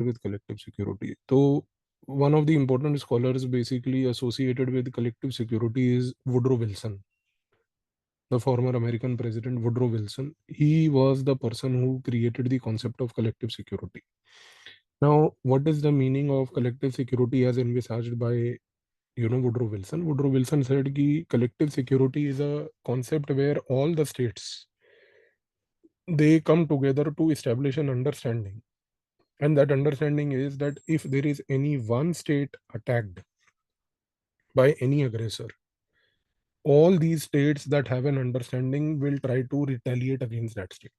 with collective security. So one of the important scholars basically associated with collective security is Woodrow Wilson, the former American president Woodrow Wilson. He was the person who created the concept of collective security. Now, what is the meaning of collective security as envisaged by Woodrow Wilson? Woodrow Wilson said that collective security is a concept where all the states, they come together to establish an understanding. And that understanding is that if there is any one state attacked by any aggressor, all these states that have an understanding will try to retaliate against that state.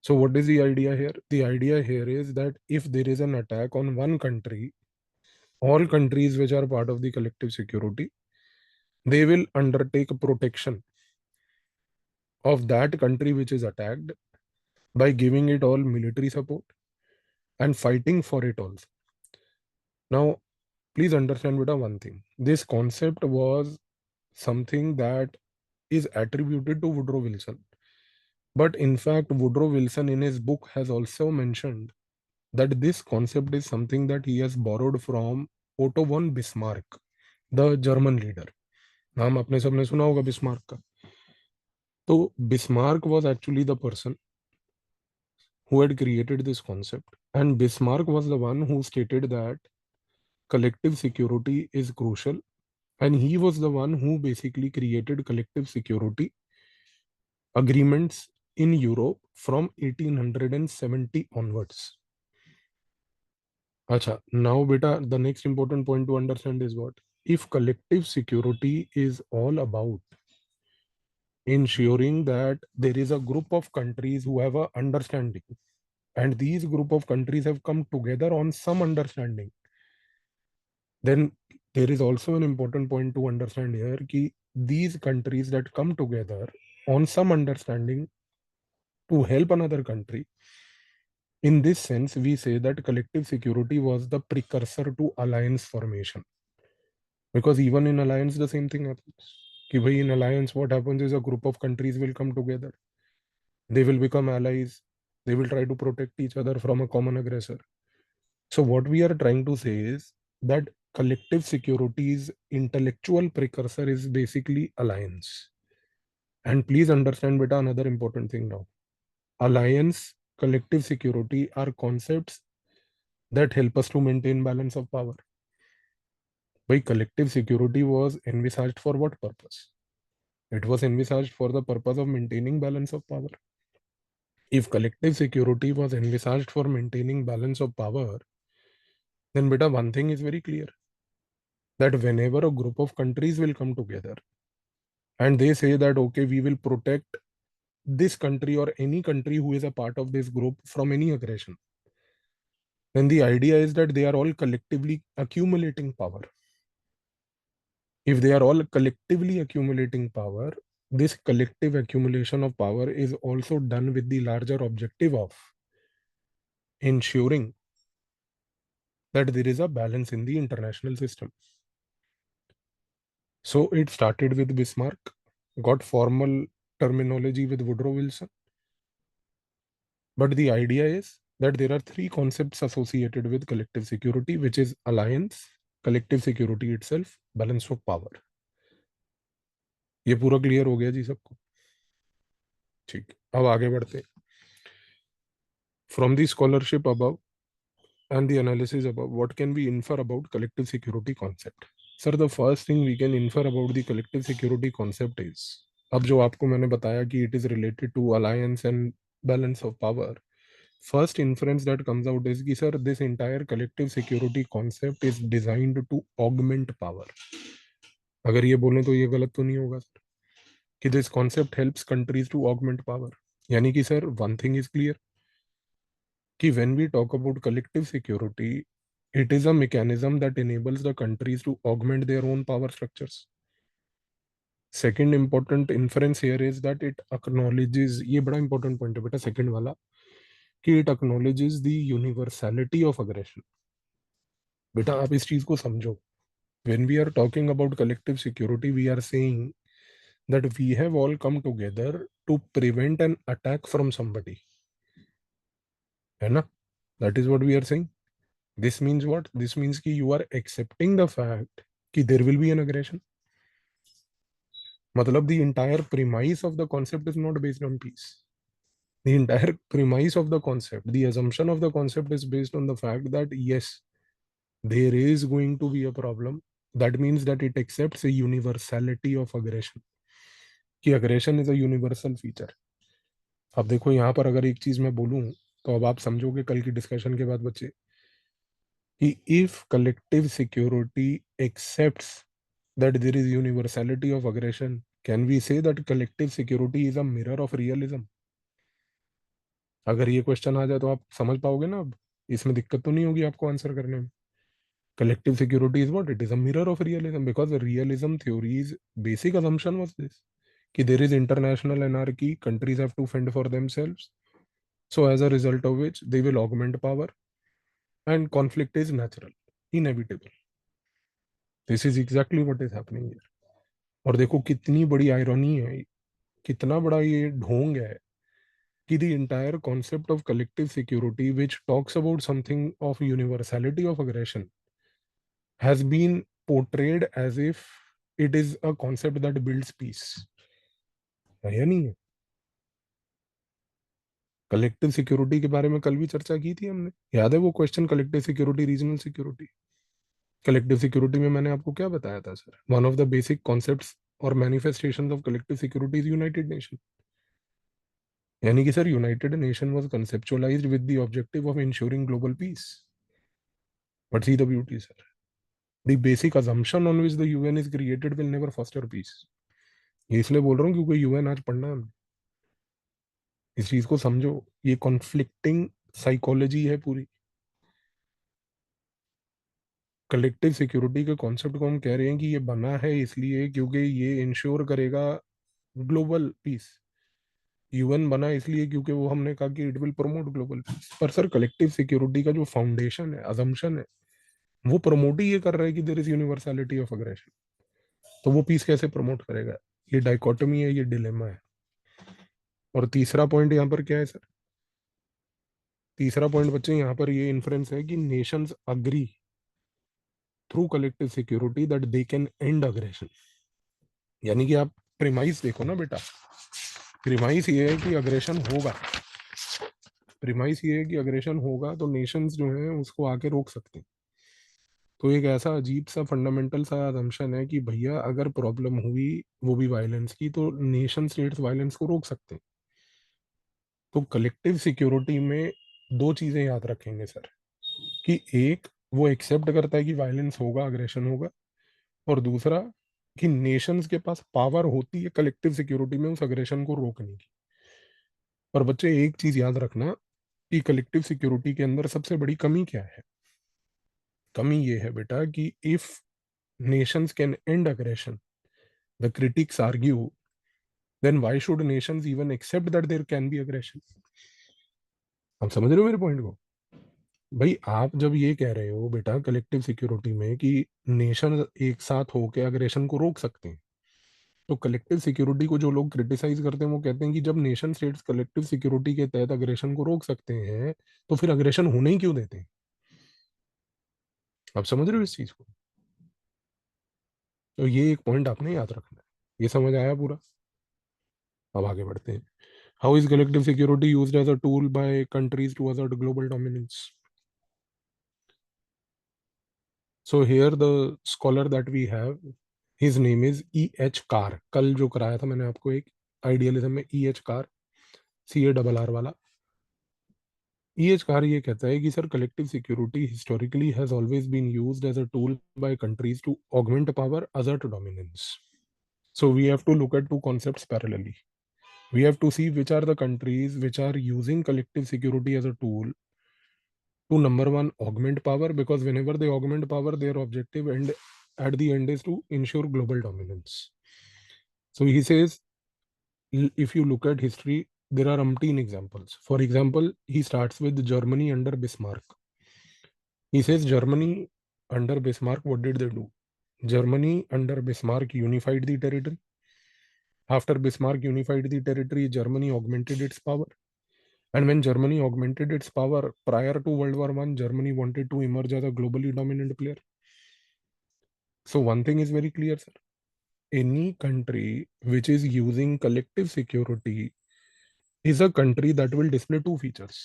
So what is the idea here? The idea here is that if there is an attack on one country, all countries which are part of the collective security, they will undertake protection of that country which is attacked by giving it all military support and fighting for it also. Now, please understand one thing. This concept was something that is attributed to Woodrow Wilson. But in fact, Woodrow Wilson in his book has also mentioned that this concept is something that he has borrowed from Otto von Bismarck, the German leader. नाम आपने सबने सुना होगा Bismarck का. So Bismarck was actually the person who had created this concept, and Bismarck was the one who stated that collective security is crucial, and he was the one who basically created collective security agreements in Europe from 1870 onwards. Acha, now beta, the next important point to understand is what? If collective security is all about ensuring that there is a group of countries who have a understanding, and these group of countries have come together on some understanding, then there is also an important point to understand here कि these countries that come together on some understanding to help another country, in this sense, we say that collective security was the precursor to alliance formation. Because even in alliance, the same thing happens. कि भाई in alliance, what happens is a group of countries will come together. They will become allies. They will try to protect each other from a common aggressor. So what we are trying to say is that collective security's intellectual precursor is basically alliance. And please understand, beta, another important thing now. Alliance, collective security are concepts that help us to maintain balance of power. By collective security was envisaged for what purpose? It was envisaged for the purpose of maintaining balance of power. If collective security was envisaged for maintaining balance of power, then beta, one thing is very clear, that whenever a group of countries will come together and they say that, okay, we will protect this country or any country who is a part of this group from any aggression, then the idea is that they are all collectively accumulating power. If they are all collectively accumulating power, this collective accumulation of power is also done with the larger objective of ensuring that there is a balance in the international system. So it started with Bismarck, got formal terminology with Woodrow Wilson. But the idea is that there are three concepts associated with collective security, which is alliance, collective security itself, balance of power. ये पूरा clear हो गया जी सबको? ठीक, अब आगे बढ़ते. From the scholarship above and the analysis above, what can we infer about collective security concept? Sir, the first thing we can infer about the collective security concept is, अब जो आपको मैंने बताया कि it is related to alliance and balance of power, first inference that comes out is कि sir, this entire collective security concept is designed to augment power. अगर ये बोलें तो ये गलत तो नहीं होगा सर कि this concept helps countries to augment power. यानी कि sir, one thing is clear कि when we talk about collective security, it is a mechanism that enables the countries to augment their own power structures. Second important inference here is that it acknowledges, ये बड़ा important point है बेटा second वाला, कि it acknowledges the universality of aggression. बेटा आप इस चीज को समझो. When we are talking about collective security, we are saying that we have all come together to prevent an attack from somebody. है ना? That is what we are saying. This means what? This means कि you are accepting the fact कि there will be an aggression. मतलब the entire premise of the concept is not based on peace. The entire premise of the concept, the assumption of the concept is based on the fact that yes, there is going to be a problem. That means that it accepts a universality of aggression. कि aggression is a universal feature. अब देखो यहाँ पर अगर एक चीज मैं बोलूं तो अब आप समझोगे कल की डिस्कशन के बाद बच्चे कि if collective security accepts that there is universality of aggression, can we say that collective security is a mirror of realism? अगर ये क्वेश्चन आ जाए तो आप समझ पाओगे ना, अब इसमें दिक्कत तो नहीं होगी आपको आंसर करने में. Collective security is what? It is a mirror of realism, because the realism theory's basic assumption was this: कि there is international anarchy, countries have to fend for themselves, so as a result of which they will augment power, and conflict is natural, inevitable. This is exactly what is happening here. और देखो कितनी बड़ी irony है, कितना बड़ा ये ढोंग है कि the entire concept of collective security, which talks about something of universality of aggression, has been portrayed as if it is a concept that builds peace. है या नहीं है? कलेक्टिव सिक्योरिटी के बारे में कल भी चर्चा की थी हमने, याद है वो question, collective security, regional security. Collective security में मैंने आपको क्या बताया था sir? One of the basic concepts और manifestations of collective security is United Nation. यानी कि sir United Nation was conceptualised with the objective of ensuring global peace. But see the beauty sir, the basic assumption on which the UN is created will never foster peace. ये इसलिए बोल रहा हूँ क्योंकि UN आज पढ़ना है हमें. इस चीज को समझो, ये कॉन्फ्लिक्टिंग साइकोलॉजी है पूरी. कलेक्टिव सिक्योरिटी के कॉन्सेप्ट को हम कह रहे हैं कि ये बना है इसलिए क्योंकि ये इंश्योर करेगा ग्लोबल पीस. यूएन बना इसलिए क्योंकि वो हमने कहा कि it will promote global piece. पर सर कलेक्टिव सिक्योरिटी का जो फाउंडेशन है, अजम्पशन है, वो प्रमोट ही ये कर रहा है कि there is universality of aggression. तो वो पीस कैसे प्रमोट करेगा? ये डाइकोटमी है, ये डिलेमा है. और तीसरा पॉइंट यहाँ पर क्या है सर? तीसरा पॉइंट बच्चे यहाँ पर ये इन्फ्रेंस है कि Nations agree through collective security that they can end aggression. यानी कि आप प्रीमाइस देखो ना बेटा, प्रीमाइस ये है कि अग्रेशन होगा. प्रीमाइस ये है कि अग्रेशन होगा तो नेशंस जो हैं उसको आके रोक सकते हैं. तो एक ऐसा अजीब सा फंडामेंटल सा असम्पशन है कि भैया अगर प्रॉब्लम हुई, वो भी वायलेंस की, तो नेशन स्टेट्स वायलेंस को रोक सकते हैं. तो कलेक्टिव सिक्योरिटी में दो चीजें याद रखेंगे सर, कि एक, वो एक्सेप्ट करता है कि वायलेंस होगा, अग्रेशन होगा. और दूसरा कि नेशंस के पास पावर होती है कलेक्टिव सिक्योरिटी में उस अग्रेशन को रोकने की. पर बच्चे एक चीज याद रखना कि कलेक्टिव सिक्योरिटी के अंदर सबसे बड़ी कमी क्या है? कमी ये है बेटा कि if nations can end aggression, the critics argue, then why should nations even accept that there can be aggression? आप समझ रहे हो मेरे पॉइंट को? भाई आप जब ये कह रहे हो बेटा कलेक्टिव सिक्योरिटी में कि नेशन एक साथ होकर अग्रेशन को रोक सकते हैं, तो कलेक्टिव सिक्योरिटी को जो लोग क्रिटिसाइज करते हैं वो कहते हैं कि जब नेशन स्टेट्स कलेक्टिव सिक्योरिटी के तहत अग्रेशन को रोक सकते हैं तो फिर अग्रेशन होने ही क्यों देते हैं? आप समझ रहे हो इस चीज को? तो ये एक पॉइंट आपने याद रखना है. ये समझ आया पूरा? अब आगे बढ़ते हैं. How is collective security used as a tool by countries to assert global dominance? So here the scholar that we have, his name is E H Carr. कल जो कराया था मैंने आपको एक आइडियलिज्म में, ई एच कार, CARR वाला. EH Carr ये कहता है कि sir collective security historically has always been used as a tool by countries to augment power, assert dominance. So we have to look at two concepts parallelly. We have to see which are the countries which are using collective security as a tool to, number one, augment power, because whenever they augment power, their objective and at the end is to ensure global dominance. So he says, if you look at history, there are umpteen examples. For example, he starts with Germany under Bismarck. He says Germany under Bismarck, what did they do? Germany under Bismarck unified the territory. After Bismarck unified the territory, Germany augmented its power. And when Germany augmented its power prior to World War I, Germany wanted to emerge as a globally dominant player. So one thing is very clear, sir. Any country which is using collective security is a country that will display two features.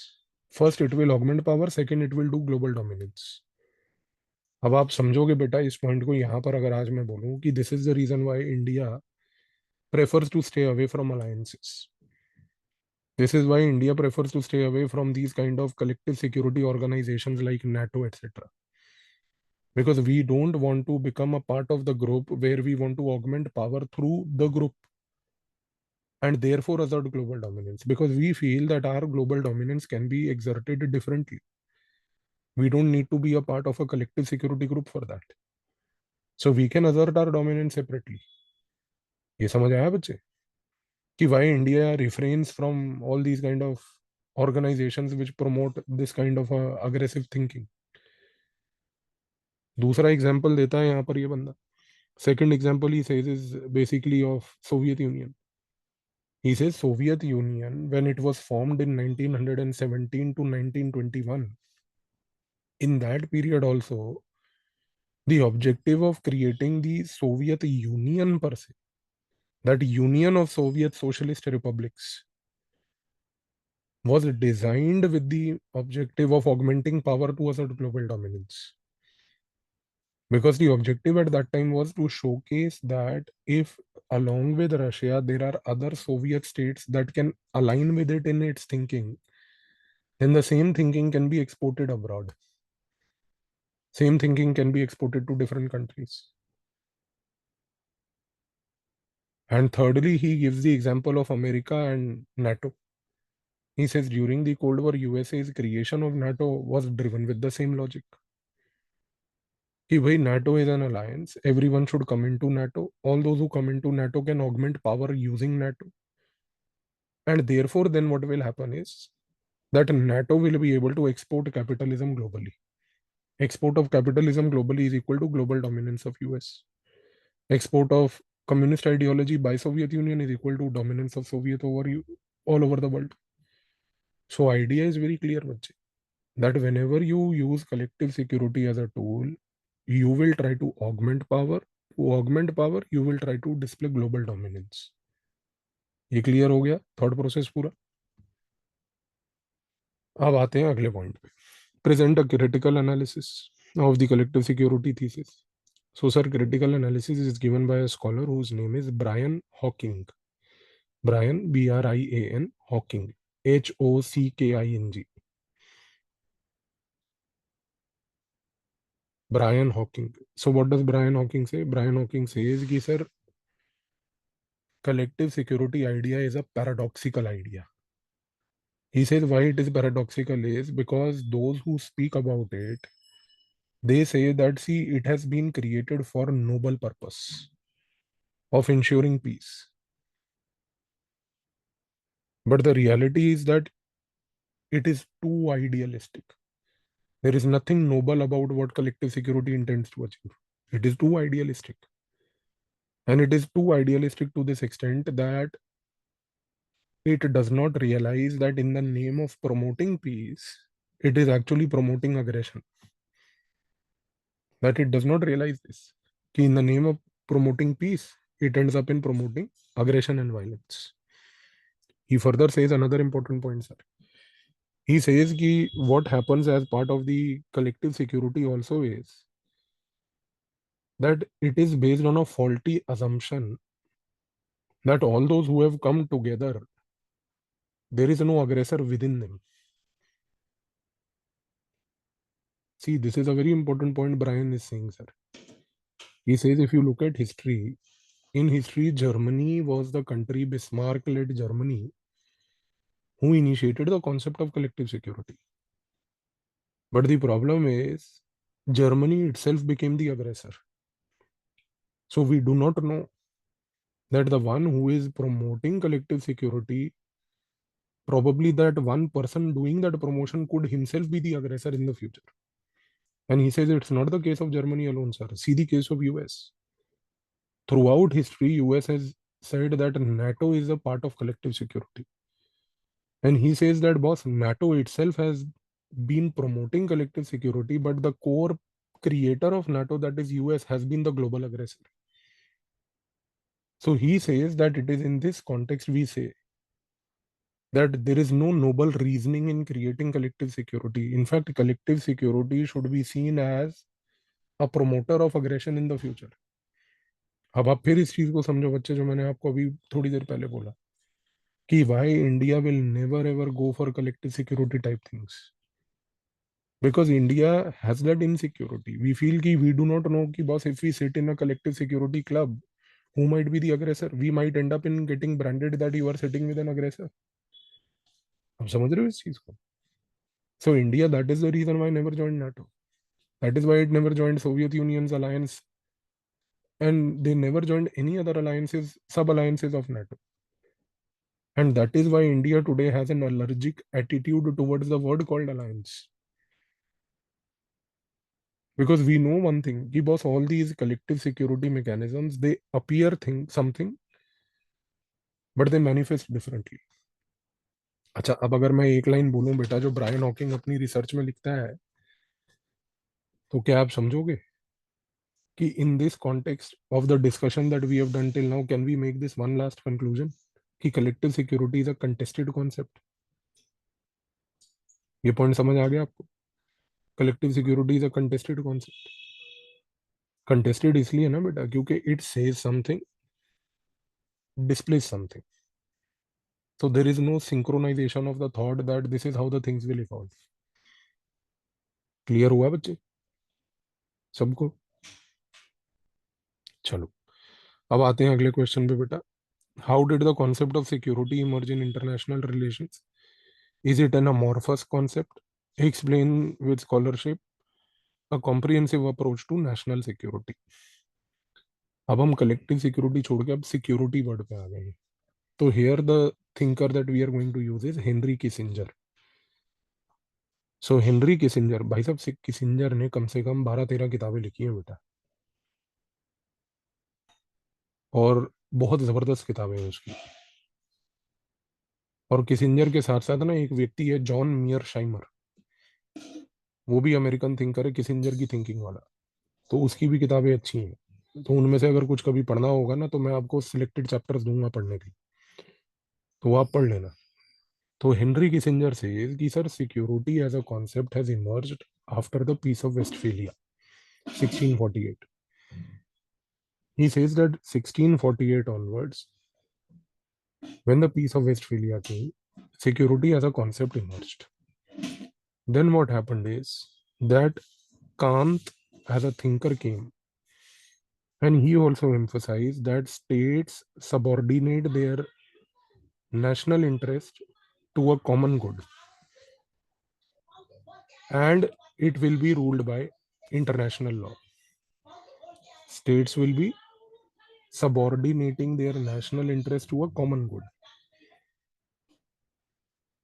First, it will augment power. Second, it will do global dominance. अब आप समझोगे बेटा इस point को यहाँ पर, अगर आज मैं बोलूँ कि this is the reason why India prefers to stay away from alliances. This is why India prefers to stay away from these kind of collective security organizations like NATO, etc. Because we don't want to become a part of the group where we want to augment power through the group and therefore assert global dominance. Because we feel that our global dominance can be exerted differently. We don't need to be a part of a collective security group for that. So we can assert our dominance separately. ये समझ आया बच्चे कि why India refrains from all these kind of organizations which promote this kind of aggressive thinking. दूसरा example देता है यहाँ पर ये बंदा. Second example he says is basically of Soviet Union. He says Soviet Union, when it was formed in 1917 to 1921, in that period also, the objective of creating the Soviet Union per se, that union of Soviet Socialist Republics, was designed with the objective of augmenting power to assert global dominance. Because the objective at that time was to showcase that if along with Russia there are other Soviet states that can align with it in its thinking, then the same thinking can be exported abroad. Same thinking can be exported to different countries. And thirdly, he gives the example of America and NATO. He says during the Cold War, USA's creation of NATO was driven with the same logic. कि भाई NATO is an alliance, everyone should come into NATO. All those who come into NATO can augment power using NATO. And therefore, then what will happen is that NATO will be able to export capitalism globally. Export of capitalism globally is equal to global dominance of US. Export of communist ideology by Soviet Union is equal to dominance of Soviet over all over the world. So idea is very clear, bache, that whenever you use collective security as a tool, you will try to augment power. To augment power, you will try to display global dominance. ये clear हो गया thought process पूरा. अब आते हैं अगले point पे. Present a critical analysis of the collective security thesis. So, sir, critical analysis is given by a scholar whose name is Brian Hawking. Brian, B-R-I-A-N, Hawking, H-O-C-K-I-N-G. Brian Hawking. So, what does Brian Hawking say? Brian Hawking says कि sir, collective security idea is a paradoxical idea. He says why it is paradoxical is because those who speak about it, they say that see, it has been created for a noble purpose of ensuring peace. But the reality is that it is too idealistic. There is nothing noble about what collective security intends to achieve. It is too idealistic. And it is too idealistic to this extent that it does not realize that in the name of promoting peace, it is actually promoting aggression. That it does not realize this. That in the name of promoting peace, it ends up in promoting aggression and violence. He further says another important point, sir. He says that what happens as part of the collective security also is that it is based on a faulty assumption that all those who have come together, there is no aggressor within them. See, this is a very important point Brian is saying, sir. He says if you look at history, in history, Germany was the country, Bismarck-led Germany, who initiated the concept of collective security. But the problem is, Germany itself became the aggressor. So we do not know that the one who is promoting collective security, probably that one person doing that promotion could himself be the aggressor in the future. And he says it's not the case of Germany alone, sir. See the case of US. Throughout history, US has said that NATO is a part of collective security. And he says that, boss, NATO itself has been promoting collective security, but the core creator of NATO, that is US, has been the global aggressor. So he says that it is in this context we say that there is no noble reasoning in creating collective security. In fact, collective security should be seen as a promoter of aggression in the future. अब आप फिर इस चीज को समझो बच्चे, जो मैंने आपको अभी थोड़ी देर पहले बोला कि why India will never ever go for collective security type things, because India has that insecurity. We feel ki we do not know ki, boss, if we sit in a collective security club, who might be the aggressor? We might end up in getting branded that you are sitting with an aggressor. आप समझ रहे हो इस चीज को? So India, that is the reason why never joined NATO. That is why it never joined Soviet Union's alliance, and they never joined any other alliances, sub-alliances of NATO. And that is why India today has an allergic attitude towards the word called alliance. Because we know one thing, कि boss, all these collective security mechanisms, they appear something, but they manifest differently. अच्छा, अब अगर मैं एक line बोलूं बेटा, जो Brian Hawking अपनी रिसर्च में लिखता है, तो क्या आप समझोगे कि in this context of the discussion that we have done till now, can we make this one last conclusion कि collective security is a contested concept? ये पॉइंट समझ आ गया आपको? collective security is a contested concept. contested इसलिए ना बेटा, क्योंकि it says something, displays something. So there is no synchronization of the thought that this is how the things will evolve. Clear हुआ बच्चे सबको? चलो, अब आते हैं अगले क्वेश्चन पे बेटा. How did the concept of security emerge in international relations? Is it an amorphous concept? Explain with scholarship a comprehensive approach to national security. अब हम कलेक्टिव सिक्योरिटी छोड़ के अब सिक्योरिटी वर्ड पे आ गए हैं. तो here the thinker that we are going to use is Henry Kissinger. So Henry Kissinger, भाई साहब, किसिंजर ने कम से कम 12-13 किताबें लिखी हैं बेटा, और बहुत जबरदस्त किताबें हैं उसकी. और किसिंजर के साथ साथ ना एक व्यक्ति है, जॉन मियर शाइमर, वो भी अमेरिकन थिंकर है, किसिंजर की थिंकिंग वाला. तो उसकी भी किताबें अच्छी हैं. तो उनमें से अगर कुछ कभी पढ़ना होगा ना, तो मैं आपको सिलेक्टेड चैप्टर्स दूंगा पढ़ने के, तो वो आप पढ़ लेना. तो हेनरी किसिंजर से कि sir, security as a concept has emerged after the peace of Westphalia 1648. He says that 1648 onwards, when the peace of Westphalia came, security as a concept emerged. Then what happened is that Kant as a thinker came, and he also emphasized that states subordinate their national interest to a common good, and it will be ruled by international law. States will be subordinating their national interest to a common good.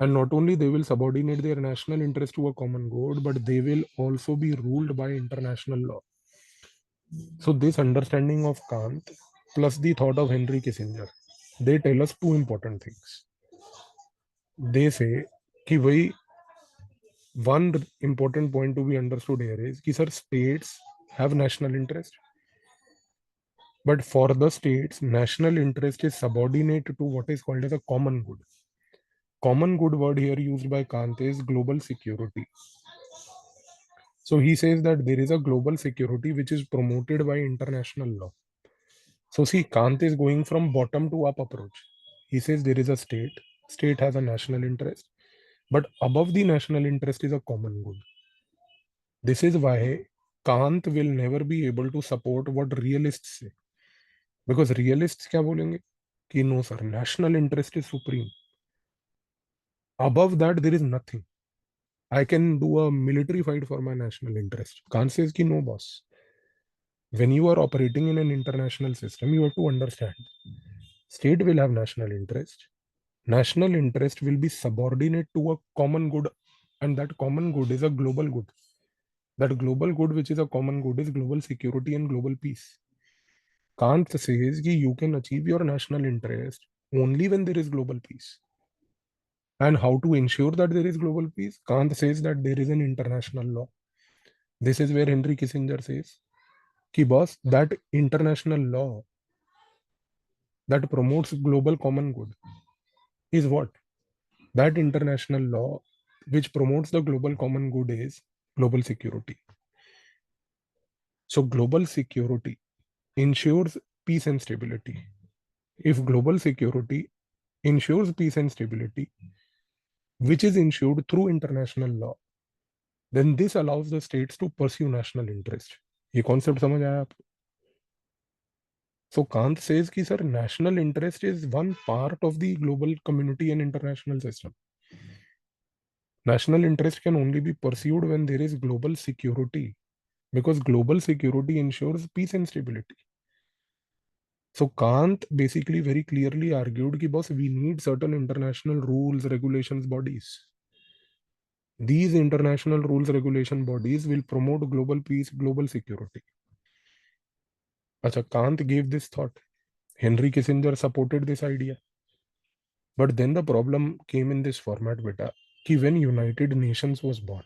And not only they will subordinate their national interest to a common good, but they will also be ruled by international law. So this understanding of Kant plus the thought of Henry Kissinger, they tell us two important things. They say कि भाई, one important point to be understood here is कि sir, states have national interest, but for the states, national interest is subordinate to what is called as a common good. Common good word here used by Kant is global security. So he says that there is a global security which is promoted by international law. So see, Kant is going from bottom to up approach. He says there is a state has a national interest, but above the national interest is a common good. This is why Kant will never be able to support what realists say. Because realists क्या बोलेंगे कि no sir, national interest is supreme. Above that there is nothing. I can do a military fight for my national interest. Kant says कि no boss. When you are operating in an international system, you have to understand state will have national interest. National interest will be subordinate to a common good, and that common good is a global good. That global good, which is a common good, is global security and global peace. Kant says that you can achieve your national interest only when there is global peace. Only when there is global peace. Only when there is global security and global peace. Kant says कि you can achieve your national interest only when there is global peace. Only when there is global security and global peace. Only when there is global security and global peace. And how to ensure that there is global peace? Kant says that there is an international law. This is where Henry Kissinger says, ki boss, that international law that promotes global common good is what? That international law which promotes the global common good is global security. So global security ensures peace and stability. If global security ensures peace and stability, which is ensured through international law, then this allows the states to pursue national interest. ये concept समझ आया आपको? So Kant says कि sir, national interest is one part of the global community and international system. National interest can only be pursued when there is global security, because global security ensures peace and stability. So Kant basically very clearly argued कि boss, we need certain international rules, regulations, bodies. These international rules, regulation bodies will promote global peace, global security. Acha, Kant gave this thought. Henry Kissinger supported this idea. But then the problem came in this format, beta, कि when United Nations was born,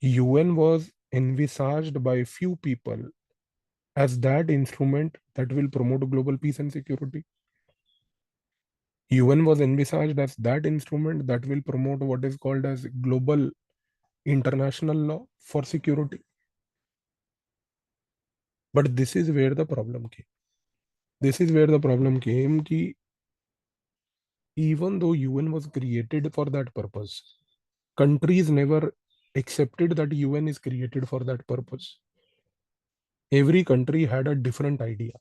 UN was envisaged by few people as that instrument that will promote global peace and security. UN was envisaged as that instrument that will promote what is called as global international law for security. But this is where the problem came. This is where the problem came कि even though UN was created for that purpose, countries never accepted that UN is created for that purpose. Every country had a different idea.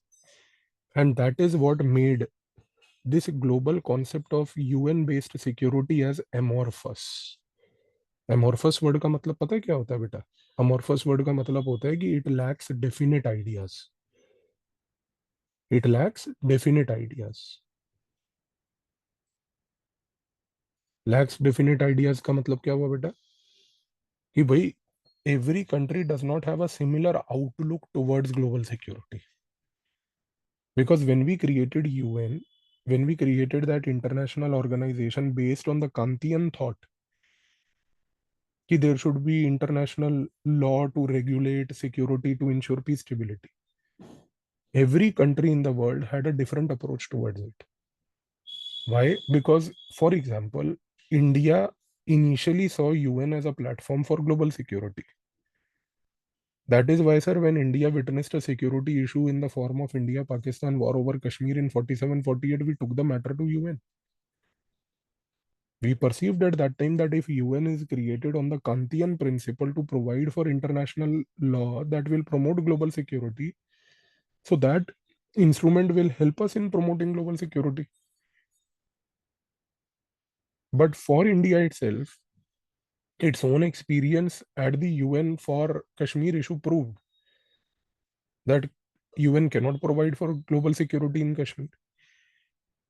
And that is what made this global concept of UN based security as amorphous. Amorphous word का मतलब पता है क्या होता है बेटा? Amorphous word का मतलब होता है कि it lacks definite ideas. It lacks definite ideas. Lacks definite ideas का मतलब क्या हुआ बेटा? कि भाई every country does not have a similar outlook towards global security. Because when we created UN, when we created that international organization based on the Kantian thought, कि there should be international law to regulate security to ensure peace stability. Every country in the world had a different approach towards it. Why? Because, for example, India initially saw UN as a platform for global security. That is why, sir, when India witnessed a security issue in the form of India-Pakistan war over Kashmir in 47-48, we took the matter to UN. We perceived at that time that if UN is created on the Kantian principle to provide for international law that will promote global security, so that instrument will help us in promoting global security. But for India itself, its own experience at the UN for Kashmir issue proved that UN cannot provide for global security in Kashmir.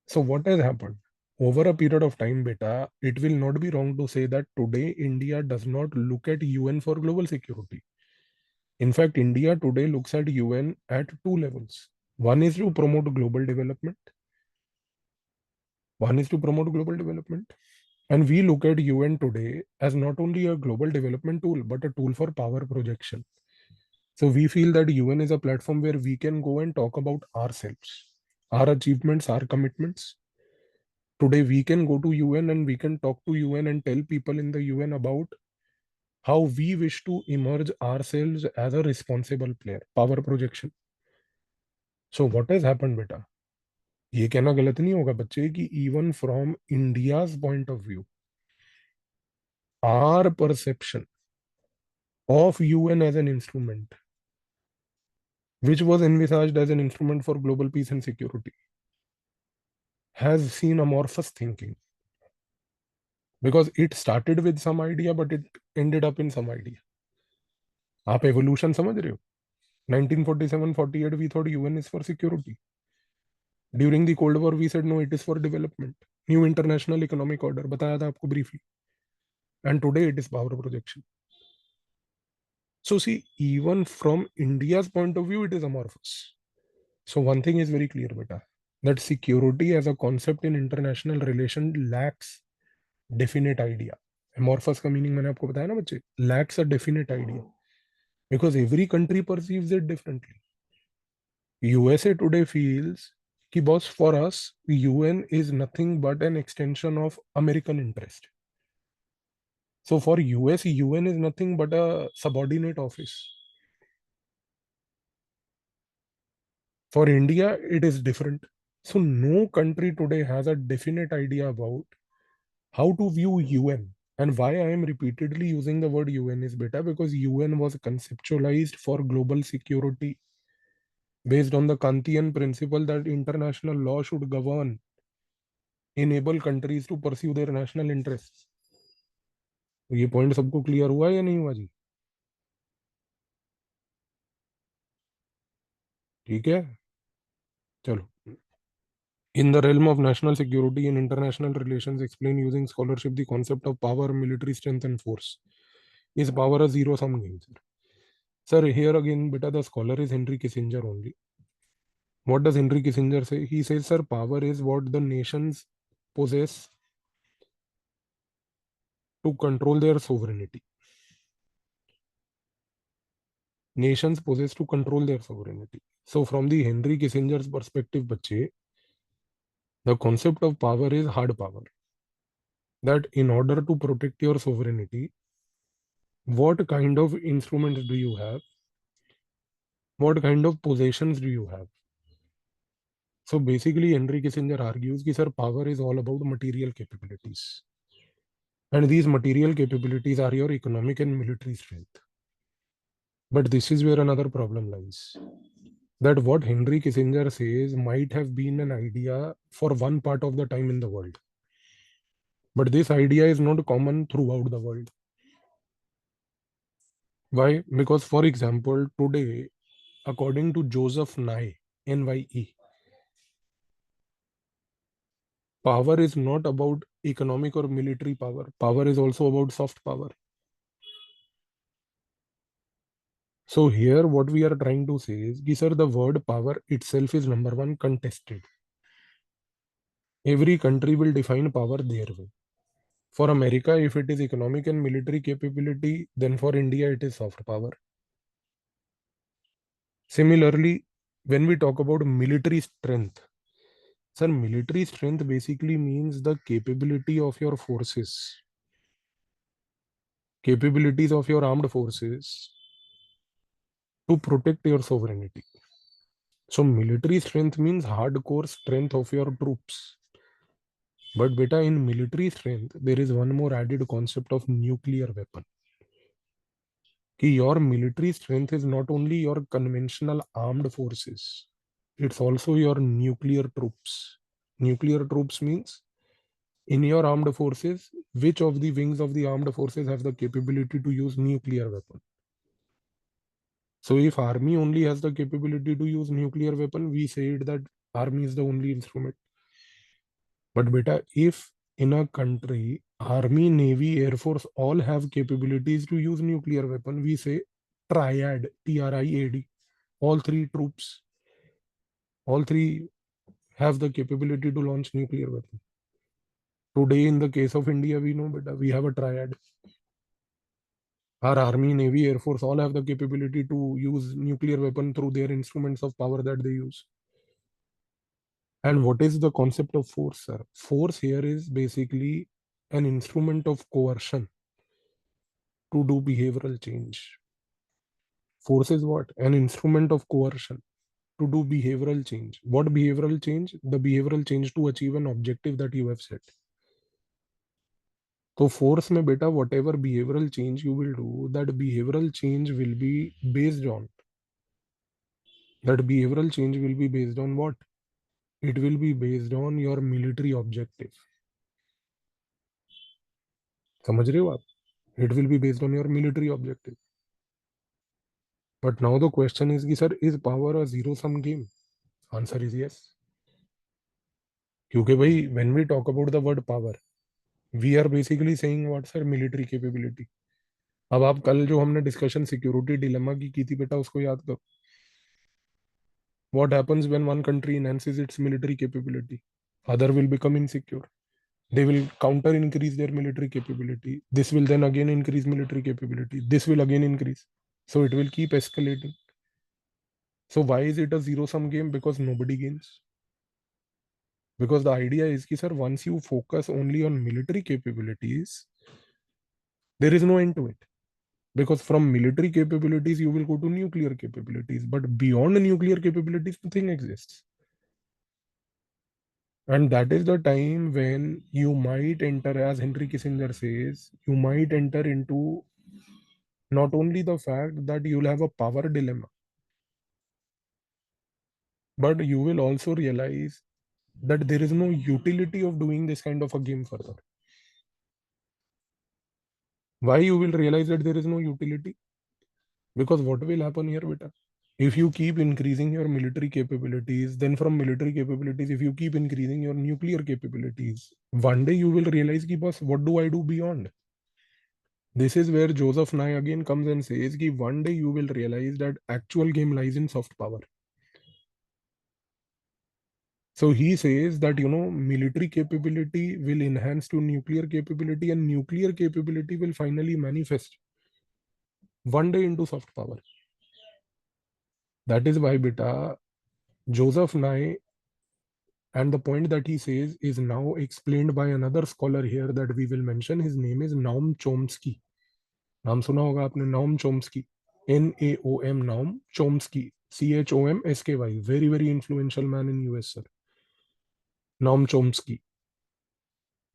So what has happened? Over a period of time, beta, it will not be wrong to say that today India does not look at UN for global security. In fact, India today looks at UN at two levels. One is to promote global development. One is to promote global development. And we look at UN today as not only a global development tool, but a tool for power projection. So we feel that UN is a platform where we can go and talk about ourselves, our achievements, our commitments. Today we can go to UN and we can talk to UN and tell people in the UN about how we wish to emerge ourselves as a responsible player. Power projection. So what has happened, beta? ये कहना गलत नहीं होगा बच्चे कि even from India's point of view, our perception of UN as an instrument, which was envisaged as an instrument for global peace and security, has seen amorphous thinking. Because it started with some idea, but it ended up in some idea. आप evolution समझ रहे हो? 1947-48, we thought UN is for security. During the Cold War, we said no, it is for development. New international economic order, बताया था आपको briefly. And today it is power projection. So see, even from India's point of view, it is amorphous. So one thing is very clear, beta. that security as a concept in international relation lacks definite idea. Amorphous का meaning मैंने आपको बताया ना बच्चे, lacks a definite idea because every country perceives it differently. USA today feels कि boss, for us UN is nothing but an extension of American interest. So for US, UN is nothing but a subordinate office. For India, it is different. So no country today has a definite idea about how to view UN. And why I am repeatedly using the word UN is better because UN was conceptualized for global security based on the Kantian principle that international law should govern, enable countries to pursue their national interests. तो ये point सबको clear हुआ या नहीं हुआ जी? ठीक है, चलो. In the realm of national security and international relations, explain using scholarship the concept of power, military strength, and force. Is power a zero-sum game, sir? Sir, here again, beta, the scholar is Henry Kissinger only. What does Henry Kissinger say? He says, sir, power is what the nations possess to control their sovereignty. Nations possess to control their sovereignty. So, from the Henry Kissinger's perspective, bache, the concept of power is hard power. That in order to protect your sovereignty, what kind of instruments do you have? What kind of possessions do you have? So basically, Henry Kissinger argues that sir, power is all about material capabilities. And these material capabilities are your economic and military strength. But this is where another problem lies. That what Henry Kissinger says might have been an idea for one part of the time in the world. But this idea is not common throughout the world. Why? Because, for example, today, according to Joseph Nye, NYE, power is not about economic or military power. Power is also about soft power. So here what we are trying to say is, sir, the word power itself is number one contested. Every country will define power their way. For America, if it is economic and military capability, then for India, it is soft power. Similarly, when we talk about military strength, sir, military strength basically means the capability of your forces, capabilities of your armed forces to protect your sovereignty. So military strength means hardcore strength of your troops. But beta, in military strength, there is one more added concept of nuclear weapon. Ki your military strength is not only your conventional armed forces, it's also your nuclear troops. Nuclear troops means in your armed forces, which of the wings of the armed forces have the capability to use nuclear weapon? So if army only has the capability to use nuclear weapon, we said that army is the only instrument. But beta, if in a country, army, navy, air force all have capabilities to use nuclear weapon, we say triad, TRIAD. All three troops, all three have the capability to launch nuclear weapon. Today, in the case of India, we know beta, we have a triad. Our army, navy, air force all have the capability to use nuclear weapon through their instruments of power that they use. And what is the concept of force, sir? Force here is basically an instrument of coercion to do behavioral change. Force is what? An instrument of coercion to do behavioral change. What behavioral change? The behavioral change to achieve an objective that you have set. So force में बेटा whatever behavioral change you will do, that behavioral change will be based on. That behavioral change will be based on what? It will be based on your military objective. समझ रहे हो आप? It will be based on your military objective. But now the question is, sir, is power a zero-sum game? Answer is yes. क्योंकि भाई, when we talk about the word power, we are basically saying what, sir? Military capability. अब आप कल जो हमने discussion security dilemma की थी बेटा, उसको याद करो. What happens when one country enhances its military capability? Other will become insecure. They will counter increase their military capability. This will then again increase military capability. This will again increase. So it will keep escalating. So why is it a zero sum game? Because nobody gains. Because the idea is that, sir, once you focus only on military capabilities, there is no end to it. Because from military capabilities, you will go to nuclear capabilities. But beyond nuclear capabilities, nothing exists. And that is the time when you might enter, as Henry Kissinger says, you might enter into not only the fact that you'll have a power dilemma, but you will also realize that there is no utility of doing this kind of a game further. Why you will realize that there is no utility? Because what will happen here, beta? If you keep increasing your military capabilities, then from military capabilities, if you keep increasing your nuclear capabilities, one day you will realize, ki, boss, what do I do beyond? This is where Joseph Nye again comes and says that one day you will realize that actual game lies in soft power. So he says that, military capability will enhance to nuclear capability, and nuclear capability will finally manifest one day into soft power. That is why, beta, Joseph Nye and the point that he says is now explained by another scholar here that we will mention. His name is Noam Chomsky. नाम सुना होगा आपने, Noam Chomsky. Naom, Noam Chomsky. Chomsky. Very, very influential man in US, sir. Noam Chomsky.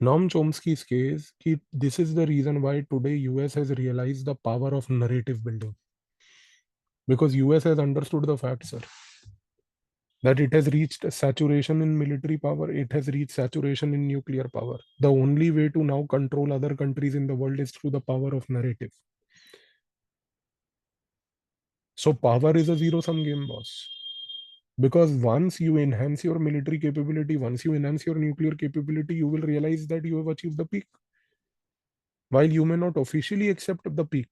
Noam Chomsky's case, this is the reason why today US has realized the power of narrative building. Because US has understood the fact, sir, that it has reached saturation in military power, it has reached saturation in nuclear power. The only way to now control other countries in the world is through the power of narrative. So power is a zero-sum game, boss. Because once you enhance your military capability, once you enhance your nuclear capability, you will realize that you have achieved the peak. While you may not officially accept the peak,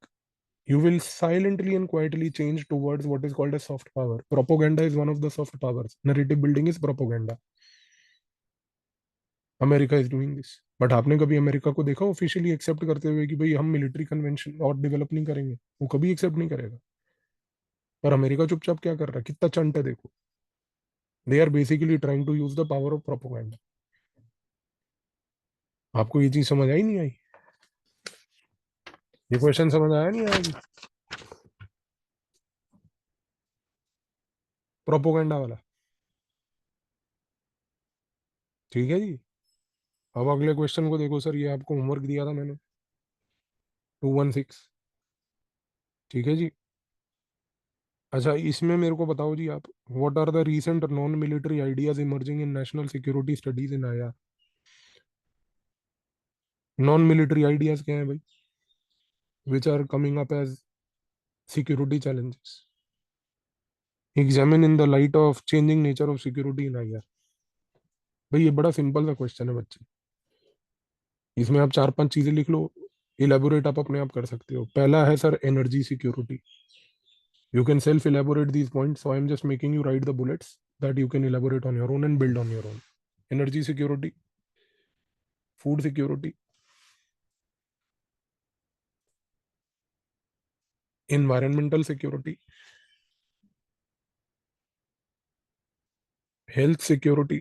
you will silently and quietly change towards what is called a soft power. Propaganda is one of the soft powers. Narrative building is propaganda. America is doing this. But आपने कभी America को देखा officially accept करते हुए कि भाई हम military convention और डेवलप नहीं करेंगे? वो कभी एक्सेप्ट नहीं करेगा. पर अमेरिका चुपचाप क्या कर रहा है? कितना चंट है देखो. They are basically trying to use the power of propaganda. आपको ये चीज समझ आई नहीं आई? ये क्वेश्चन समझ आया नहीं आया? प्रोपोगेंडा वाला. ठीक है जी. अब अगले क्वेश्चन को देखो सर. ये आपको होमवर्क दिया था मैंने, 216. ठीक है जी. अच्छा, इसमें मेरे को बताओ जी आप, what are the recent non military ideas emerging in national security studies in IR? Non military ideas क्या है भाई, which are coming up as security challenges? Examine in the light of changing nature of security in IR. भाई ये बड़ा simple सा question है बच्चे. इसमें आप 4-5 चीजें लिख लो, इलेबोरेट आप अपने आप कर सकते हो. पहला है sir energy security. You can self elaborate these points, so I am just making you write the bullets that you can elaborate on your own and build on your own. Energy security, food security, environmental security, health security,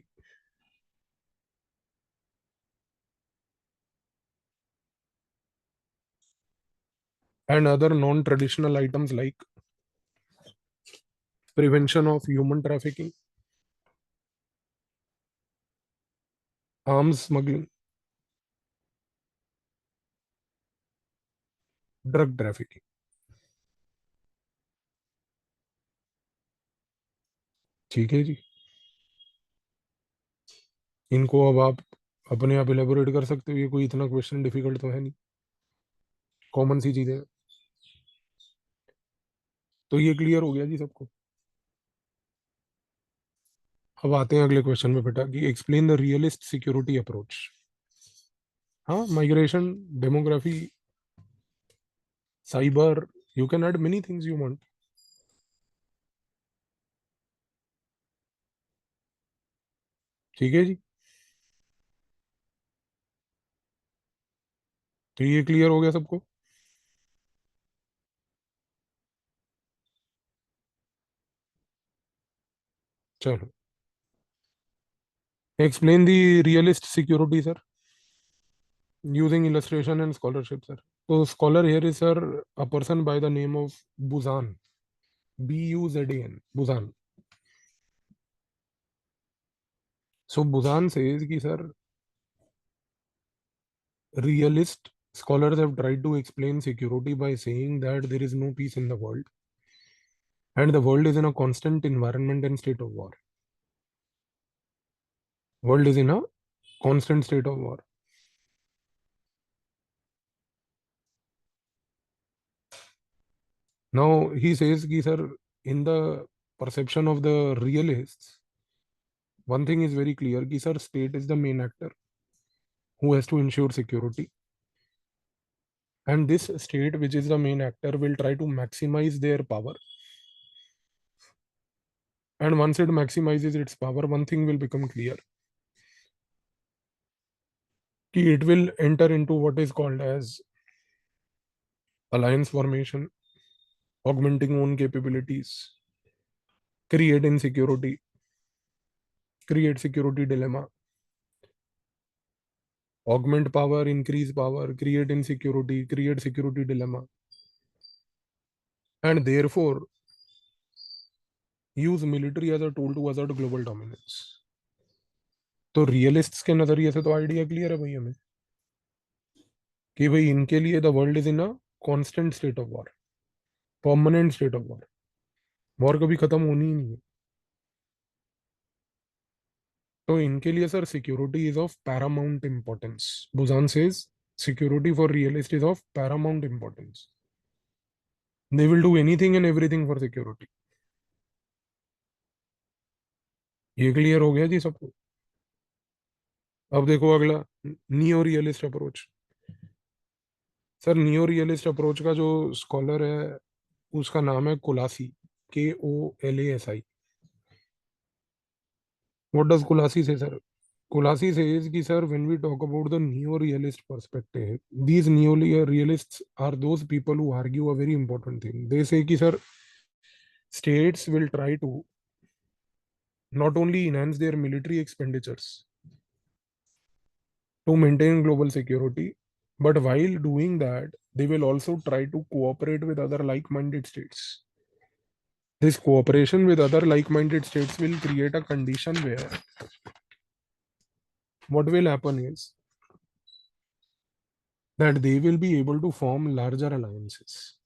and other non-traditional items like prevention of human trafficking, arms smuggling, drug trafficking. ठीक है जी. इनको अब आप अपने आप elaborate कर सकते हो. ये कोई इतना क्वेश्चन डिफिकल्ट तो है नहीं, कॉमन सी चीजें. तो ये क्लियर हो गया जी सबको. अब आते हैं अगले क्वेश्चन में बेटा, कि explain the realist security approach. हाँ, migration, demography, cyber, you can add many things you want. ठीक है जी, तो ये क्लियर हो गया सबको? चलो, explain the realist security, sir, using illustration and scholarship, sir. So scholar here is, sir, a person by the name of Buzan, Buzan, Buzan. So Buzan says कि sir, realist scholars have tried to explain security by saying that there is no peace in the world and the world is in a constant environment and state of war. World is in a constant state of war. Now he says कि sir, in the perception of the realists, one thing is very clear कि sir, state is the main actor who has to ensure security, and this state, which is the main actor, will try to maximize their power. And once it maximizes its power, one thing will become clear, कि it will enter into what is called as alliance formation, augmenting own capabilities, create insecurity, create security dilemma, augment power, increase power, create insecurity, create security dilemma, and therefore use military as a tool to assert global dominance. तो रियलिस्ट्स के नजरिए से तो idea clear है भाई हमें कि भाई इनके लिए the world is in a constant state of war, permanent state of war, war कभी खत्म होनी ही नहीं है। तो इनके लिए sir security is of paramount importance. Buzan says security for realist is of paramount importance. They will do anything and everything for security. ये क्लियर हो गया जी सबको? अब देखो अगला, neo realist approach. Sir neo realist approach का जो स्कॉलर है उसका नाम है Kolasi, KOLASI। What does Kolasi say sir? Kolasi says कि sir, when we talk about the neo-realist perspective, these neo-realists are those people who argue a very important thing. They say कि sir, states will try to not only enhance their military expenditures to maintain global security, but while doing that, they will also try to cooperate with other like-minded states. This cooperation with other like-minded states will create a condition where what will happen is that they will be able to form larger alliances.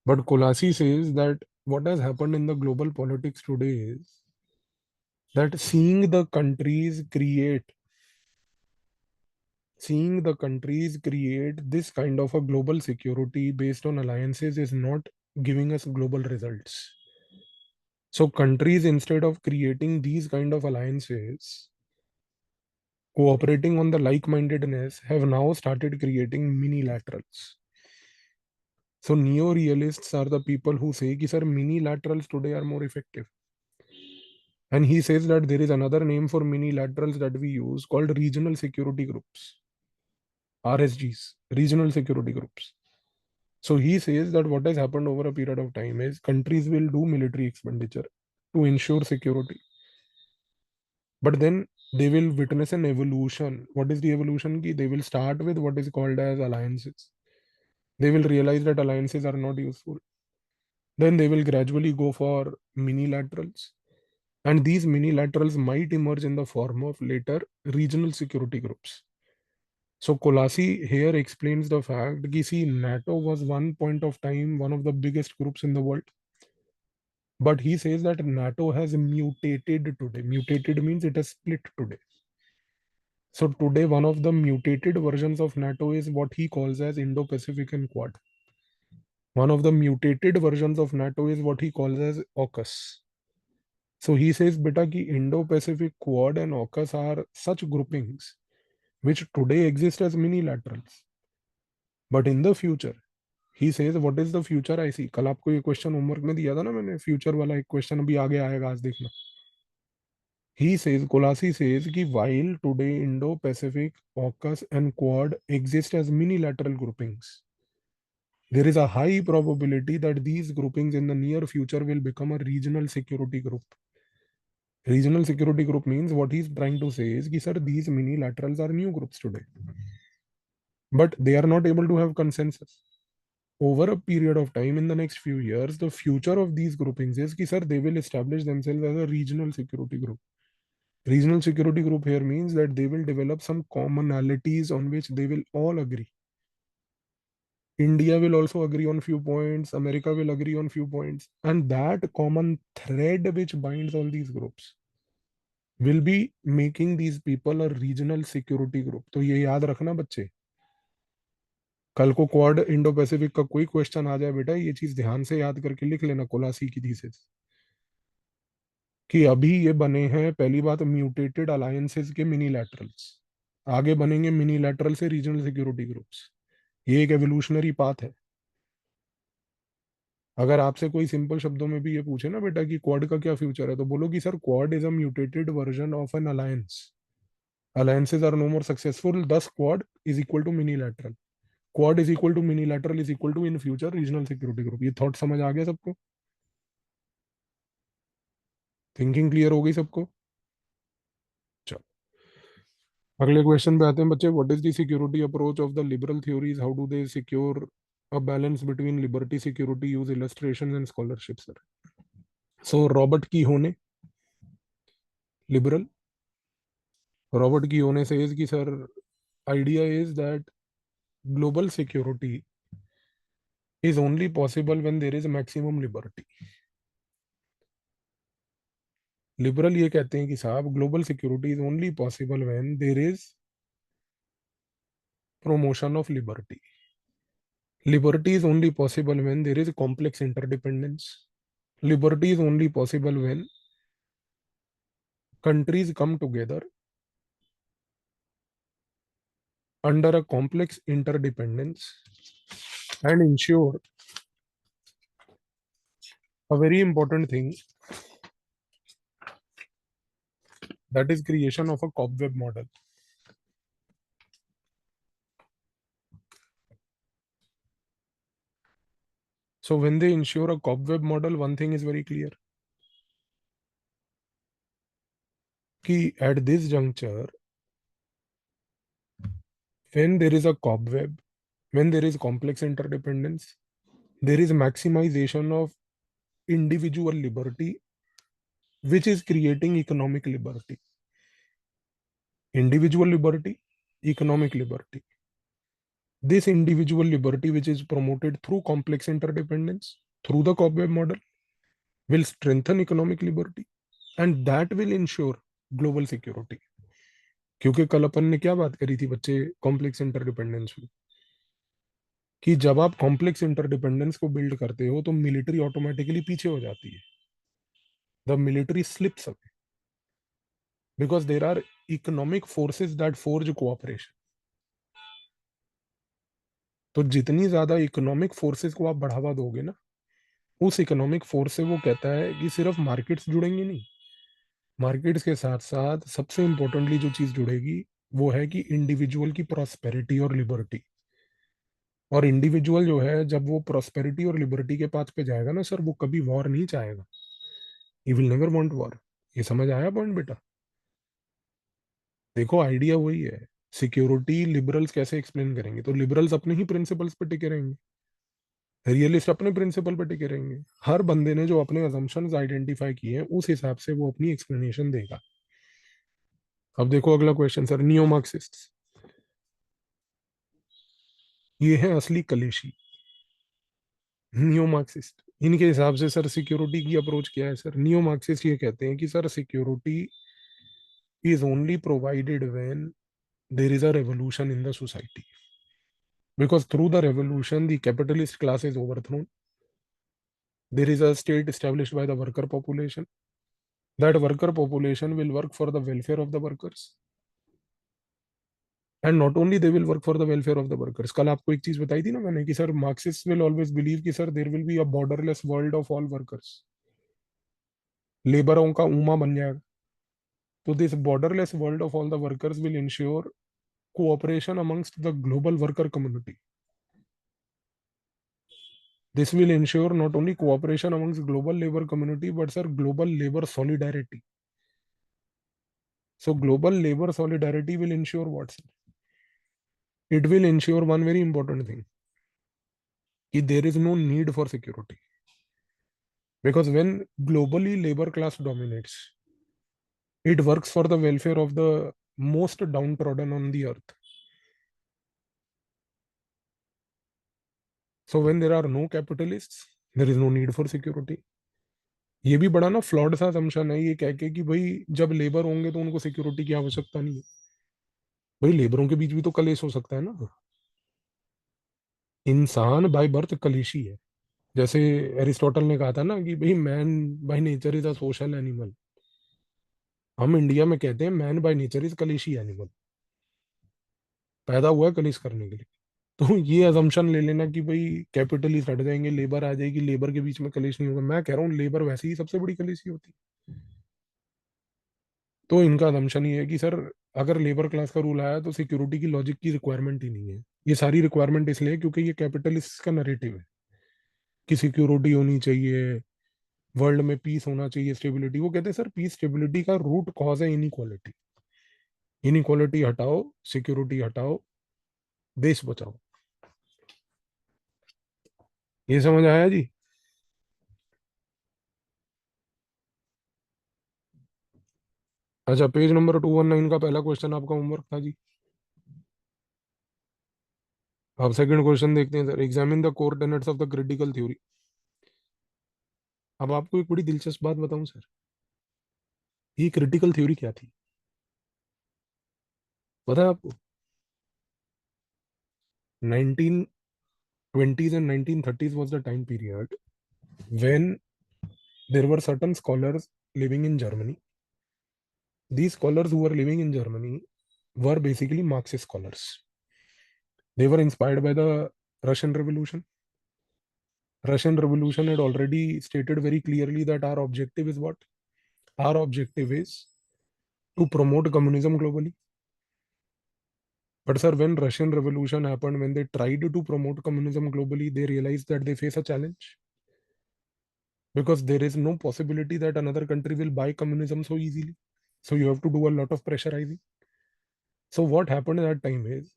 But Kolasi says that what has happened in the global politics today is that seeing the countries create this kind of a global security based on alliances is not giving us global results. So countries, instead of creating these kind of alliances, cooperating on the like-mindedness, have now started creating mini-laterals. So neo-realists are the people who say कि sir, mini-laterals today are more effective. And he says that there is another name for mini-laterals that we use called regional security groups, RSGs, regional security groups. So he says that what has happened over a period of time is countries will do military expenditure to ensure security. But then they will witness an evolution. What is the evolution? Ki they will start with what is called as alliances. They will realize that alliances are not useful. Then they will gradually go for mini-laterals. And these mini-laterals might emerge in the form of later regional security groups. So Kolasi here explains the fact that see, NATO was one point of time one of the biggest groups in the world. But he says that NATO has mutated today. Mutated means it has split today. So today one of the mutated versions of NATO is what he calls as Indo-Pacific and Quad. One of the mutated versions of NATO is what he calls as AUKUS. So he says, beta ki Indo-Pacific, Quad and AUKUS are such groupings which today exist as mini-laterals. But in the future, he says, what is the future I see? कल आपको ये question homework में दिया था ना मैंने, future वाला एक क्वेश्चन अभी आगे आएगा, आज देखना. He says, Kolasi says कि while today Indo-Pacific, AUKUS and Quad exist as minilateral groupings, there is a high probability that these groupings in the near future will become a regional security group. Regional security group means what he's trying to say is कि sir, these minilaterals are new groups today, but they are not able to have consensus. Over a period of time in the next few years, the future of these groupings is कि sir, they will establish themselves as a regional security group. Regional security group here means that they will develop some commonalities on which they will all agree. India will also agree on few points, America will agree on few points, and that common thread which binds all these groups will be making these people a regional security group. तो ये याद रखना बच्चे, कल को quad Indo Pacific का कोई question आ जाए बेटा, ये चीज ध्यान से याद करके लिख लेना, कोलासी की थीसिस, कि अभी ये बने हैं पहली बात म्यूटेटेड अलायंसेस के मिनीलैटरल्स, आगे बनेंगे मिनीलैटरल से रीजनल सिक्योरिटी ग्रुप्स। ये एक एवोल्यूशनरी पाथ है। अगर आपसे कोई सिंपल शब्दों में भी ये पूछे ना बेटा कि क्वाड का क्या फ्यूचर है, तो बोलो कि sir quad is a mutated version of an alliance, alliances are no more successful, thus quad is equal to minilateral, quad is equal to minilateral is equal to in future regional security group. ये thought समझ आ गया सबको? Thinking clear हो गई सबको? चलो अगले क्वेश्चन पे आते हैं बच्चे। What is the security approach of the liberal theories, how do they secure a balance between liberty, security, use illustration and scholarship sir? So Robert की होने, लिबरल, रॉबर्ट की होने से कि sir idea is that global security is only possible when there is maximum liberty. Liberal ये कहते हैं कि साहब global security is only possible when there is promotion of liberty. Liberty is only possible when there is complex interdependence. Liberty is only possible when countries come together under a complex interdependence and ensure a very important thing, that is creation of a cobweb model. So when they ensure a cobweb model, one thing is very clear, कि at this juncture, when there is a cobweb, when there is complex interdependence, there is maximization of individual liberty, which is creating economic liberty. Individual liberty, economic liberty. This individual liberty, which is promoted through complex interdependence, through the cobweb model, will strengthen economic liberty, and that will ensure global security. क्योंकि कल अपन ने क्या बात करी थी बच्चे complex interdependence में, कि जब आप कॉम्प्लेक्स इंटरडिपेंडेंस को बिल्ड करते हो तो मिलिट्री ऑटोमेटिकली पीछे हो जाती है, the military slips away, because there are economic forces that forge cooperation. तो जितनी ज्यादा इकोनॉमिक फोर्सेस को आप बढ़ावा दोगे ना, उस इकोनॉमिक फोर्स से वो कहता है कि सिर्फ मार्केट्स जुड़ेंगे नहीं, मार्केट्स के साथ साथ सबसे इंपॉर्टेंटली जो चीज जुड़ेगी वो है कि इंडिविजुअल की प्रॉस्पेरिटी और लिबर्टी। और इंडिविजुअल जो है जब वो प्रॉस्पेरिटी और लिबर्टी के पाथ पे जाएगा ना सर, वो कभी वॉर नहीं चाहेगा, he will never want war. ये समझ आया पॉइंट बेटा? देखो आइडिया वही है। सिक्योरिटी लिबरल्स कैसे एक्सप्लेन करेंगे? तो लिबरल्स अपने ही प्रिंसिपल्स पे टिके रहेंगे, रियलिस्ट अपने प्रिंसिपल पे टिके रहेंगे। हर बंदे ने जो अपने अजम्पशंस आइडेंटिफाई किए हैं उस हिसाब से वो अपनी एक्सप्लेनेशन देगा। अब देखो अगला क्वेश्चन सर, नियो मार्क्सिस्ट, ये है असली कलेशी। नियो मार्क्सिस्ट, इनके हिसाब से सर सिक्योरिटी की अप्रोच क्या है सर? नियो मार्क्सिस्ट ये कहते हैं कि sir security is only provided when there is a revolution in the society, because through the revolution the capitalist class is overthrown, there is a state established by the worker population, that worker population will work for the welfare of the workers, and not only they will work for the welfare of the workers। कल आपको एक चीज बताई थी ना मैंने कि sir Marxist will always believe कि sir there will be a borderless world of all workers, लेबरों का उमा बन जाएगा। So this borderless world of all the workers will ensure cooperation amongst the global worker community. This will ensure not only cooperation amongst global labor community, but sir, global labor solidarity. So global labor solidarity will ensure what, sir? It will ensure one very important thing, that there is no need for security. Because when globally labor class dominates, it works for the welfare of the most downtrodden on the earth. So when there are no capitalists, there is no need for security. ये भी बड़ा ना flawed सा assumption है ये कह के कि भाई जब लेबर होंगे तो उनको सिक्योरिटी की आवश्यकता नहीं है। भाई लेबरों के बीच भी तो कलेश हो सकता है ना। इंसान बाय बर्थ कलेशी है। जैसे एरिस्टोटल ने कहा था ना कि भाई man by nature is a social animal. हम इंडिया में कहते हैं मैन बाय नेचर इज कलेशी एनिमल। पैदा हुआ है कलेश करने के लिए। तो ये अजम्पशन ले लेना कि भाई कैपिटलिस्ट हट जाएंगे, लेबर आ जाएगी, लेबर के बीच में कलेश नहीं होगा। मैं कह रहा हूँ लेबर वैसे ही सबसे बड़ी कलेशी होती है। तो इनका अजम्पशन ये है कि सर अगर लेबर क्लास का रूल आया तो सिक्योरिटी की लॉजिक की रिक्वायरमेंट ही नहीं है। ये सारी रिक्वायरमेंट इसलिए क्योंकि ये कैपिटलिस्ट का नरेटिव है कि सिक्योरिटी होनी चाहिए, वर्ल्ड में पीस होना चाहिए, स्टेबिलिटी। वो कहते हैं सर पीस स्टेबिलिटी का रूट कॉज है इनइक्वालिटी। इनइक्वालिटी हटाओ, सिक्योरिटी हटाओ, देश बचाओ। ये समझ आया जी? अच्छा, पेज नंबर 219 का पहला क्वेश्चन आपका होमवर्क था जी। अब सेकंड क्वेश्चन देखते हैं sir. Examine the core tenets of the critical theory. अब आपको एक बड़ी दिलचस्प बात बताऊं सर, ये क्रिटिकल थ्योरी क्या थी पता है आपको? 1920s and 1930s was the time period when there were certain scholars living in Germany. These scholars who were living in Germany were basically Marxist scholars. They were inspired by the Russian Revolution. Russian Revolution had already stated very clearly that our objective is what? Our objective is to promote communism globally. But sir, when Russian Revolution happened, when they tried to promote communism globally, they realized that they face a challenge because there is no possibility that another country will buy communism so easily. So you have to do a lot of pressurizing. So what happened at that time is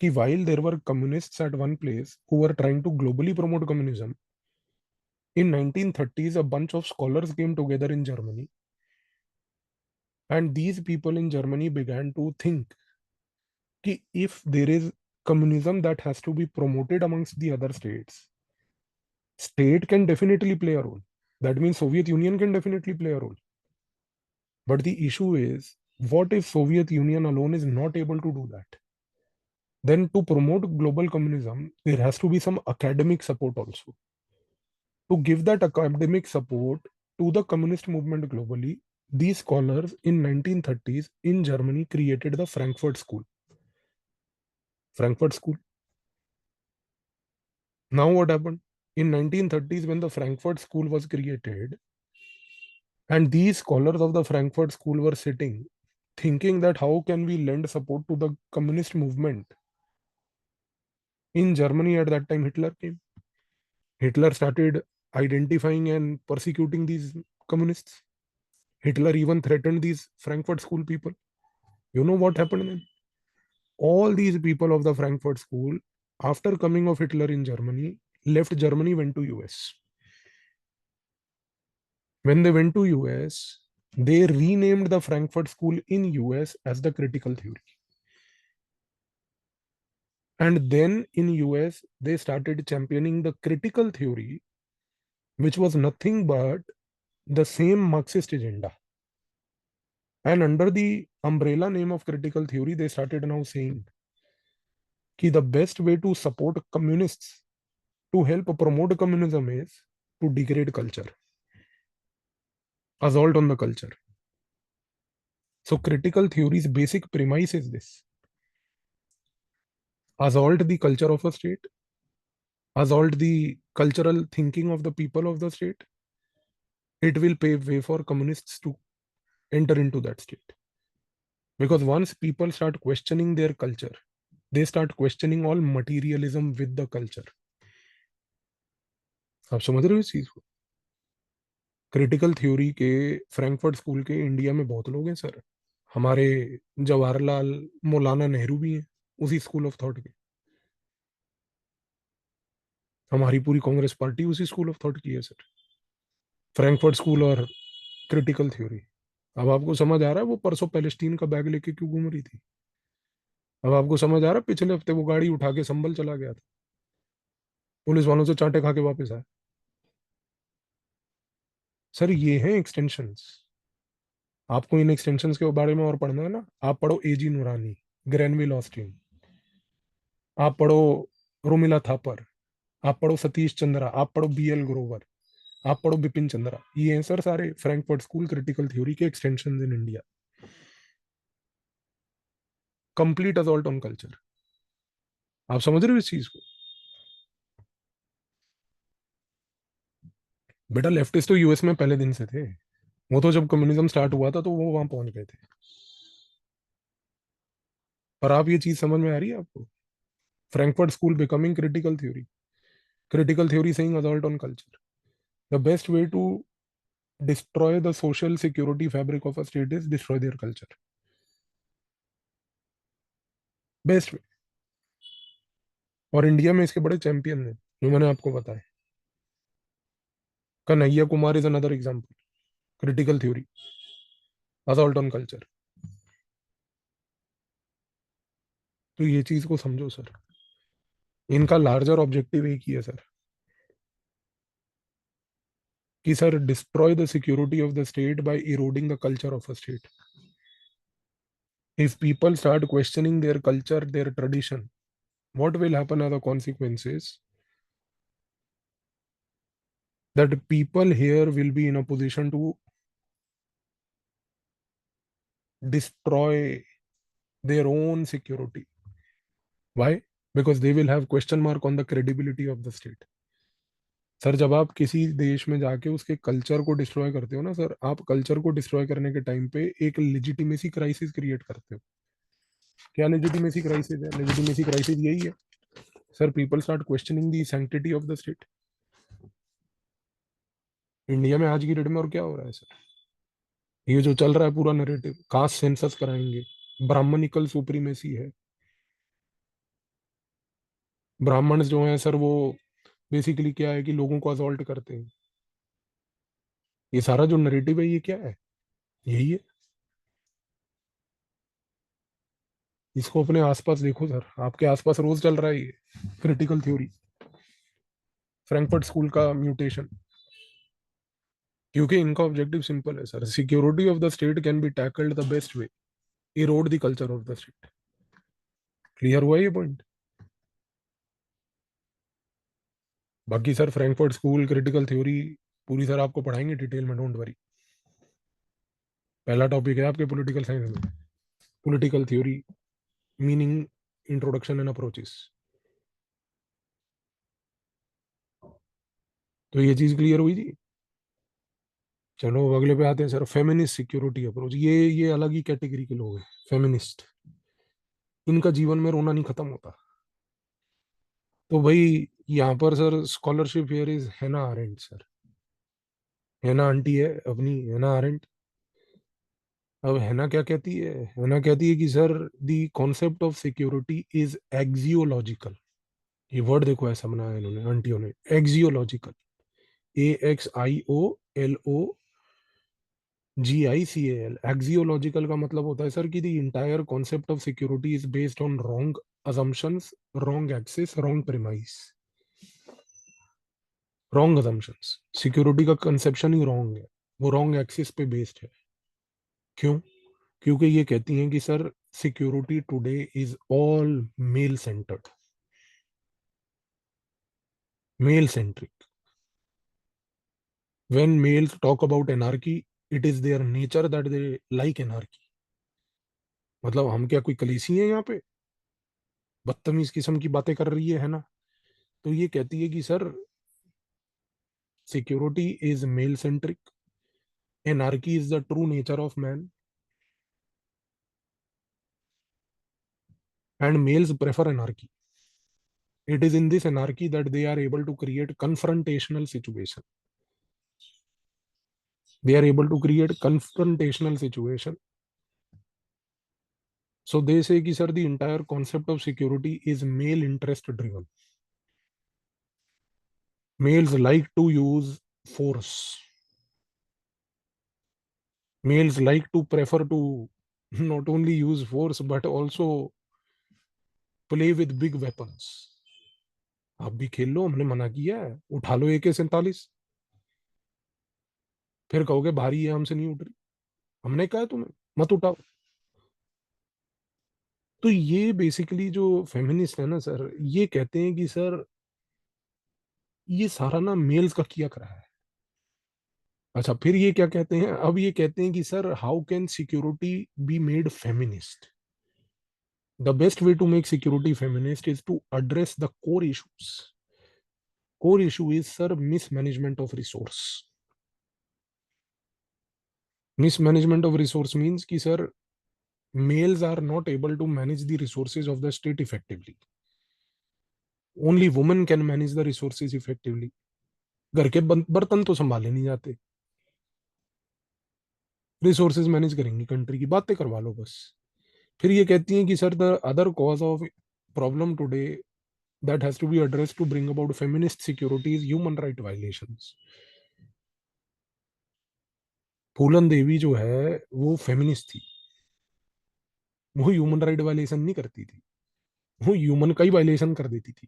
कि while there were communists at one place who were trying to globally promote communism, in 1930s a bunch of scholars came together in Germany, and these people in Germany began to think कि if there is communism that has to be promoted amongst the other states, state can definitely play a role. That means Soviet Union can definitely play a role. But the issue is, what if Soviet Union alone is not able to do that? Then to promote global communism, there has to be some academic support also. To give that academic support to the communist movement globally, these scholars in 1930s in Germany created the Frankfurt School. Frankfurt School. Now what happened? In 1930s, when the Frankfurt School was created, and these scholars of the Frankfurt School were sitting, thinking that how can we lend support to the communist movement. In Germany at that time, Hitler came. Hitler started identifying and persecuting these communists. Hitler even threatened these Frankfurt School people. You know what happened then? All these people of the Frankfurt School, after coming of Hitler in Germany, left Germany, went to US. When they went to US, they renamed the Frankfurt School in US as the critical theory. And then in US, they started championing the critical theory, which was nothing but the same Marxist agenda. And under the umbrella name of critical theory, they started now saying that the best way to support communists, to help promote communism, is to degrade culture, assault on the culture. So critical theory's basic premise is this: assault the culture of a state, assault the cultural thinking of the people of the state. It will pave way for communists to enter into that state. Because once people start questioning their culture, they start questioning all materialism with the culture. आप समझ रहे हो इस चीज को? Critical theory के Frankfurt school के India में बहुत लोग हैं सर. हमारे जवाहरलाल मौलाना नेहरू भी हैं उसी स्कूल ऑफ थॉट के. हमारी पूरी कांग्रेस पार्टी उसी स्कूल ऑफ थॉट की है सर. फ्रैंकफर्ट स्कूल और क्रिटिकल थ्योरी. अब आपको समझ आ रहा है वो परसों पैलेस्टीन का बैग लेके क्यों घूम रही थी? अब आपको समझ आ रहा है पिछले हफ्ते वो गाड़ी उठा के संभल चला गया था, पुलिस वालों से चांटे खा के वापस आया. सर ये हैं एक्सटेंशंस. आपको इन एक्सटेंशंस के बारे में और पढ़ना है ना, आप पढ़ो एजी नूरानी, ग्रेनविल ऑस्टिन, आप पढ़ो रोमिला थापर, आप पढ़ो सतीश चंद्रा, आप पढ़ो बीएल ग्रोवर, आप पढ़ो बिपिन चंद्रा. ये हैं सर सारे फ्रैंकफर्ट स्कूल क्रिटिकल थ्योरी के extensions in India. Complete assault on culture. आप समझ रहे हो इस चीज को? बेटा लेफ्टिस्ट तो यूएस में पहले दिन से थे. वो तो जब कम्युनिज्म स्टार्ट हुआ था तो वो वहां पहुंच गए थे. पर आप ये चीज समझ में आ रही है आपको? Frankfurt school becoming critical theory. Critical theory saying assault on culture. The best way to destroy the social security fabric of a state is destroy their culture. Best way. और इंडिया में इसके बड़े चैंपियन हैं जो मैंने आपको बताया. Kanhaiya Kumar is another example. Critical theory, assault on culture. तो ये चीज को समझो सर. इनका लार्जर ऑब्जेक्टिव एक ही है सर, कि sir destroy the security of the state by eroding the culture of a state. If people start questioning their culture, their tradition, what will happen are the consequences that people here will be in a position to destroy their own security. Why? Because they will have question mark on the credibility of the state. Sir जब आप किसी देश में जाके उसके culture को destroy करते हो ना सर, आप कल्चर को डिस्ट्रॉय करने के टाइम पे एक लेजिटिमेसी क्राइसिस क्रिएट करते हो. क्या लेजिटिमेसी क्राइसिस है? लेजिटिमेसी क्राइसिस यही है sir, people start questioning the sanctity of the state. India में आज की डेट में और क्या हो रहा है सर? ये जो चल रहा है पूरा नैरेटिव, कास्ट सेंसस कराएंगे, ब्राह्मणिकल सुप्रीमेसी है, ब्राह्मण जो हैं सर वो बेसिकली क्या है कि लोगों को असॉल्ट करते हैं. ये सारा जो नैरेटिव है ये क्या है? यही है. इसको अपने आसपास देखो सर, आपके आसपास रोज चल रहा है ये क्रिटिकल थ्योरी, फ्रैंकफर्ट स्कूल का म्यूटेशन. क्योंकि इनका ऑब्जेक्टिव सिंपल है sir, security of the state can be tackled the best way, Erode the culture of the state. Clear हुआ ये पॉइंट? बाकी sir Frankfurt school critical theory पूरी सर आपको पढ़ाएंगे डिटेल में, डोंट वरी. पहला टॉपिक है आपके पॉलिटिकल साइंस में, political theory, meaning, introduction and approaches. तो ये चीज क्लियर हुई थी. चलो अगले पे आते हैं सर, फेमिनिस्ट सिक्योरिटी अप्रोच. ये अलग ही कैटेगरी के लोग हैं फेमिनिस्ट. इनका जीवन में रोना नहीं खत्म होता. तो भाई यहाँ पर सर स्कॉलरशिप हियर इज हैना आरेंट सर. हैना आंटी है अपनी, हैना आरेंट. अब हैना क्या कहती है? हैना कहती है कि sir the concept of security is axiological. ये वर्ड देखो ऐसा बनाया इन्होंने आंटियों ने, एक्सियोलॉजिकल. AXIOLOGICAL. एक्सियोलॉजिकल का मतलब होता है सर कि the entire concept of security is based on wrong assumptions, wrong access, wrong premise, wrong assumptions. Security का कंसेप्शन ही रॉन्ग है, वो रॉन्ग एक्सिस पे बेस्ड है. क्यों? क्योंकि ये कहती हैं कि sir security today is all male centred, male centric. When males talk about anarchy, it is their nature that they like anarchy. मतलब हम क्या कोई कलीसी हैं यहाँ पे? बदतमीज किस्म की बातें कर रही है ना. तो ये कहती है कि sir security is male centric, anarchy is the true nature of man, and males prefer anarchy. It is in this anarchy that they are able to create confrontational situation. They are able to create confrontational situation. So they say कि sir, the entire concept of security is male interest driven. Males like to use force. Males like to prefer to not only use force but also play with big weapons. आप भी खेल लो, हमने मना किया है, उठा लो AK-47, फिर कहोगे भारी है हमसे नहीं उठ रही, हमने कहा है तुम्हें मत उठाओ. तो ये बेसिकली जो फेमिनिस्ट है ना सर, ये कहते हैं कि सर ये सारा ना मेल्स का किया करा है. अच्छा, फिर ये क्या कहते हैं, अब ये कहते हैं कि sir how can security be made feminist. The best way to make security feminist is to address the core issues. Core issue is sir mismanagement of resource. Mismanagement of resource means कि sir males are not able to manage the resources of the state effectively. Only women can manage the resources effectively. घर के बर्तन तो संभाले नहीं जाते, resources manage करेंगी country की, बातें करवा लो बस. फिर ये कहती हैं कि sir the other cause of problem today that has to be addressed to bring about feminist security is human right violations. फूलन देवी जो है वो फेमिनिस्ट थी, वो ह्यूमन राइट वायलेशन नहीं करती थी, वो ह्यूमन का ही वायलेशन कर देती थी.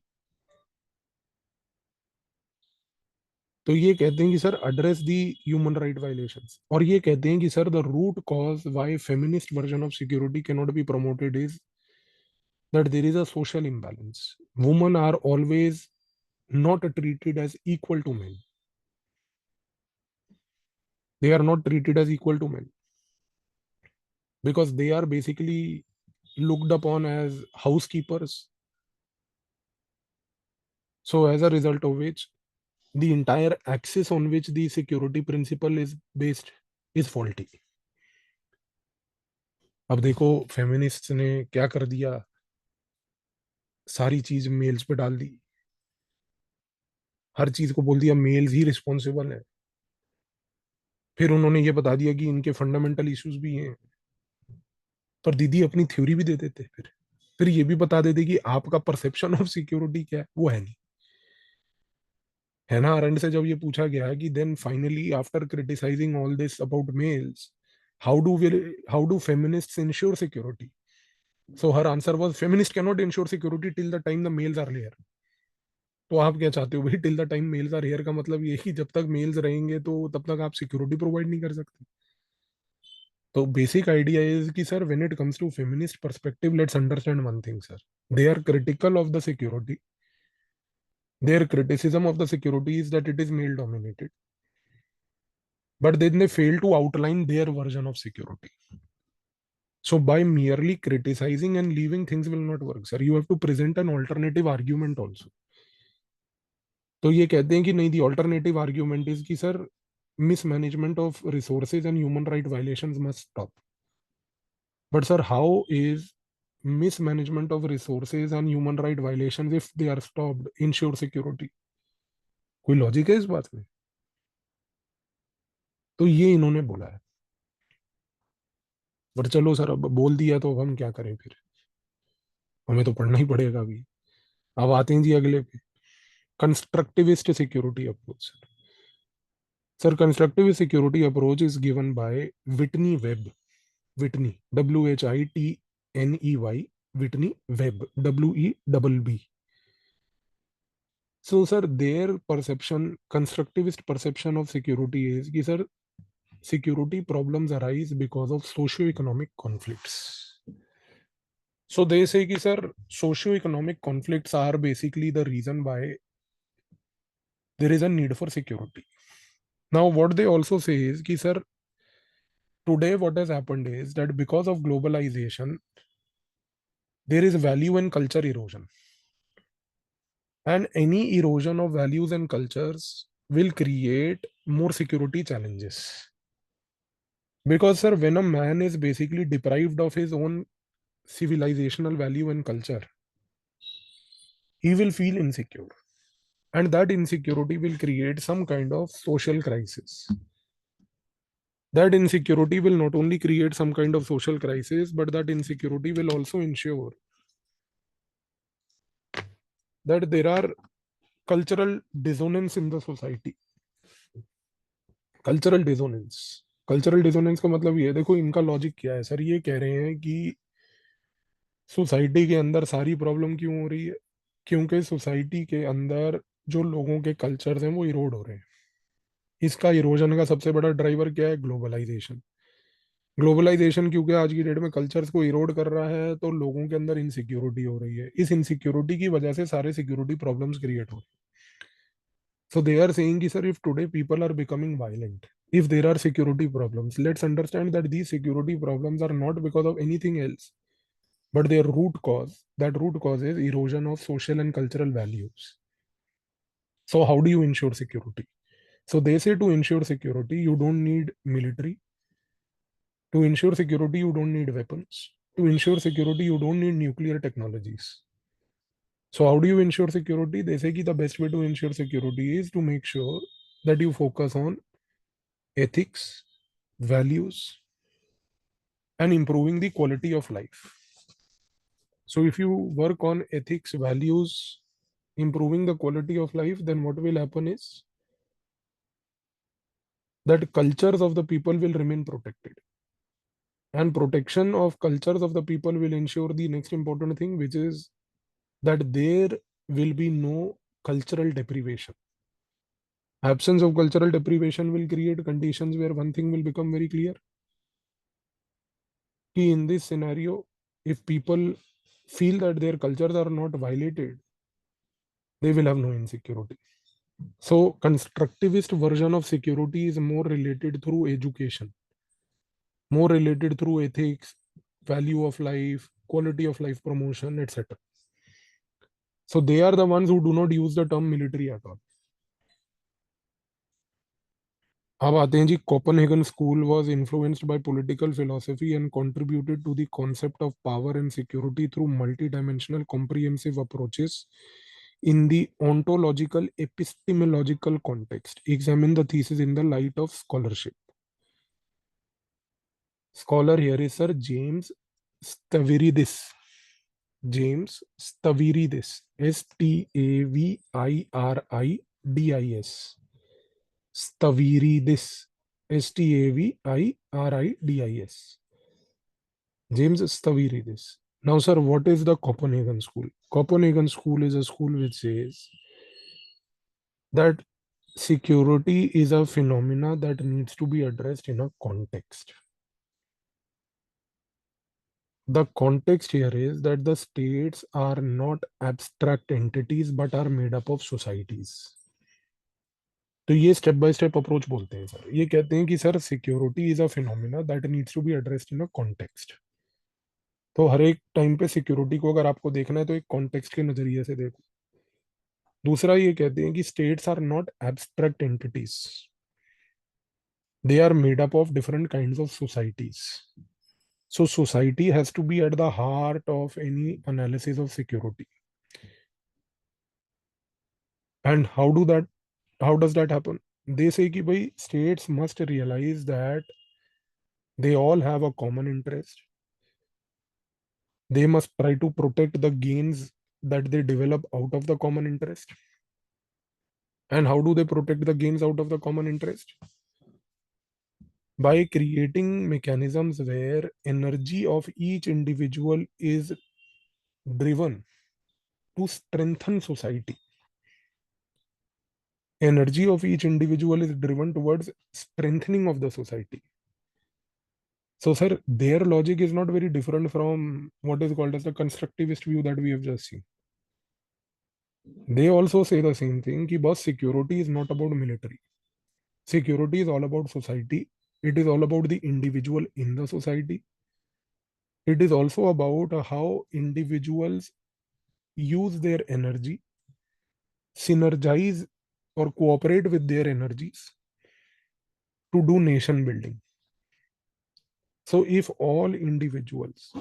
तो ये कहते हैं कि sir address the human right violations. और ये कहते हैं कि sir the root cause why feminist version of security can not be promoted is that there is a social imbalance. Women are always not treated as equal to men. They are not treated as equal to men because they are basically looked upon as housekeepers. So as a result of which, the entire axis on which the security principle is based is faulty. अब देखो feminist ने क्या कर दिया, सारी चीज mails पे डाल दी, हर चीज को बोल दिया मेल्स ही रिस्पॉन्सिबल है. फिर उन्होंने ये बता दिया कि इनके फंडामेंटल इश्यूज भी हैं, पर दीदी अपनी थ्योरी भी दे देते. फिर ये भी बता देते कि आपका परसेप्शन ऑफ सिक्योरिटी क्या है, वो है नहीं. है ना अरंड से जब ये पूछा गया कि then finally after criticising all this about males, how do feminists ensure security. So her answer was feminist can not ensure security till the time the males are here. तो आप क्या चाहते हो भाई, till the time males are here का मतलब ये कि जब तक मेल्स रहेंगे तो तब तक आप सिक्योरिटी प्रोवाइड नहीं कर सकते. तो बेसिक आइडिया इज कि sir when it comes to feminist perspective, let's understand one thing sir. They are critical of the security. Their criticism of the security is that it is male dominated, but then they fail to outline their version of security. So by merely criticizing and leaving things will not work, sir. You have to present an alternative argument also. तो ये कहते हैं कि नहीं, the alternative argument is कि sir mismanagement of resources and human right violations must stop. But sir, how is mismanagement of resources and human right violations, if they are stopped, ensure security? कोई logic है इस बात में? तो ये इन्होंने बोला है. बट चलो सर, अब बोल दिया तो अब हम क्या करें फिर, हमें तो पढ़ना ही पड़ेगा अभी. अब आते हैं जी अगले पे, constructivist security approach. Sir constructivist security approach is given bye Whitney web. Whitney, WHITNEY, Whitney web, WEBB. So sir their perception, constructivist perception of security is कि sir security problems arise because of socio-economic conflicts. So they say कि sir socio-economic conflicts are basically the reason why there is a need for security. Now what they also say is कि sir today what has happened is that because of globalization there is value and culture erosion, and any erosion of values and cultures will create more security challenges. Because sir when a man is basically deprived of his own civilizational value and culture, he will feel insecure. And that insecurity will create some kind of social crisis. That insecurity will not only create some kind of social crisis, but that insecurity will also ensure that there are cultural dissonance in the society. Cultural dissonance, cultural dissonance का मतलब ये, देखो इनका logic क्या है sir, ये कह रहे हैं कि सोसाइटी के अंदर सारी प्रॉब्लम क्यों हो रही है, क्योंकि सोसाइटी के अंदर जो लोगों के कल्चर्स हैं वो इरोड हो रहे हैं। इसका इरोजन का सबसे बड़ा ड्राइवर क्या है? ग्लोबलाइजेशन। ग्लोबलाइजेशन क्योंकि आज की डेट में कल्चर्स को इरोड कर रहा है, तो लोगों के अंदर इनसिक्योरिटी हो रही है। इस इनसिक्योरिटी की वजह से सारे सिक्योरिटी प्रॉब्लम्स क्रिएट हो रहे हैं। So they are saying कि sir, if today people are becoming violent, if there are security problems, let's understand that these security problems are not because of anything else, but their root cause. That root cause is erosion of social and cultural values. So how do you ensure security? So they say to ensure security, you don't need military. To ensure security, you don't need weapons. To ensure security, you don't need nuclear technologies. So how do you ensure security? They say that the best way to ensure security is to make sure that you focus on ethics, values, and improving the quality of life. So if you work on ethics, values, improving the quality of life, then what will happen is that cultures of the people will remain protected. And protection of cultures of the people will ensure the next important thing, which is that there will be no cultural deprivation. Absence of cultural deprivation will create conditions where one thing will become very clear. In this scenario, if people feel that their cultures are not violated, they will have no insecurity. So constructivist version of security is more related through education, more related through ethics, value of life, quality of life promotion, etc. So they are the ones who do not use the term military at all. अब आते हैं जी, Copenhagen school was influenced by political philosophy and contributed to the concept of power and security through multidimensional comprehensive approaches in the ontological epistemological context. Examine the thesis in the light of scholarship. Scholar here is Sir James Stavridis. James Stavridis. Staviridis. Stavridis. Staviridis. James Stavridis. Now, sir, what is the Copenhagen School? Copenhagen School is a school which says that security is a phenomena that needs to be addressed in a context. The context here is that the states are not abstract entities but are made up of societies. तो ये step by step approach बोलते हैं sir. ये कहते हैं कि sir security is a phenomena that needs to be addressed in a context. तो हर एक टाइम पे सिक्योरिटी को अगर आपको देखना है तो एक कॉन्टेक्स्ट के नजरिए से देखो। दूसरा ये कहते हैं कि states are not abstract entities, they are made up of different kinds of societies. So society has to be at the heart of any analysis of security. And how does that happen? They say कि भाई states must realize that they all have a common interest. They must try to protect the gains that they develop out of the common interest. And how do they protect the gains out of the common interest? By creating mechanisms where energy of each individual is driven to strengthen society. Energy of each individual is driven towards strengthening of the society. So, sir, their logic is not very different from what is called as the constructivist view that we have just seen. They also say the same thing, कि boss, security is not about military. Security is all about society. It is all about the individual in the society. It is also about how individuals use their energy, synergize or cooperate with their energies to do nation building. So if all individuals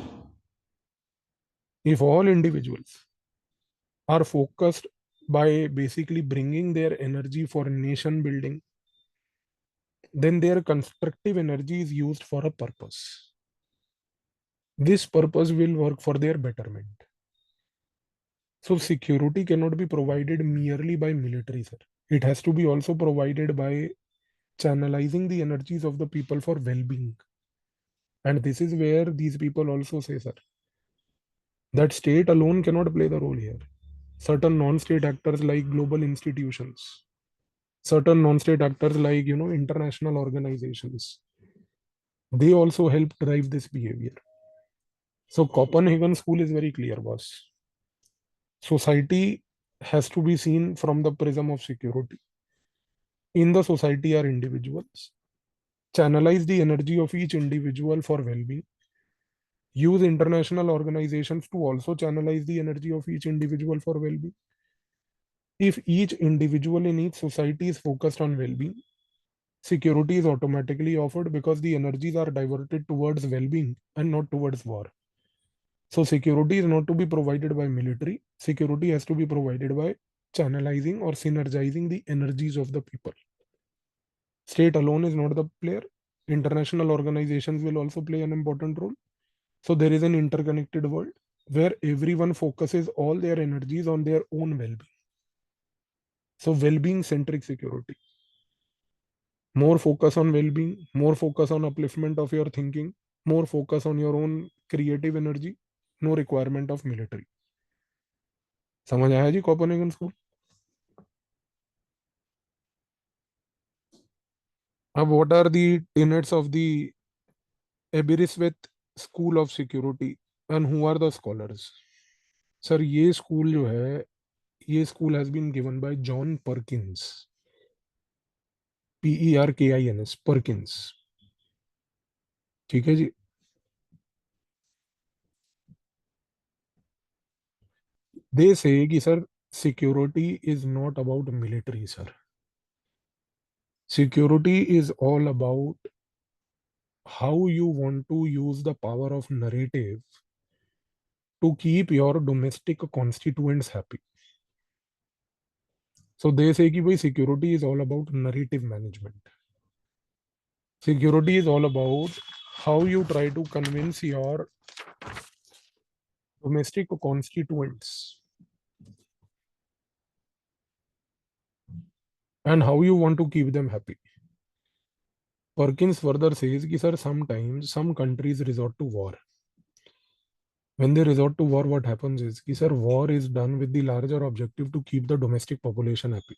If all individuals are focused by basically bringing their energy for nation building, then their constructive energy is used for a purpose. This purpose will work for their betterment. So security cannot be provided merely by military, sir. It has to be also provided by channelizing the energies of the people for well-being. And this is where these people also say, sir, that state alone cannot play the role here. Certain non-state actors like global institutions, certain non-state actors like, international organizations, they also help drive this behavior. So Copenhagen school is very clear, boss. Society has to be seen from the prism of security. In the society are individuals. Channelize the energy of each individual for well-being. Use international organizations to also channelize the energy of each individual for well-being. If each individual in each society is focused on well-being, security is automatically offered because the energies are diverted towards well-being and not towards war. So security is not to be provided by military. Security has to be provided by channelizing or synergizing the energies of the people. State alone is not the player. International organizations will also play an important role. So there is an interconnected world where everyone focuses all their energies on their own well-being. So well-being centric security. More focus on well-being, more focus on upliftment of your thinking, more focus on your own creative energy, no requirement of military. समझ आया जी Copenhagen school? अब what are the tenets of the Aberystwyth School of Security and who are the scholars? Sir ये school जो है, ये school has been given by John Perkins, PERKINS, Perkins. ठीक है जी. दे से कि sir security is not about military sir. Security is all about how you want to use the power of narrative to keep your domestic constituents happy. So they say कि security is all about narrative management. Security is all about how you try to convince your domestic constituents and how you want to keep them happy. Perkins further says कि sir sometimes some countries resort to war. When they resort to war, what happens is कि sir war is done with the larger objective to keep the domestic population happy.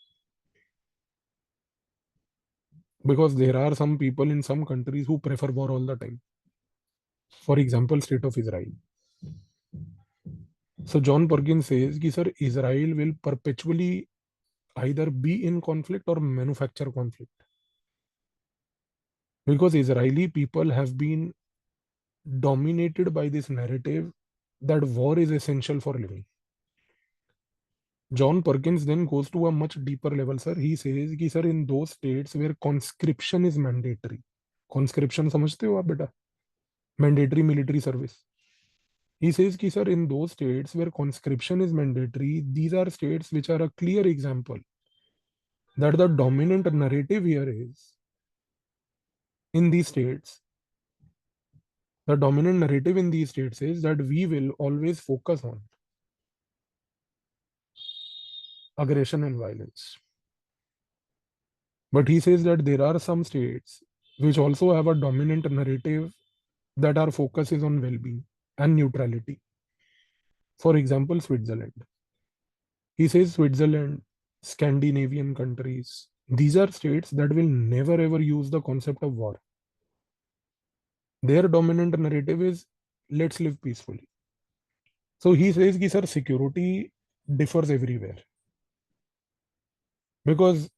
Because there are some people in some countries who prefer war all the time. For example, state of Israel. So John Perkins says कि sir Israel will perpetually either be in conflict or manufacture conflict. Because Israeli people have been dominated by this narrative that war is essential for living. John Perkins then goes to a much deeper level, sir. He says कि sir in those states where conscription is mandatory. Conscription समझते हो आप बेटा? Mandatory military service. He says कि sir in those states where conscription is mandatory, these are states which are a clear example that the dominant narrative here is in these states. The dominant narrative in these states is that we will always focus on aggression and violence. But he says that there are some states which also have a dominant narrative that our focus is on well-being and neutrality. For example, Switzerland. He says Switzerland, Scandinavian countries, these are states that will never ever use the concept of war. Their dominant narrative is let's live peacefully. So he says कि sir security differs everywhere. Because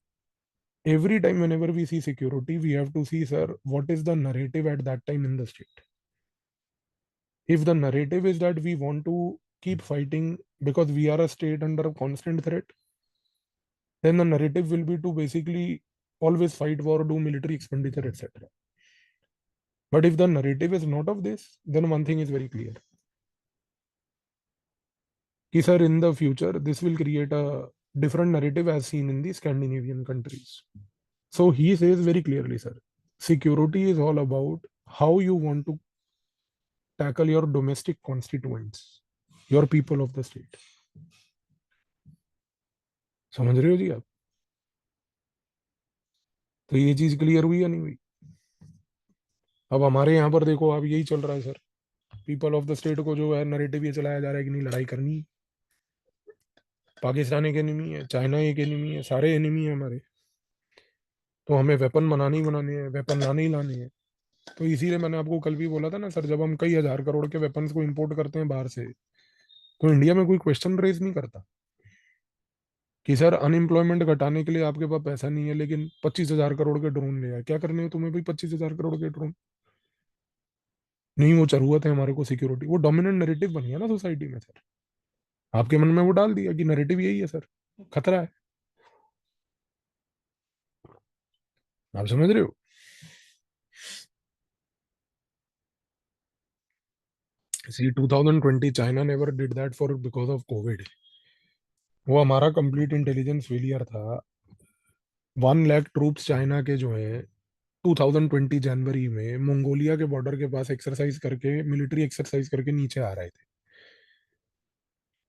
every time whenever we see security, we have to see, sir, what is the narrative at that time in the state. If the narrative is that we want to keep fighting because we are a state under a constant threat, then the narrative will be to basically always fight war, do military expenditure, etc. But if the narrative is not of this, then one thing is very clear. कि sir in the future this will create a different narrative as seen in the Scandinavian countries. So he says very clearly, sir, security is all about how you want to tackle your domestic constituents, your people of the state. समझ रहे हो जी आप? तो ये चीज क्लियर हुई या नहीं हुई? अब हमारे यहाँ पर देखो, अब यही चल रहा है sir. People of the state को जो है नरेटिव ये चलाया जा रहा है कि नहीं लड़ाई करनी है, पाकिस्तान एक एनिमी है, चाइना एक एनिमी है, सारे एनिमी है हमारे, तो हमें वेपन बनाने ही बनाने हैं, वेपन लाने ही लाने हैं। तो इसीलिए मैंने आपको कल भी बोला था ना सर, जब हम कई हजार करोड़ के वेपन्स को इंपोर्ट करते हैं बाहर से, तो इंडिया में कोई क्वेश्चन रेज नहीं करता कि सर अनएम्प्लॉयमेंट घटाने के लिए आपके पास पैसा नहीं है, लेकिन 25,000 करोड़ के ड्रोन ले आए, क्या करने हैं तुम्हें भाई 25,000 करोड़ के ड्रोन? नहीं, वो जरूरत है हमारे को सिक्योरिटी। वो डोमिनेंट नैरेटिव बन गया ना सोसाइटी में सर, आपके मन में वो डाल दिया कि नैरेटिव यही है सर, खतरा है। आप समझ रहे हो? सी 2020 China never did that for because of Covid. वो हमारा कंप्लीट इंटेलिजेंस फेलियर था। 1 लाख ट्रूप्स चाइना के जो है 2020 जनवरी में मंगोलिया के बॉर्डर के पास एक्सरसाइज करके, मिलिट्री एक्सरसाइज करके नीचे आ रहे थे।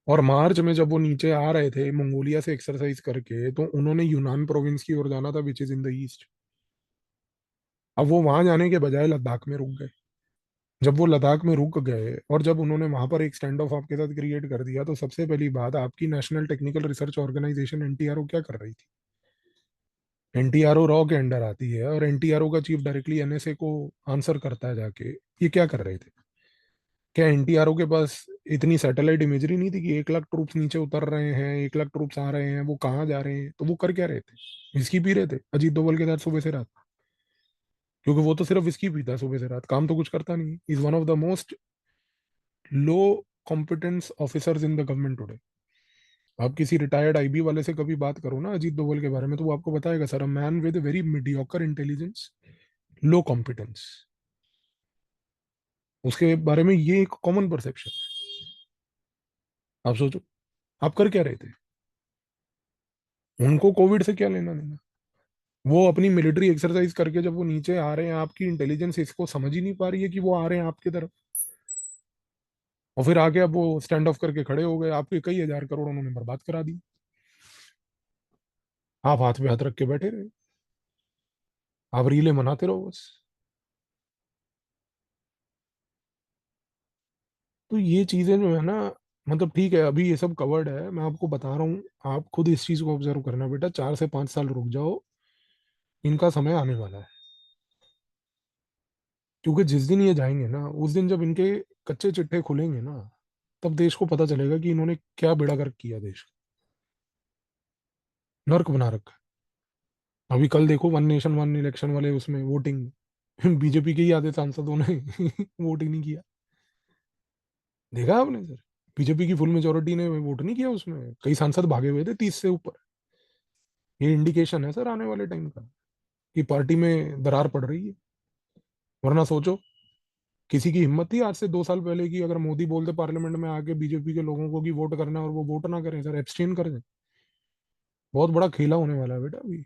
और मार्च में जब वो नीचे आ रहे थे मंगोलिया से एक्सरसाइज करके, तो उन्होंने यूनान प्रोविंस की ओर जाना था, which is in the east. अब वो वहां जाने के बजाय लद्दाख में रुक गए। जब वो लद्दाख में रुक गए और जब उन्होंने वहां पर एक स्टैंड ऑफ आपके साथ क्रिएट कर दिया, तो सबसे पहली बात, आपकी national technical research organisation NTRO क्या कर रही थी? एनटीआरओ रॉ के अंडर आती है और एनटीआरओ का चीफ डायरेक्टली एनएसए को आंसर करता है जाके। ये क्या कर रहे थे? क्या एनटीआरओ के पास इतनी सैटेलाइट इमेजरी नहीं थी कि 1 लाख ट्रूप्स नीचे उतर रहे हैं, 1 लाख ट्रूप्स आ रहे हैं, वो कहाँ जा रहे हैं? तो वो कर क्या रहे थे? विस्की पी रहे थे अजीत डोभाल के साथ सुबह से रात, क्योंकि वो तो सिर्फ विस्की पीता है सुबह से रात, काम तो कुछ करता नहीं। Is one of the most low competence officers in the government today. आप किसी रिटायर्ड आईबी वाले से कभी बात करो ना अजीत डोभाल के बारे में, तो वो आपको बताएगा sir, a man with very mediocre intelligence, low competence. उसके बारे में ये एक कॉमन परसेप्शन है। आप सोचो, आप कर क्या रहे थे? उनको कोविड से क्या लेना देना? वो अपनी मिलिट्री एक्सरसाइज करके जब वो नीचे आ रहे हैं, आपकी इंटेलिजेंस इसको समझ ही नहीं पा रही है कि वो आ रहे हैं आपकी तरफ, और फिर आके अब वो स्टैंड ऑफ करके खड़े हो गए, आपके कई हजार करोड़ उन्होंने बर्बाद करा दी। आप हाथ पे हाथ रख के बैठे रहे, आप रीले मनाते रहो बस। तो ये चीजें जो है ना, मतलब ठीक है अभी ये सब कवर्ड है, मैं आपको बता रहा हूँ, आप खुद इस चीज को ऑब्जर्व करना बेटा, 4 से 5 साल रुक जाओ, इनका समय आने वाला है। क्योंकि जिस दिन ये जाएंगे ना, उस दिन जब इनके कच्चे चिट्ठे खुलेंगे ना, तब देश को पता चलेगा कि इन्होंने क्या बेड़ा गर्क किया, देश का नर्क बना रखा है। अभी कल देखो वन नेशन वन इलेक्शन वाले उसमें वोटिंग, बीजेपी के ही आधे सांसदों ने वोट ही नहीं किया। देखा आपने सर? बीजेपी की फुल मेजोरिटी ने वोट नहीं किया उसमें, कई सांसद भागे हुए थे 30 से ऊपर। ये इंडिकेशन है सर आने वाले टाइम का कि पार्टी में दरार पड़ रही है। वरना सोचो, किसी की हिम्मत थी आज से 2 साल पहले की, अगर मोदी बोलते पार्लियामेंट में आके बीजेपी के लोगों को कि वोट करना है, और वो वोट ना करें सर, एब्सटेन कर दें। बहुत बड़ा खेला होने वाला है बेटा अभी।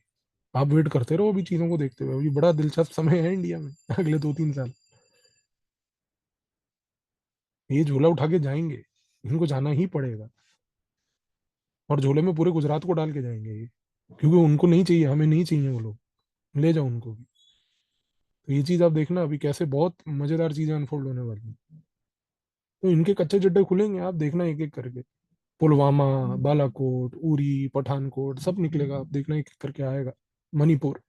आप वेट करते रहो अभी, चीजों को देखते हुए, अभी बड़ा दिलचस्प समय है इंडिया में अगले 2-3 साल। ये झोला उठा के जाएंगे, इनको जाना ही पड़ेगा। और झोले में पूरे गुजरात को डाल के जाएंगे ये, क्योंकि उनको नहीं चाहिए, हमें नहीं चाहिए वो लोग, ले जाओ उनको भी। तो ये चीज आप देखना अभी कैसे बहुत मजेदार चीजें अनफोल्ड होने वाली हैं। तो इनके कच्चे चड्डे खुलेंगे, आप देखना एक एक करके। पुलवामा, बालाकोट, उरी, पठानकोट, सब निकलेगा, आप देखना एक एक करके आएगा। मणिपुर।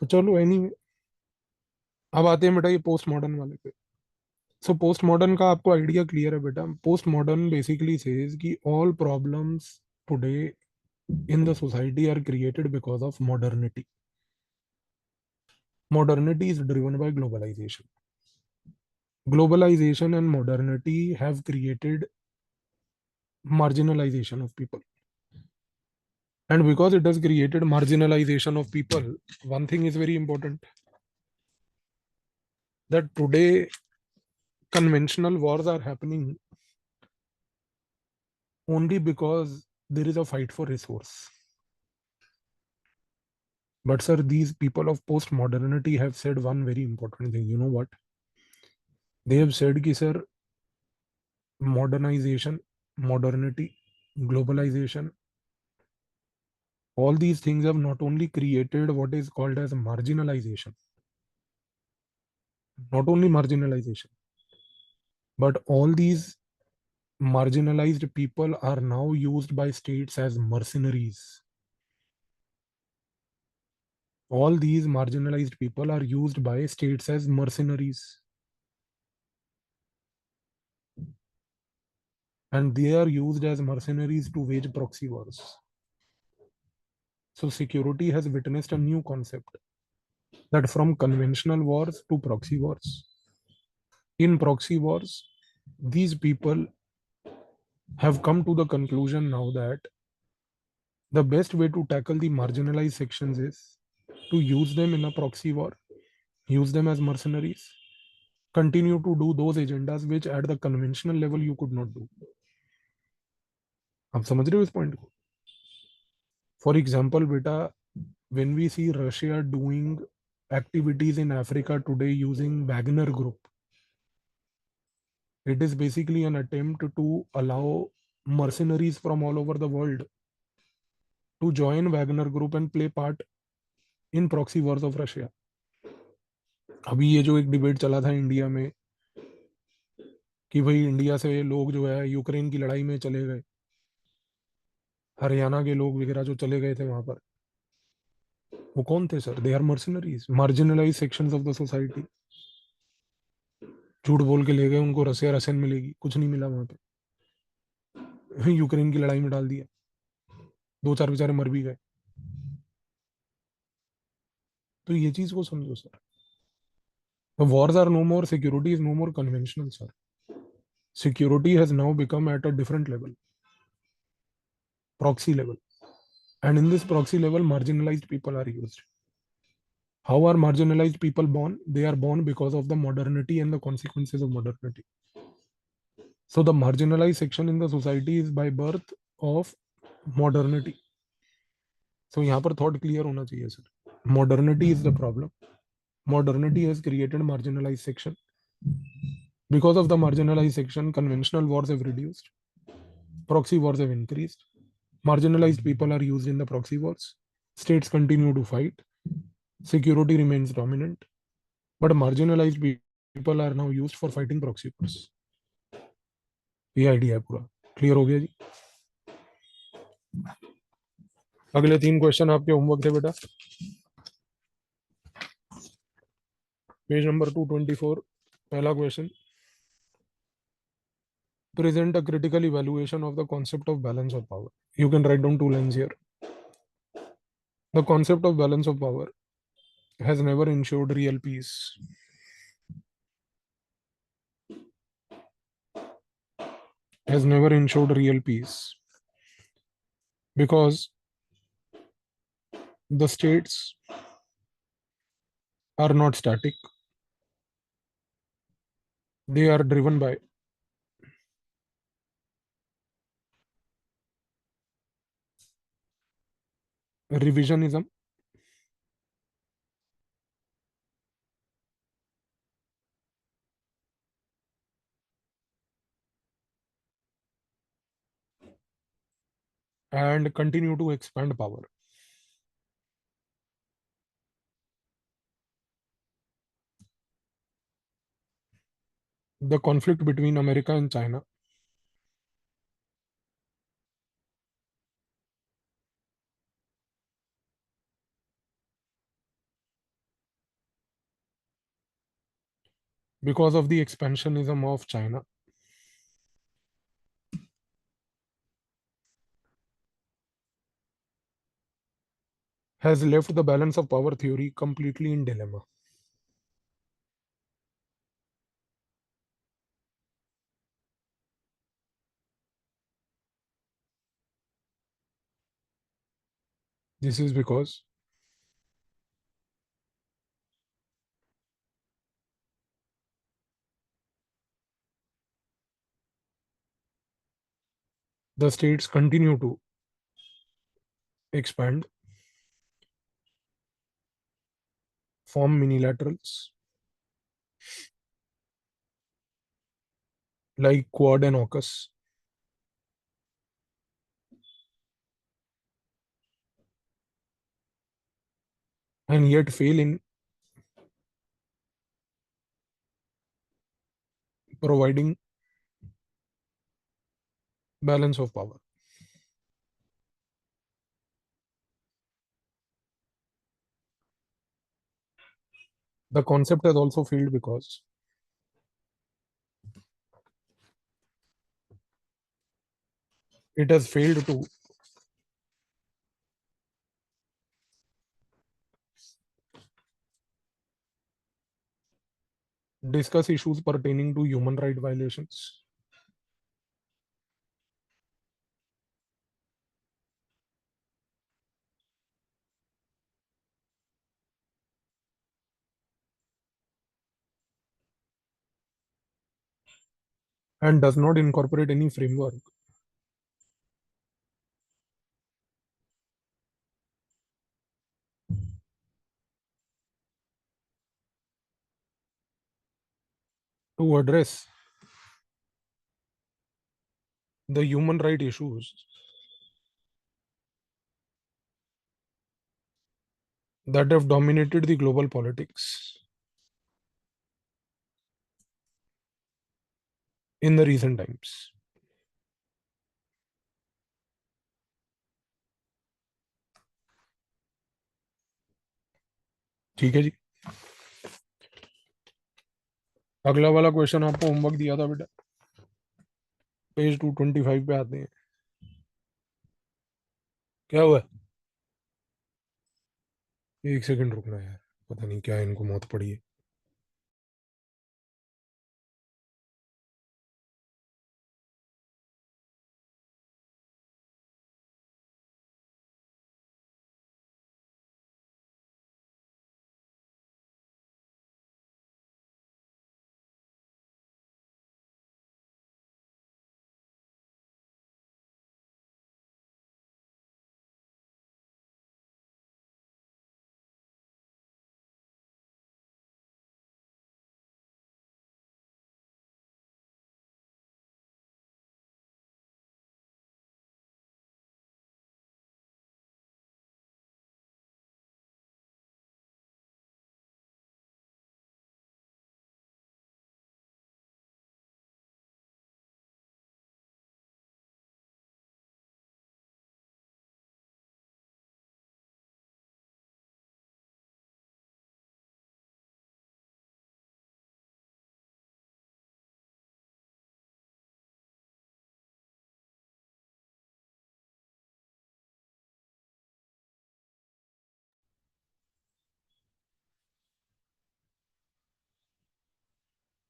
तो चलो एनीवे, अब आते हैं बेटा ये पोस्ट मॉडर्न वाले पे। सो पोस्ट मॉडर्न का आपको आइडिया क्लियर है बेटा? पोस्ट मॉडर्न बेसिकली सेज कि all problems today in the society are created because of modernity. Modernity is driven by globalization. Globalization and modernity have created marginalization of people. And because it has created marginalization of people, one thing is very important, that today conventional wars are happening only because there is a fight for resource. But sir, these people of post-modernity have said one very important thing. You know what? They have said ki sir, modernization, modernity, globalization, all these things have not only created what is called as marginalization, not only marginalization, but all these marginalized people are now used by states as mercenaries. All these marginalized people are used by states as mercenaries. And they are used as mercenaries to wage proxy wars. So security has witnessed a new concept, that from conventional wars to proxy wars. In proxy wars, these people have come to the conclusion now that the best way to tackle the marginalized sections is to use them in a proxy war, use them as mercenaries, continue to do those agendas which at the conventional level you could not do. आप समझ रहे हो इस point को? For example बेटा, when we see Russia doing activities in Africa today using Wagner Group, it is basically an attempt to allow mercenaries from all over the world to join Wagner Group and play part in proxy wars of Russia. अभी ये जो एक debate चला था India में कि भाई India से लोग जो है यूक्रेन की लड़ाई में चले गए, हरियाणा के लोग वगैरह जो चले गए थे वहां पर, वो कौन थे sir? They are mercenaries, marginalise sections of the society. झूठ बोल के ले गए उनको, रसिया रसियन मिलेगी, कुछ नहीं मिला वहां पे, यूक्रेन की लड़ाई में डाल दिया, दो चार बेचारे मर भी गए. तो ये चीज को समझो sir. Wars are no more, security is no more conventional sir. Security has now become at a different level, proxy level. And in this proxy level, marginalized people are used. How are marginalized people born? They are born because of the modernity and the consequences of modernity. So the marginalized section in the society is by birth of modernity. So यहाँ पर thought clear होना चाहिए sir. Modernity is the problem. Modernity has created marginalized section. Because of the marginalized section, conventional wars have reduced. Proxy wars have increased. Marginalized people are used in the proxy wars. States continue to fight. Security remains dominant. But marginalized people are now used for fighting proxy wars. ये idea है पूरा. Clear हो गया जी? अगले 3 question आपके homework थे बेटा. Page number 224. पहला question. Present a critical evaluation of the concept of balance of power. You can write down 2 lines here. The concept of balance of power has never ensured real peace. Has never ensured real peace because the states are not static. They are driven by revisionism, and continue to expand power. The conflict between America and China because of the expansionism of China has left the balance of power theory completely in dilemma. This is because The states continue to expand, form minilaterals like Quad and AUKUS, and yet fail in providing balance of power. The concept has also failed because it has failed to discuss issues pertaining to human right violations, and does not incorporate any framework to address the human right issues that have dominated the global politics in the recent times. ठीक है जी. अगला वाला question आपको homework दिया था बेटा, page 225 पे आते हैं. क्या हुआ? एक सेकंड रुकना यार, पता नहीं क्या इनको मौत पड़ी है.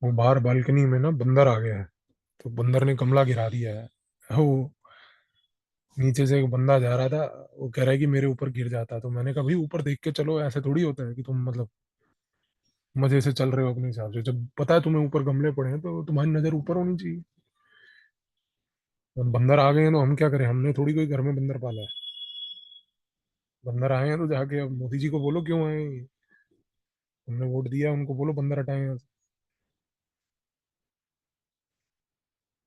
वो बाहर बालकनी में ना बंदर आ गया है, तो बंदर ने गमला गिरा दिया है. वो नीचे से एक बंदा जा रहा था, वो कह रहा है कि मेरे ऊपर गिर जाता. तो मैंने कहा भाई ऊपर देख के चलो, ऐसे थोड़ी होता है कि तुम मतलब मजे से चल रहे हो अपने हिसाब से. जब पता है तुम्हें ऊपर गमले पड़े हैं तो तुम्हारी नजर ऊपर होनी चाहिए. अब बंदर आ गए हैं तो हम क्या करें, हमने थोड़ी कोई घर में बंदर पाला है. बंदर आए हैं तो जाके अब मोदी जी को बोलो क्यों आए हैं ये? हमने वोट दिया, उनको बोलो बंदर हटाए यहाँ से.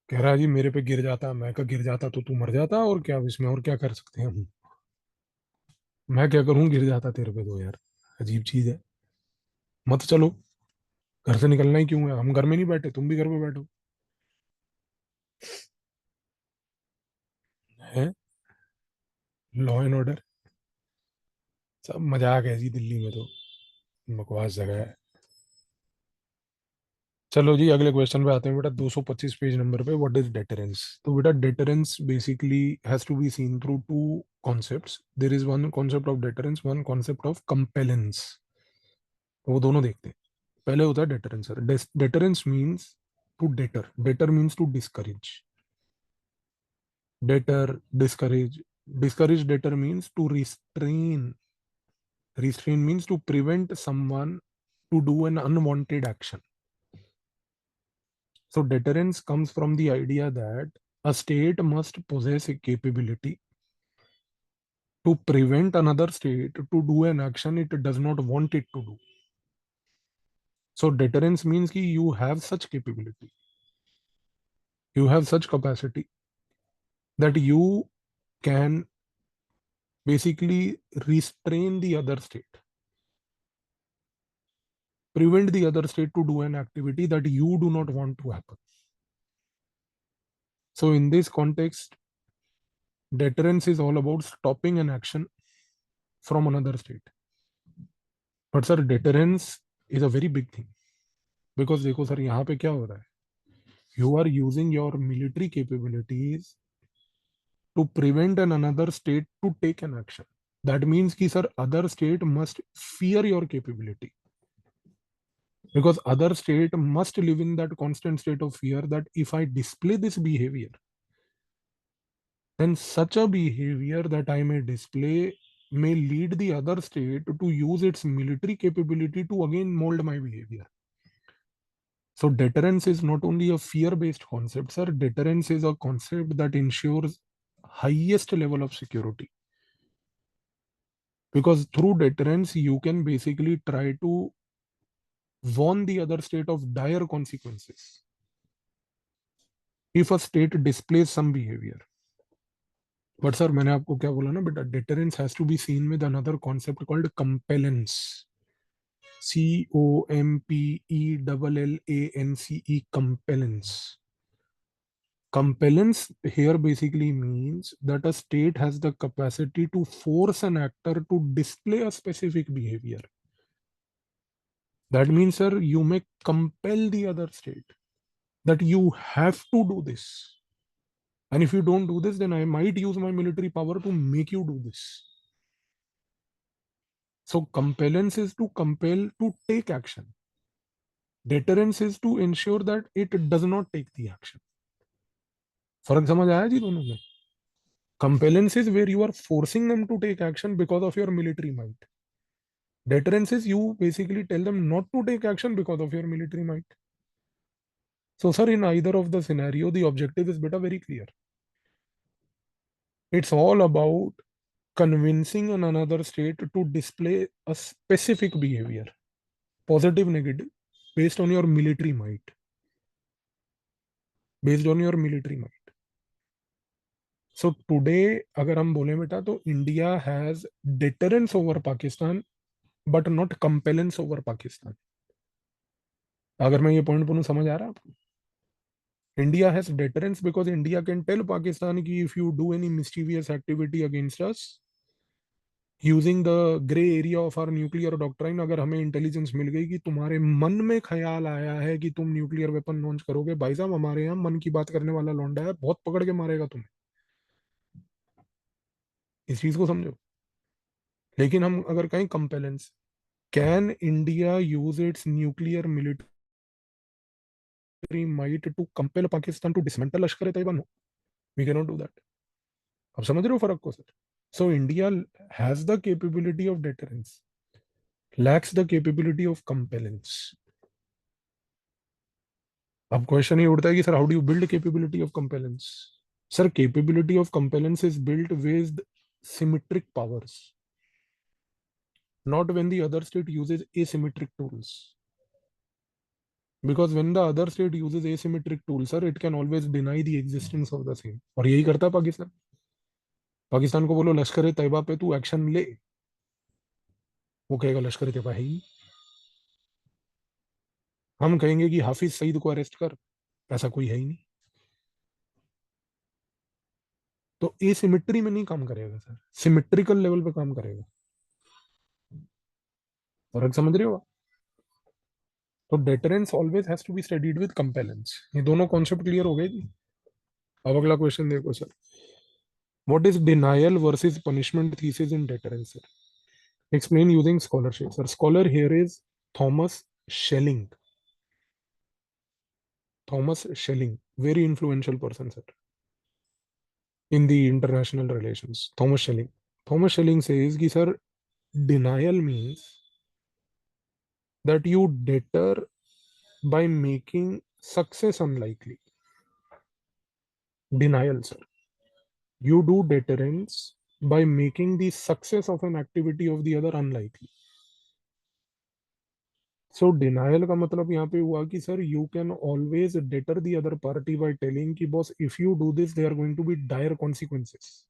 कह रहा है जी मेरे पे गिर जाता. मैं कहा गिर जाता तो तू मर जाता, और क्या इसमें, और क्या कर सकते हैं हम. मैं क्या करूं, गिर जाता तेरे पे तो यार. अजीब चीज है. मत चलो, घर से निकलना ही क्यों है, हम घर में नहीं बैठे, तुम भी घर पे बैठो. है लॉ एंड ऑर्डर, सब मजाक है जी. दिल्ली में तो बकवास जगह है. चलो जी अगले क्वेश्चन पे आते हैं बेटा, 225 पेज नंबर पे. What is deterrence? तो बेटा deterrence basically has to be seen through two concepts. There is one concept of deterrence, one concept of compellence. तो वो दोनों देखते हैं. पहले होता है deterrence. Deterrence means to deter. Deter means to discourage. Deter, discourage. Discourage, deter means to restrain. Restrain means to prevent someone to do an unwanted action. So deterrence comes from the idea that A state must possess a capability to prevent another state to do an action it does not want it to do. So deterrence means कि you have such capability, you have such capacity that you can basically restrain the other state, prevent the other state to do an activity that you do not want to happen. So in this context, deterrence is all about stopping an action from another state. But sir, deterrence is a very big thing. Because देखो sir यहाँ पे क्या हो रहा है, you are using your military capabilities to prevent another state to take an action. That means कि sir, other state must fear your capability. Because other state must live in that constant state of fear that if I display this behavior, then such a behavior that I may display may lead the other state to use its military capability to again mold my behavior. So deterrence is not only a fear-based concept, sir. Deterrence is a concept that ensures highest level of security. Because through deterrence, you can basically try to warn the other state of dire consequences if a state displays some behavior. But sir, मैंने आपको क्या बोला ना बेटा, deterrence has to be seen with another concept called compellence. COMPELLANCE, compellence. Compellence here basically means that a state has the capacity to force an actor to display a specific behavior. That means, sir, you may compel the other state that you have to do this. And if you don't do this, then I might use my military power to make you do this. So compellence is to compel to take action. Deterrence is to ensure that it does not take the action. फर्क समझ आया जी दोनों में? Compellence is where you are forcing them to take action because of your military might. Deterrence is you basically tell them not to take action because of your military might. So, sir, in either of the scenario, the objective is beta very clear. It's all about convincing another state to display a specific behavior, positive, negative, based on your military might. Based on your military might. So today, अगर हम बोले बेटा तो India has deterrence over Pakistan, but not compellence over Pakistan. अगर मैं ये point बोलूं समझ आ रहा है आपको? India has deterrence because India can tell Pakistan कि if you do any mischievous activity against us, using the grey area of our nuclear doctrine, अगर हमें इंटेलिजेंस मिल गई कि तुम्हारे मन में ख्याल आया है कि तुम न्यूक्लियर वेपन लॉन्च करोगे, भाई साहब हमारे यहाँ मन की बात करने वाला लौंडा है, बहुत पकड़ के मारेगा तुम्हें. इस चीज को समझो. लेकिन हम अगर कहें compellence, can India use its nuclear military might to compel Pakistan to dismantle Lashkar e Taiba? No, we can not do that. अब समझ रहे हो फर्क को sir? So India has the capability of deterrence, lacks the capability of compellence. अब question ये उठता है कि sir how do you build capability of compellence? Sir capability of compellence is built with symmetric powers, not when the other state uses asymmetric tools. Because when the other state uses asymmetric tools, sir, it can always deny the existence of the same. और यही करता है पाकिस्तान. पाकिस्तान को बोलो लश्कर ए तैयबा पे तू action ले, वो कहेगा लश्कर ए तैयबा है ही. हम कहेंगे कि हाफिज सईद को अरेस्ट कर, ऐसा कोई है ही नहीं. तो एसिमेट्री में नहीं काम करेगा सर, सिमेट्रिकल लेवल पे काम करेगा. फर्क समझ रहे हो? तो deterrence always has to be studied with compellence. ये दोनों कॉन्सेप्ट क्लियर हो गए जी? अब अगला क्वेश्चन देखो sir, what is denial versus punishment thesis in deterrence sir? Explain using scholarship sir. Scholar here is Thomas shelling. Thomas shelling, very influential person sir in the international relations. Thomas Schelling. Thomas Schelling says कि sir, denial means that you deter by making success unlikely. Denial, sir. You do deterrence by making the success of an activity of the other unlikely. So denial का मतलब यहाँ पे हुआ कि sir you can always deter the other party by telling कि boss if you do this there are going to be dire consequences.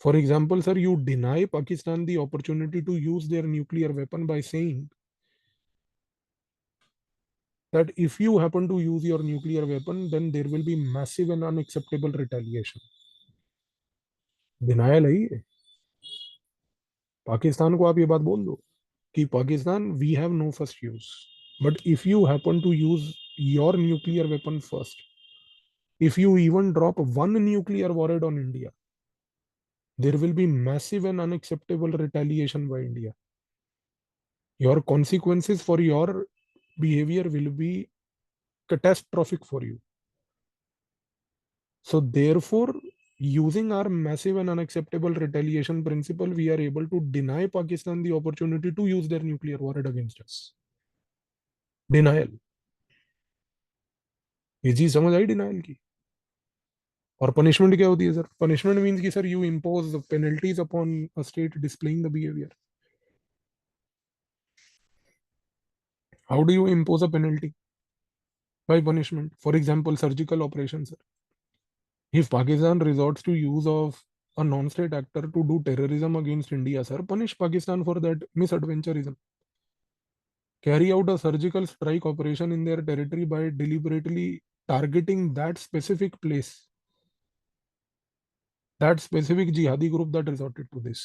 For example, sir, you deny Pakistan the opportunity to use their nuclear weapon by saying that if you happen to use your nuclear weapon, then there will be massive and unacceptable retaliation. Denial है ये. पाकिस्तान को आप ये बात बोल दो कि Pakistan we have no first use, but if you happen to use your nuclear weapon first, if you even drop one nuclear warhead on India, there will be massive and unacceptable retaliation by India. Your consequences for your behavior will be catastrophic for you. So therefore, using our massive and unacceptable retaliation principle, we are able to deny Pakistan the opportunity to use their nuclear warhead against us. Denial. ये चीज समझ आई denial की. और punishment क्या होती है sir? Punishment means कि sir you impose penalties upon a state displaying the behaviour. How do you impose a penalty? By punishment. For example surgical operation sir. If Pakistan resorts to use of a non-state actor to do terrorism against India, sir, punish Pakistan for that misadventurism. Carry out a surgical strike operation in their territory by deliberately targeting that specific place, that specific jihadi group that resorted to this.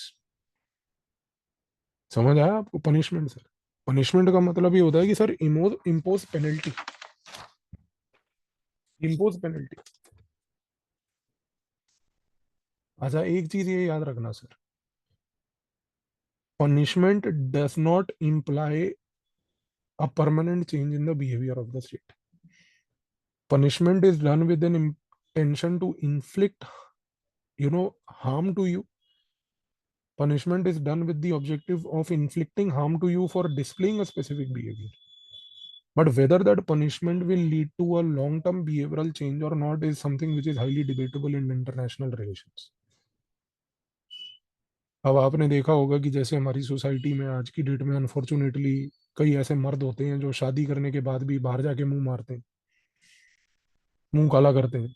समझ आया आपको? Punishment sir. Punishment का मतलब ये होता है कि sir impose penalty. Impose penalty. अच्छा, एक चीज ये याद रखना sir. Punishment does not imply a permanent change in the behavior of the state. Punishment is done with an intention to inflict, harm to you. Punishment is done with the objective of inflicting harm to you for displaying a specific behavior. But whether that punishment will lead to a long-term behavioral change or not is something which is highly debatable in international relations. अब आपने देखा होगा कि जैसे हमारी society में आज की डेट में अनफॉर्चुनेटली कई ऐसे मर्द होते हैं जो शादी करने के बाद भी बाहर जाके मुंह मारते हैं, मुंह काला करते हैं.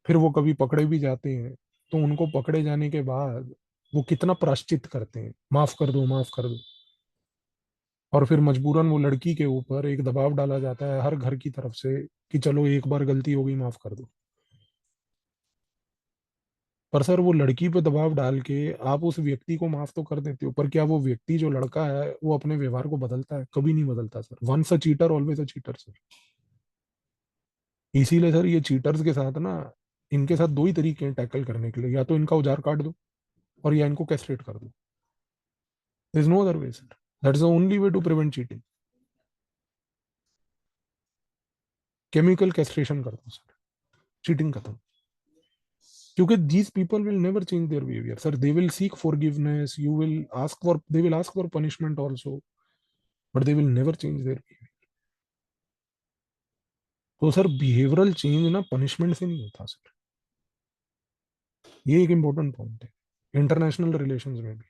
फिर वो कभी पकड़े भी जाते हैं तो उनको पकड़े जाने के बाद वो कितना प्रायश्चित करते हैं, माफ कर दो माफ कर दो. और फिर मजबूरन वो लड़की के ऊपर एक दबाव डाला जाता है हर घर की तरफ से कि चलो एक बार गलती हो गई माफ कर दो. पर सर वो लड़की पे दबाव डाल के आप उस व्यक्ति को माफ तो कर देते हो, पर क्या वो व्यक्ति जो लड़का है वो अपने व्यवहार को बदलता है? कभी नहीं बदलता sir. Once a cheater always a cheater sir. इसीलिए सर ये चीटर्स के साथ ना, इनके साथ दो ही तरीके हैं टैकल करने के लिए. या तो इनका औजार काट दो और या इनको कैस्ट्रेट कर दो. There's no other way, sir. That's the only way to prevent cheating. Chemical castration कर दो सर, चीटिंग खत्म. क्योंकि these people will never change their behavior, sir. They will seek forgiveness. They will ask for punishment also, but they will never change their behavior. तो sir behavioural change ना punishment से नहीं होता sir. ये एक important point है international relations में भी.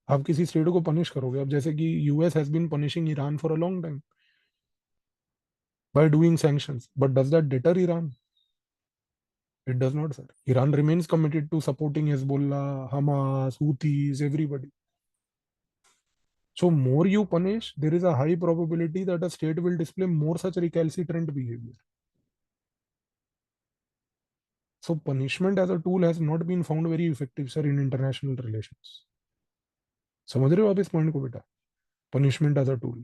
आप किसी स्टेट को पनिश करोगे, अब जैसे कि US has been punishing Iran for a long time by doing sanctions, but does that deter Iran? It does not, sir. Iran remains committed to supporting Hezbollah, Hamas, Houthis, everybody. So more you punish, there is a high probability that a state will display more such recalcitrant behavior. So punishment as a tool has not been found very effective, sir, in international relations. समझ रहे हो आप इस point को बेटा? Punishment as a tool.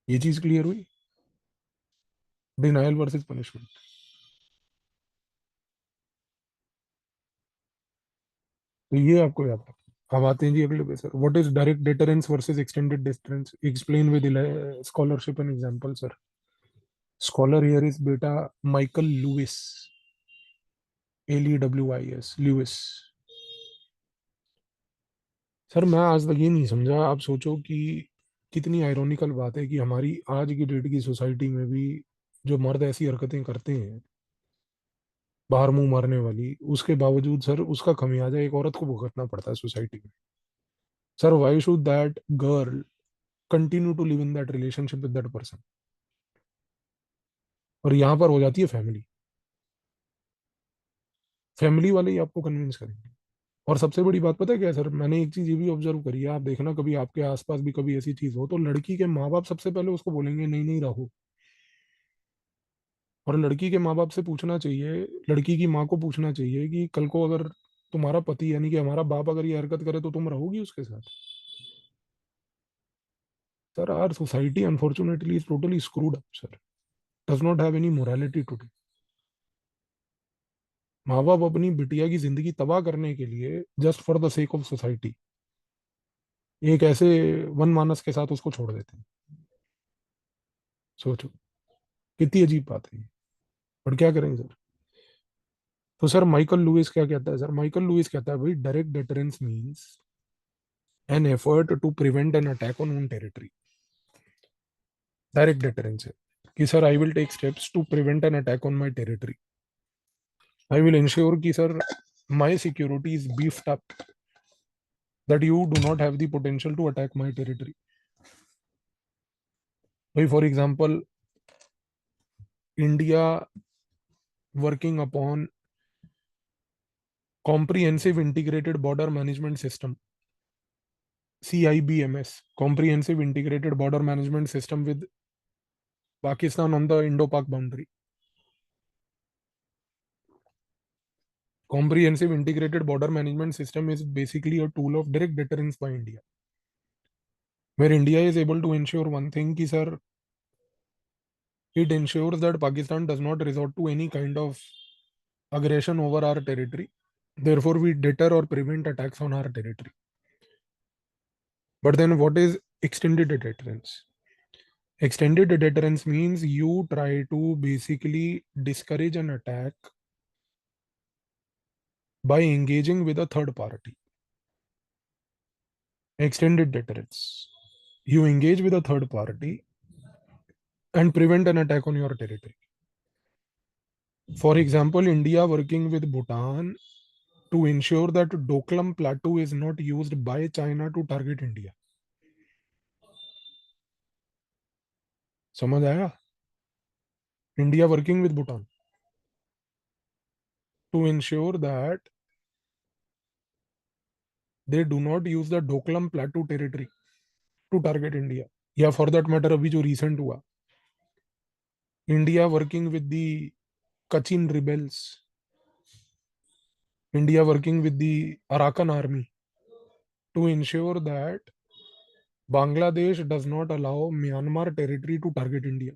ये चीज क्लियर हुई? Denial versus punishment. तो ये आपको याद रखना. अब आते हैं जी अगले पे sir. What is direct deterrence versus extended deterrence? Explain with scholarship and example sir. Scholar here is बेटा Michael Lewis. LEWIS, Lewis. Sir मैं आज तक ये नहीं समझा. आप सोचो कि कितनी आयरॉनिकल बात है कि हमारी आज की डेट की सोसाइटी में भी जो मर्द ऐसी हरकतें करते हैं बाहर मुंह मारने वाली, उसके बावजूद सर उसका खमियाजा एक औरत को भुगतना पड़ता है सोसाइटी में. Sir why should that girl continue to live in that relationship with that person? और यहाँ पर हो जाती है फैमिली. फैमिली वाले ही आपको कन्विंस करेंगे. और सबसे बड़ी बात पता है क्या है सर, मैंने एक चीज ये भी ऑब्जर्व करी है, आप देखना कभी आपके आसपास भी कभी ऐसी चीज हो तो लड़की के माँ बाप सबसे पहले उसको बोलेंगे नहीं नहीं रहो. और लड़की के माँ बाप से पूछना चाहिए, लड़की की माँ को पूछना चाहिए कि कल को अगर तुम्हारा पति यानी कि हमारा बाप अगर ये हरकत करे तो तुम रहोगी उसके साथ? Sir our society unfortunately is totally screwed up sir. Does not have any morality today. माँ बाप अपनी बिटिया की जिंदगी तबाह करने के लिए just for the sake of society एक ऐसे वन मानस के साथ उसको छोड़ देते हैं. सोचो कितनी अजीब बात है ये. और क्या करेंगे सर? तो सर माइकल लुइस क्या कहता है? सर माइकल लुइस कहता है भाई direct deterrence means an effort to prevent an attack on own territory. Direct deterrence है कि sir I will take steps to prevent an attack on my territory. I will ensure कि sir my security is beefed up that you do not have the potential to attack my territory. भाई for example India working upon comprehensive integrated border management system, CIBMS, comprehensive integrated border management system with Pakistan on the Indo पाक boundary. Comprehensive integrated border management system is basically a tool of direct deterrence by India, where India is able to ensure one thing ki sir, it ensures that Pakistan does not resort to any kind of aggression over our territory. Therefore, we deter or prevent attacks on our territory. But then, what is extended deterrence? Extended deterrence means you try to basically discourage an attack by engaging with a third party. Extended deterrence. You engage with a third party and prevent an attack on your territory. For example, India working with Bhutan to ensure that Doklam Plateau is not used by China to target India. समझ आया? India working with Bhutan to ensure that they do not use the Doklam Plateau territory to target India. या for that matter अभी जो recent हुआ, India working with the Kachin rebels, India working with the Arakan army to ensure that Bangladesh does not allow Myanmar territory to target India.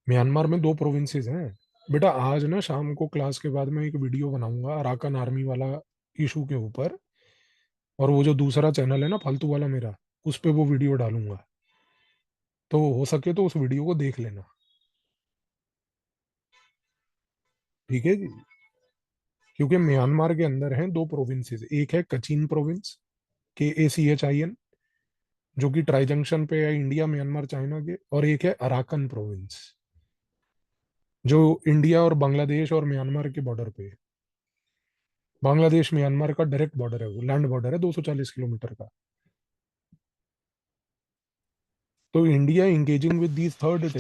Myanmar में 2 provinces हैं बेटा. आज ना शाम को क्लास के बाद मैं एक वीडियो बनाऊंगा अराकन आर्मी वाला इशू के ऊपर, और वो जो दूसरा चैनल है ना फालतू वाला मेरा, उस पे वो वीडियो डालूंगा. तो हो सके तो उस वीडियो को देख लेना, ठीक है जी? क्योंकि म्यांमार के अंदर हैं 2 प्रोविंसेस. एक है कचिन प्रोविंस, KACHIN, जो कि ट्राई जंक्शन पे है इंडिया म्यांमार चाइना के, और एक है अराकन प्रोविंस जो इंडिया और बांग्लादेश और म्यांमार के बॉर्डर पे है. बांग्लादेश म्यांमार का डायरेक्ट बॉर्डर है, वो लैंड बॉर्डर है 240 किलोमीटर का. तो India engaging with these third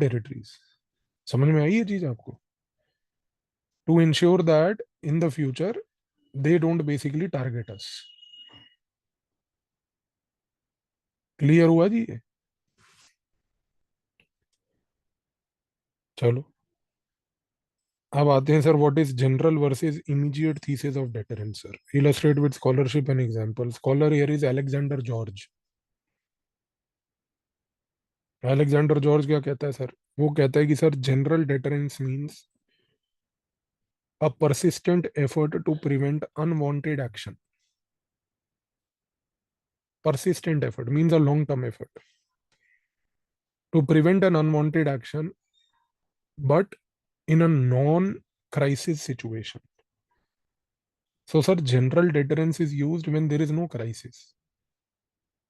territories. समझ में आई ये चीज आपको? To ensure that in the future they don't basically target us. Clear हुआ जी ये? चलो अब आते हैं sir, what is general versus immediate thesis of deterrence sir. Illustrate with scholarship and example. Scholar here is Alexander George. Alexander George क्या कहता है सर? वो कहता है कि sir general deterrence means a persistent effort to prevent unwanted action. Persistent effort means a long term effort to prevent an unwanted action, but in a non crisis situation. So, sir, general deterrence is used when there is no crisis.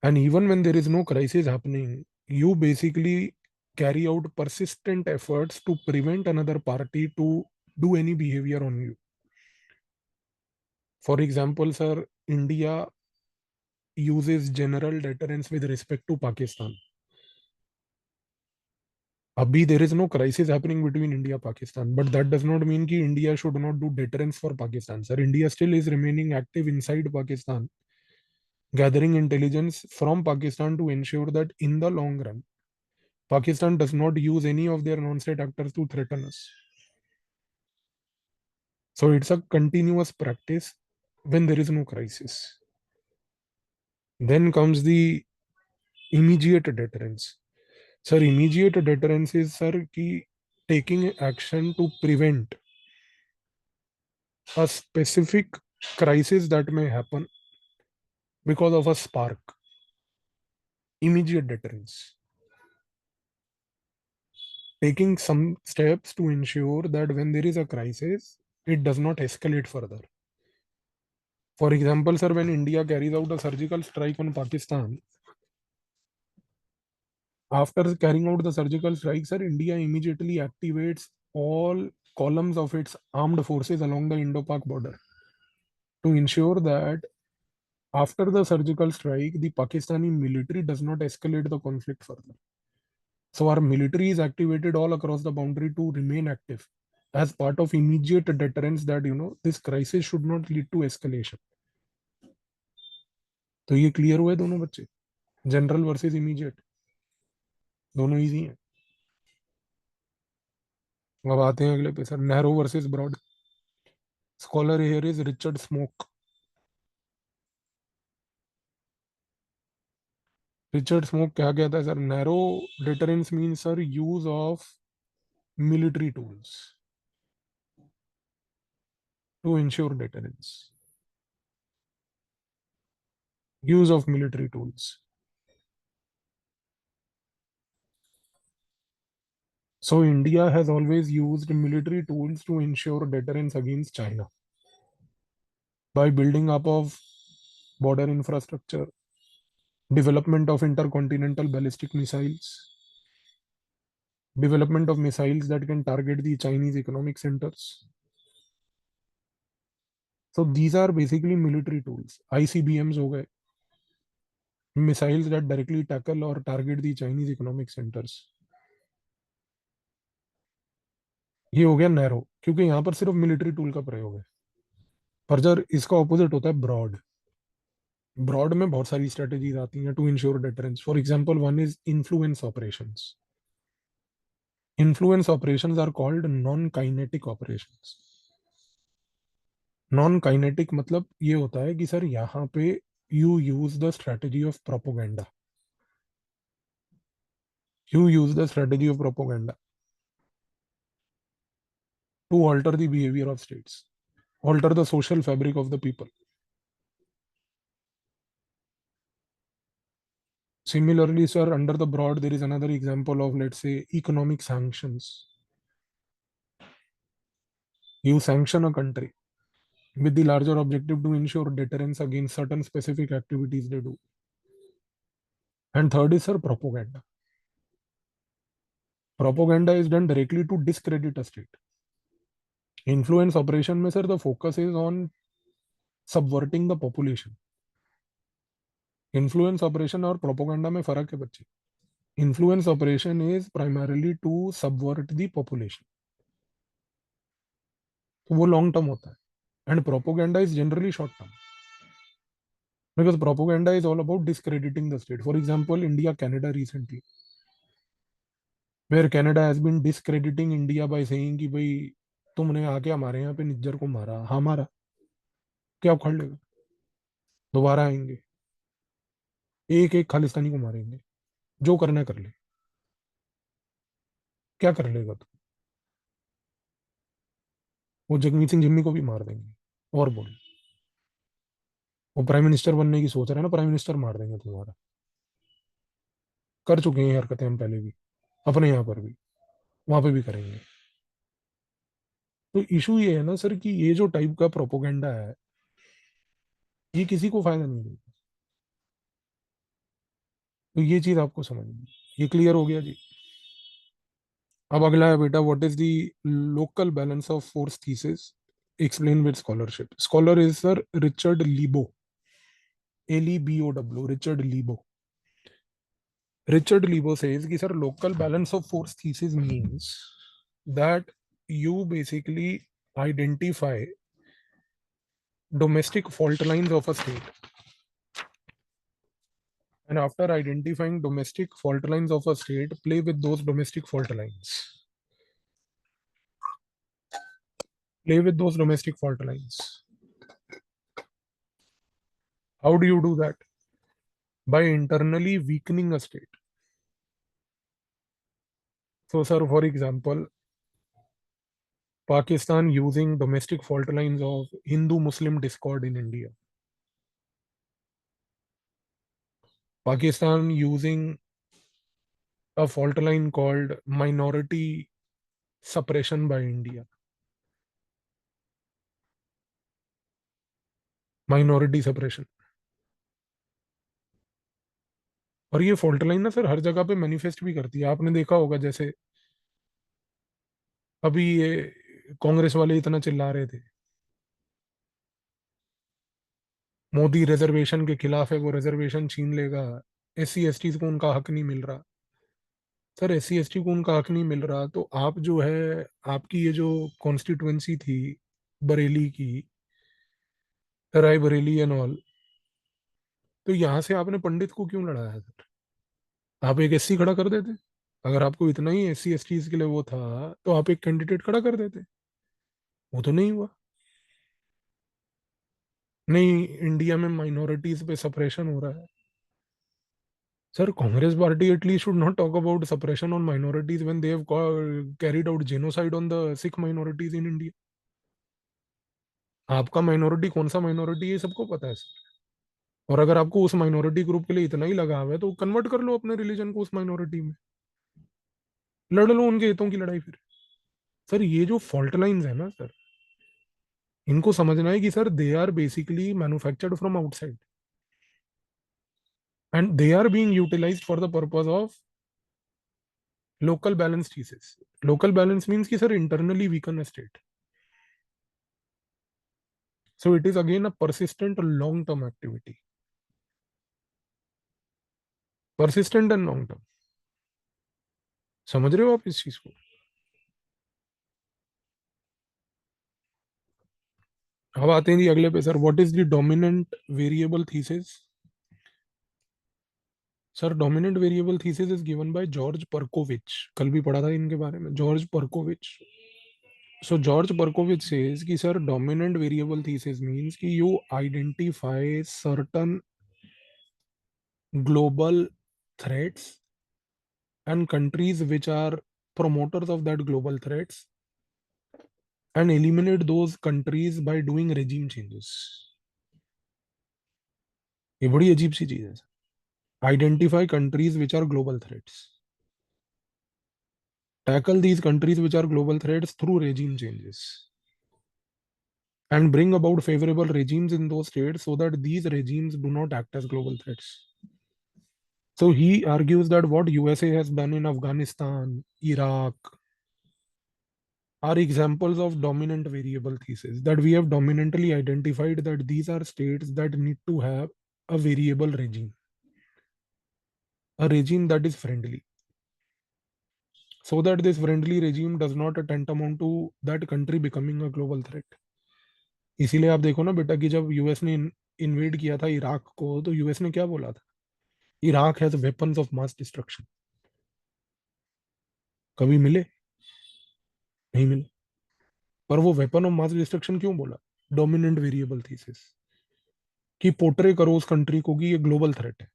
And even when there is no crisis happening, you basically carry out persistent efforts to prevent another party to do any behavior on you. For example, sir, India uses general deterrence with respect to Pakistan. Abhi, there is no crisis happening between India and Pakistan, but that does not mean that India should not do deterrence for Pakistan. Sir, India still is remaining active inside Pakistan, gathering intelligence from Pakistan to ensure that in the long run, Pakistan does not use any of their non-state actors to threaten us. So it's a continuous practice when there is no crisis. Then comes the immediate deterrence. Sir, immediate deterrence is, sir, ki taking action to prevent a specific crisis that may happen because of a spark. Immediate deterrence. Taking some steps to ensure that when there is a crisis, it does not escalate further. For example, sir, when India carries out a surgical strike on Pakistan, after carrying out the surgical strike, sir, India immediately activates all columns of its armed forces along the Indo-Pak border to ensure that after the surgical strike, the Pakistani military does not escalate the conflict further. So our military is activated all across the boundary to remain active as part of immediate deterrence that this crisis should not lead to escalation. तो ये clear हुए दोनों बच्चे, general versus immediate दोनों easy हैं. अब आते हैं अगले पे sir, narrow versus broad. Scholar here is Richard Smoke. Richard Smoke क्या कहता है sir? Narrow deterrence mean sir use of military tools to ensure deterrence. use of military tools. So India has always used military tools to ensure deterrence against China by building up of border infrastructure, development of intercontinental ballistic missiles, development of missiles that can target the Chinese economic centers. So these are basically military tools. ICBMs हो गए, missiles that directly tackle or target the Chinese economic centers. ये हो गया narrow, क्योंकि यहाँ पर सिर्फ military tool का प्रयोग है. पर जब इसका ऑपोजिट होता है ब्रॉड. ब्रॉड में बहुत सारी स्ट्रेटेजीज आती हैं to ensure deterrence. For example, one is influence operations. Influence operations are called non kinetic operations. Non kinetic मतलब ये होता है कि सर यहाँ पे you use the strategy of propaganda. You use the strategy of propaganda to alter the behaviour of states, alter the social fabric of the people. Similarly, sir, under the broad, there is another example of, let's say, economic sanctions. You sanction a country with the larger objective to ensure deterrence against certain specific activities they do. And third is, sir, propaganda. Propaganda is done directly to discredit a state. Influence operation में, sir, the focus is on subverting the population. Influence operation और propaganda में फर्क है बच्चे. Influence operation is primarily to subvert the population. तो वो long term होता है. And propaganda is generally short term, because propaganda is all about discrediting the state. For example, India Canada recently, where Canada has been discrediting India by saying कि भाई तुमने आके हमारे यहाँ पे निज्जर को मारा. हाँ मारा, क्या उखाड़ लेगा? दोबारा आएंगे, एक एक खालिस्तानी को मारेंगे. जो करना है कर ले. क्या कर लेगा तू? वो जगमीत सिंह जिम्मी को भी मार देंगे. और बोल, वो प्राइम मिनिस्टर बनने की सोच रहा है ना, प्राइम मिनिस्टर मार देंगे तुम्हारा. कर चुके हैं हरकतें हम पहले भी, अपने यहाँ पर भी, वहां पे भी करेंगे. तो इशू ये है ना सर कि ये जो टाइप का प्रोपोगेंडा है, ये किसी को फायदा नहीं देगा। तो ये चीज आपको समझनी है। ये क्लियर हो गया जी। अब अगला है बेटा, what is the local balance of force thesis explain with scholarship. Scholar is sir Richard Lebow, LEBOW, Richard Lebow. Richard Lebo says कि sir local balance of force thesis means that you basically identify domestic fault lines of a state, and after identifying domestic fault lines of a state, play with those domestic fault lines. Play with those domestic fault lines. How do you do that? By internally weakening a state. So, sir, for example, Pakistan using domestic fault lines of Hindu-Muslim discord in India. Pakistan using a fault line called minority suppression by India. Minority suppression. और ये fault line ना sir हर जगह पे manifest भी करती है। आपने देखा होगा, जैसे अभी ये कांग्रेस वाले इतना चिल्ला रहे थे, मोदी रिजर्वेशन के खिलाफ है, वो रिजर्वेशन छीन लेगा, SC ST को उनका हक नहीं मिल रहा। सर SC ST को उनका हक नहीं मिल रहा, तो आप जो है, आपकी ये जो कॉन्स्टिट्युएंसी थी बरेली की, रायबरेली एंड ऑल, तो यहाँ से आपने पंडित को क्यों लड़ाया सर? आप एक SC खड़ा कर देते। अगर आपको इतना ही SC STs के लिए वो था, तो आप एक कैंडिडेट खड़ा कर देते। वो तो नहीं हुआ। नहीं, इंडिया में माइनॉरिटीज पे सप्रेशन हो रहा है। Sir Congress party at least should not talk about suppression on minorities when they have carried out genocide on the Sikh minorities in India. आपका माइनॉरिटी कौन सा माइनॉरिटी है सबको पता है सर। और अगर आपको उस माइनॉरिटी ग्रुप के लिए इतना ही लगाव है, तो कन्वर्ट कर लो अपने रिलीजन को उस माइनॉरिटी में, लड़ लो उनके हितों की लड़ाई फिर। सर ये जो फॉल्ट लाइंस है ना सर, इनको समझना है कि sir they are basically manufactured from outside and they are being utilised for the purpose of local balance thesis. Local balance means कि sir internally weaken state. So it is again a persistent long term activity. persistent and long term. समझ रहे हो आप इस चीज को? अब आते हैं जी अगले पे, sir what is the dominant variable thesis. Sir dominant variable thesis is given by George Perkovich. कल भी पढ़ा था इनके बारे में, George Perkovich. So George Perkovich says कि sir dominant variable thesis means कि you identify certain global threats and countries which are promoters of that global threats, and eliminate those countries by doing regime changes. ये बड़ी अजीब सी चीज है। Identify countries which are global threats, tackle these countries which are global threats through regime changes, and bring about favorable regimes in those states so that these regimes do not act as global threats. So he argues that what USA has done in Afghanistan, Iraq, are examples of dominant variable thesis, that we have dominantly identified that these are states that need to have a variable regime, a regime that is friendly, so that this friendly regime does not tantamount to that country becoming a global threat. इसीलिए आप देखो ना बेटा कि जब US ने invade किया था इराक को, तो यूएस ने क्या बोला था? Iraq has weapons of mass destruction. कभी मिले? नहीं मिले। पर वो वेपन ऑफ मास डिस्ट्रक्शन क्यों बोला? डोमिनेंट वेरिएबल थीसिस, कि पोर्ट्रे करो उस कंट्री को कि ये ग्लोबल थ्रेट है,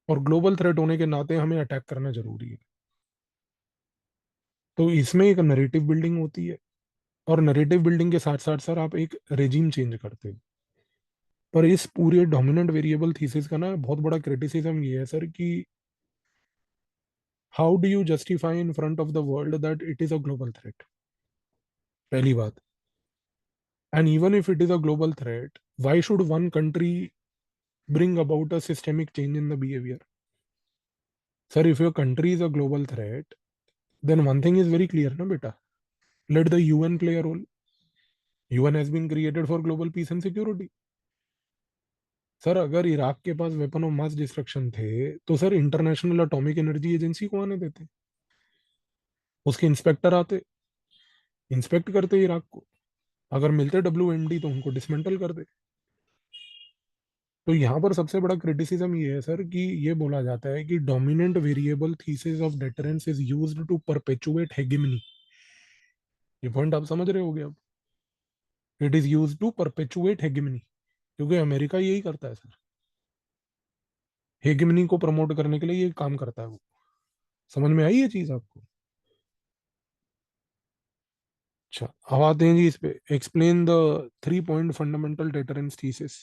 और ग्लोबल थ्रेट होने के नाते हमें अटैक करना जरूरी है। तो इसमें एक नरेटिव बिल्डिंग होती है, और नरेटिव बिल्डिंग के साथ साथ सर आप एक रेजिम चेंज करते हो। पर इस पूरे डोमिनेंट वेरिएबल थीसिस का ना बहुत बड़ा क्रिटिसिज्म ये है सर कि how do you justify in front of the world that it is a global threat. पहली बात। And even if it is a global threat, why should one country bring about a systemic change in the behavior? Sir, if your country is a global threat, then one thing is very clear, na beta? Let the UN play a role. UN has been created for global peace and security. Sir अगर Iraq के पास weapon of mass destruction थे तो sir international atomic energy agency को आने देते, उसके inspector आते, inspect करते इराक को, अगर मिलते WMD तो उनको डिसमेंटल कर दे। तो यहाँ पर सबसे बड़ा क्रिटिसिज्म ये है सर कि ये बोला जाता है कि dominant variable thesis of deterrence is used to perpetuate hegemony. ये पॉइंट आप समझ रहे होगे अब, it is used to perpetuate hegemony, क्योंकि अमेरिका यही करता है सर, हेगेमनी को प्रमोट करने के लिए ये काम करता है वो। समझ में आई ये चीज आपको? अच्छा, अब आते हैं जी इस पे, explain the 3 point fundamental deterrence thesis.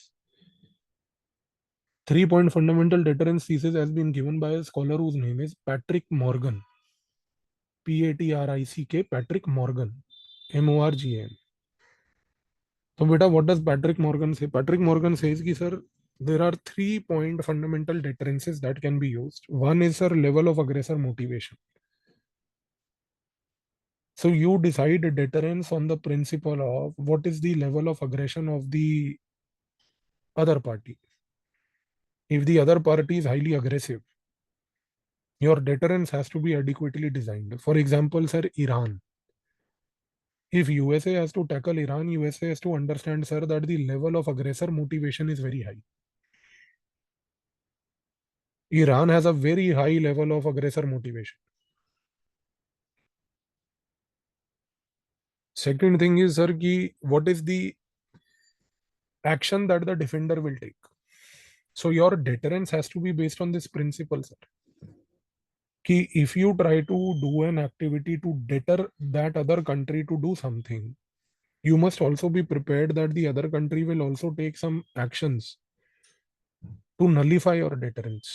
3 point fundamental deterrence thesis has been given by a scholar whose name is Patrick Morgan, PATRICK, Patrick Morgan, MORGN। तो बेटा what does Patrick Morgan say? Patrick Morgan says कि sir there are 3 point fundamental deterrences that can be used. One is sir level of aggressor motivation. So you decide deterrence on the principle of what is the level of aggression of the other party. If the other party is highly aggressive, your deterrence has to be adequately designed. For example, sir, Iran. If USA has to tackle Iran, USA has to understand, sir, that the level of aggressor motivation is very high. Iran has a very high level of aggressor motivation. Second thing is, sir, ki what is the action that the defender will take? So your deterrence has to be based on this principle, sir. Ki if you try to do an activity to deter that other country to do something, you must also be prepared that the other country will also take some actions to nullify your deterrence.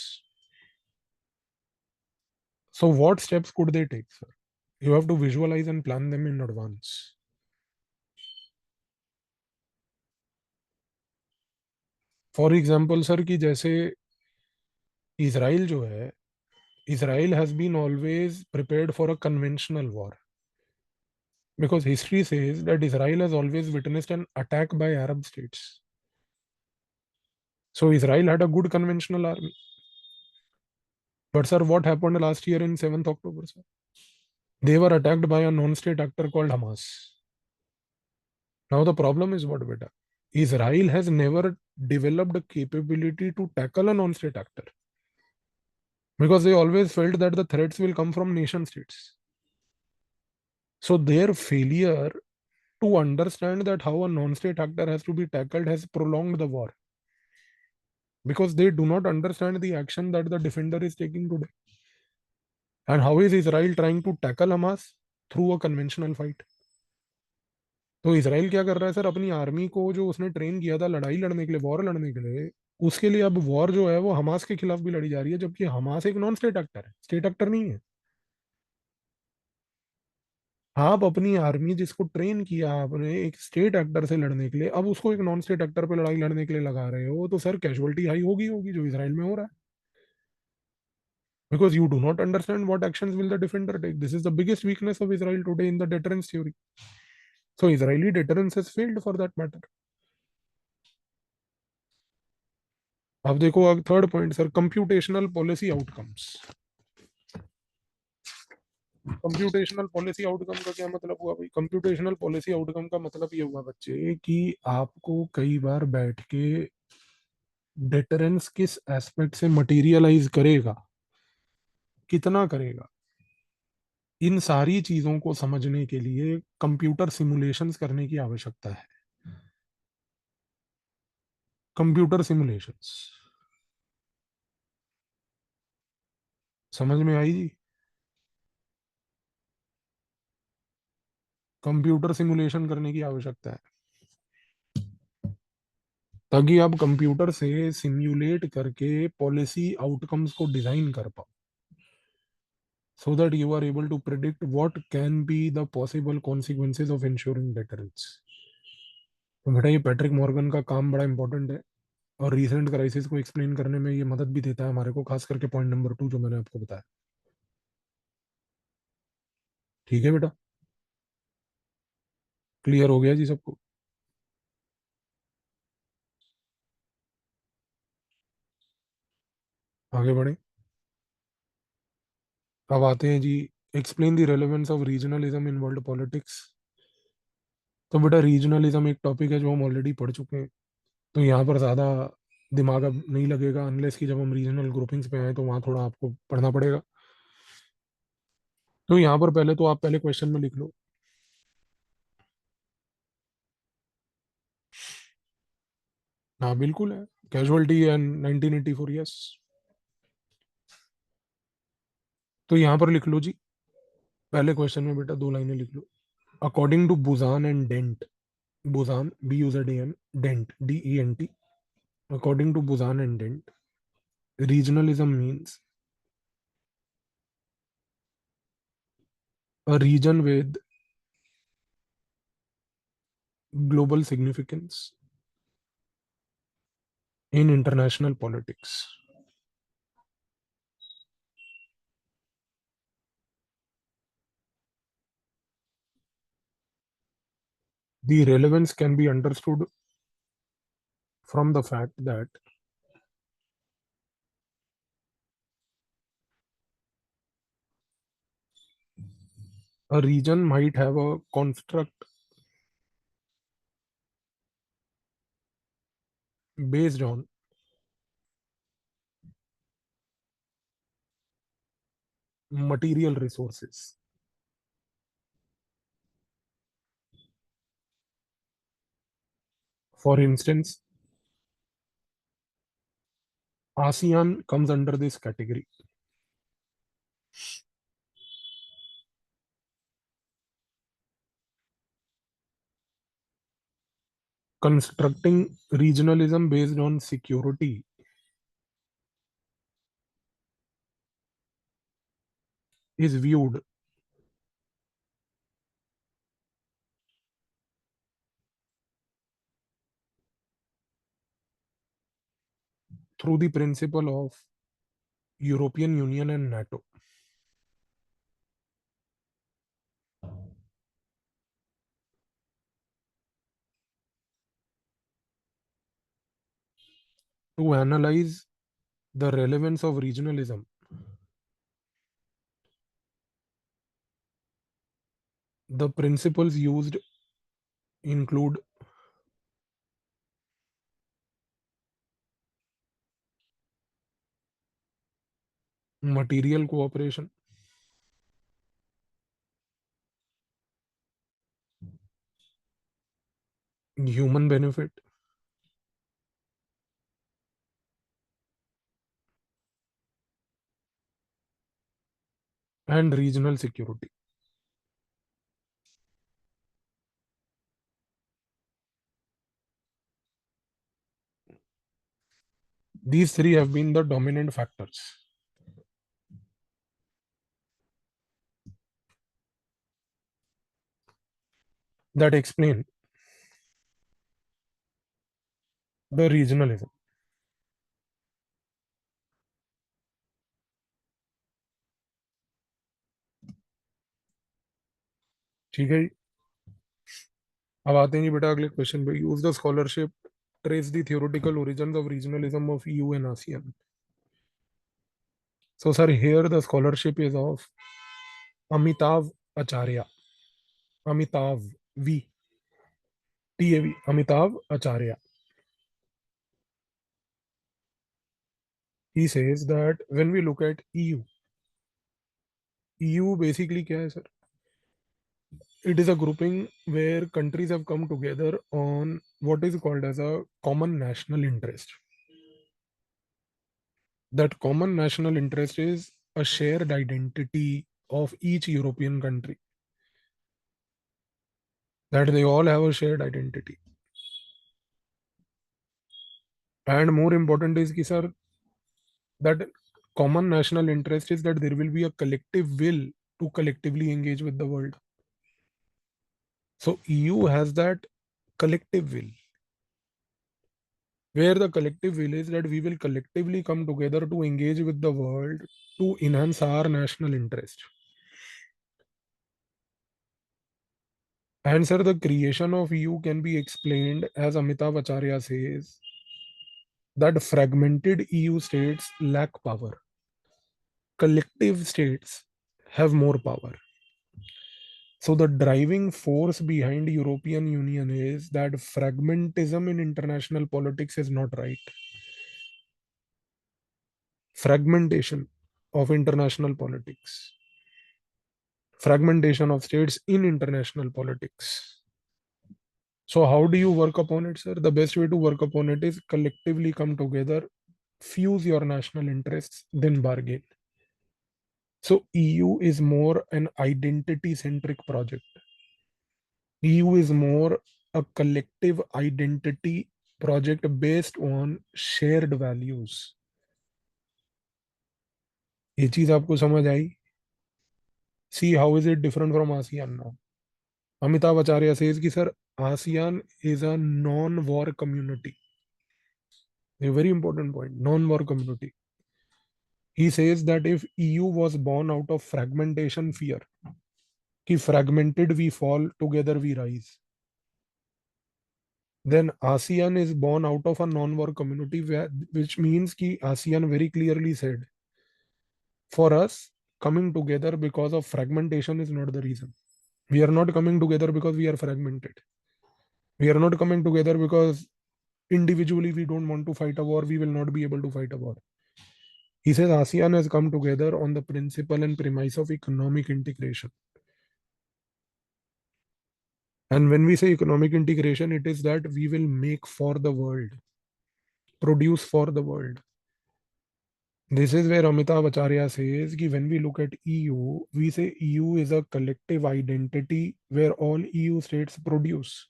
So what steps could they take, sir? You have to visualize and plan them in advance. For example sir कि जैसे Israel जो है, Israel has been always prepared for a conventional war, because history says that Israel has always witnessed an attack by Arab states. So Israel had a good conventional army. But sir, what happened last year in 7th October, sir? They were attacked by a non-state actor called Hamas. Now the problem is what, beta? Israel has never developed a capability to tackle a non-state actor, because they always felt that the threats will come from nation states. So their failure to understand that how a non-state actor has to be tackled has prolonged the war, because they do not understand the action that the defender is taking today. And how is Israel trying to tackle Hamas? Through a conventional fight. तो Israel क्या कर रहा है sir, अपनी army को जो उसने train किया था लड़ाई लड़ने के लिए, वॉर लड़ने के लिए, उसके लिए अब वॉर जो है वो हमास के खिलाफ भी लड़ी जा रही है, जबकि हमास एक नॉन स्टेट एक्टर है, स्टेट एक्टर नहीं है। आप अपनी आर्मी जिसको ट्रेन किया आपने एक स्टेट एक्टर से लड़ने के लिए, अब उसको एक नॉन स्टेट एक्टर पे लड़ाई लड़ने के लिए लगा रहे हो, तो सर कैजुअलिटी हाई होगी होगी, जो इसराइल में हो रहा है, because you do not understand what actions will the defender take. This is the biggest weakness of Israel today in the deterrence theory. So Israeli deterrence has failed for that matter. अब देखो third point sir, computational policy outcomes. Computational policy outcome का क्या मतलब हुआ भाई? Computational policy outcome का मतलब ये हुआ बच्चे कि आपको कई बार बैठ के डेटरेंस किस एस्पेक्ट से मटेरियलाइज करेगा, कितना करेगा, इन सारी चीजों को समझने के लिए कंप्यूटर सिमुलेशंस करने की आवश्यकता है। कंप्यूटर सिमुलेशंस समझ में आई जी? कंप्यूटर सिमुलेशन करने की आवश्यकता है, ताकि आप कंप्यूटर से सिम्युलेट करके पॉलिसी आउटकम्स को डिजाइन कर पाओ, so that you are able to predict what can be the possible consequences of ensuring deterrence. तो बेटा ये पैट्रिक मॉर्गन का काम बड़ा इंपॉर्टेंट है और रीसेंट क्राइसिस को एक्सप्लेन करने में ये मदद भी देता है हमारे को, खास करके पॉइंट नंबर 2 जो मैंने आपको बताया। ठीक है बेटा, क्लियर हो गया जी सबको? आगे बढ़े। अब आते हैं जी, explain the relevance of regionalism in world politics. तो बेटा रीजनलिज्म एक टॉपिक है जो हम ऑलरेडी पढ़ चुके हैं, तो यहाँ पर ज़्यादा दिमाग अब नहीं लगेगा, अनलेस कि जब हम रीजनल ग्रुपिंग्स पे आए तो वहाँ थोड़ा आपको पढ़ना पड़ेगा। तो यहाँ पर पहले तो आप पहले क्वेश्चन में लिख लो। हाँ बिल्कुल है, कैजुअलिटी एंड 1984, यस। तो यहाँ पर लिख लो जी, पहले क्वेश्चन में बेटा 2 लाइनें लिख लो। According to Buzan and Dent, Buzan BUZAN, Dent DENT, according to Buzan and Dent, regionalism means a region with global significance in international politics. The relevance can be understood from the fact that a region might have a construct based on material resources. For instance, ASEAN comes under this category. Constructing regionalism based on security is viewed through the principle of European Union and NATO. To analyze the relevance of regionalism, the principles used include material cooperation, human benefit, and regional security. These three have been the dominant factors that explain the regionalism. ठीक है जी, अब आते हैं जी बेटा अगले question पे। Use the scholarship, trace the theoretical origin of regionalism of EU and ASEAN. So sir, here the scholarship is of Amitav Acharya. Amitav V. TAV. Amitav Acharya. He says that when we look at EU basically क्या है sir? It is a grouping where countries have come together on what is called as a common national interest. That common national interest is a shared identity of each European country. That they all have a shared identity. And more important is कि sir, that common national interest is that there will be a collective will to collectively engage with the world. So EU has that collective will, where the collective will is that we will collectively come together to engage with the world to enhance our national interest. And sir, the creation of EU can be explained, as Amitav Acharya says, that fragmented EU states lack power. Collective states have more power. So the driving force behind European Union is that fragmentism in international politics is not right. Fragmentation of international politics. Fragmentation of states in international politics. So how do you work upon it, sir? The best way to work upon it is collectively come together, fuse your national interests, then bargain. So EU is more an identity-centric project. EU is more a collective identity project based on shared values. ये चीज आपको समझ आई? See how is it different from ASEAN now? Amitav Acharya says कि sir, ASEAN is a non-war community. A very important point, non-war community. He says that if EU was born out of fragmentation fear, कि fragmented we fall, together we rise, then ASEAN is born out of a non-war community, which means कि ASEAN very clearly said, for us, coming together because of fragmentation is not the reason. We are not coming together because we are fragmented. We are not coming together because individually we don't want to fight a war, we will not be able to fight a war. He says ASEAN has come together on the principle and premise of economic integration. And when we say economic integration, it is that we will make for the world, produce for the world. This is where Amitav Acharya says that when we look at EU, we say EU is a collective identity where all EU states produce,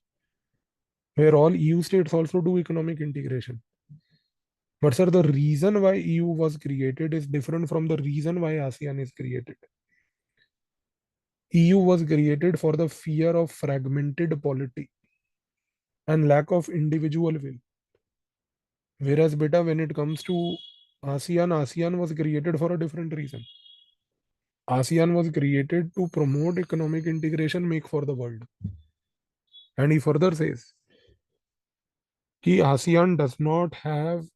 where all EU states also do economic integration. But sir, the reason why EU was created is different from the reason why ASEAN is created. EU was created for the fear of fragmented polity and lack of individual will. Whereas, beta, when it comes to ASEAN, ASEAN was created for a different reason. ASEAN was created to promote economic integration, make for the world. And he further says that ASEAN does not have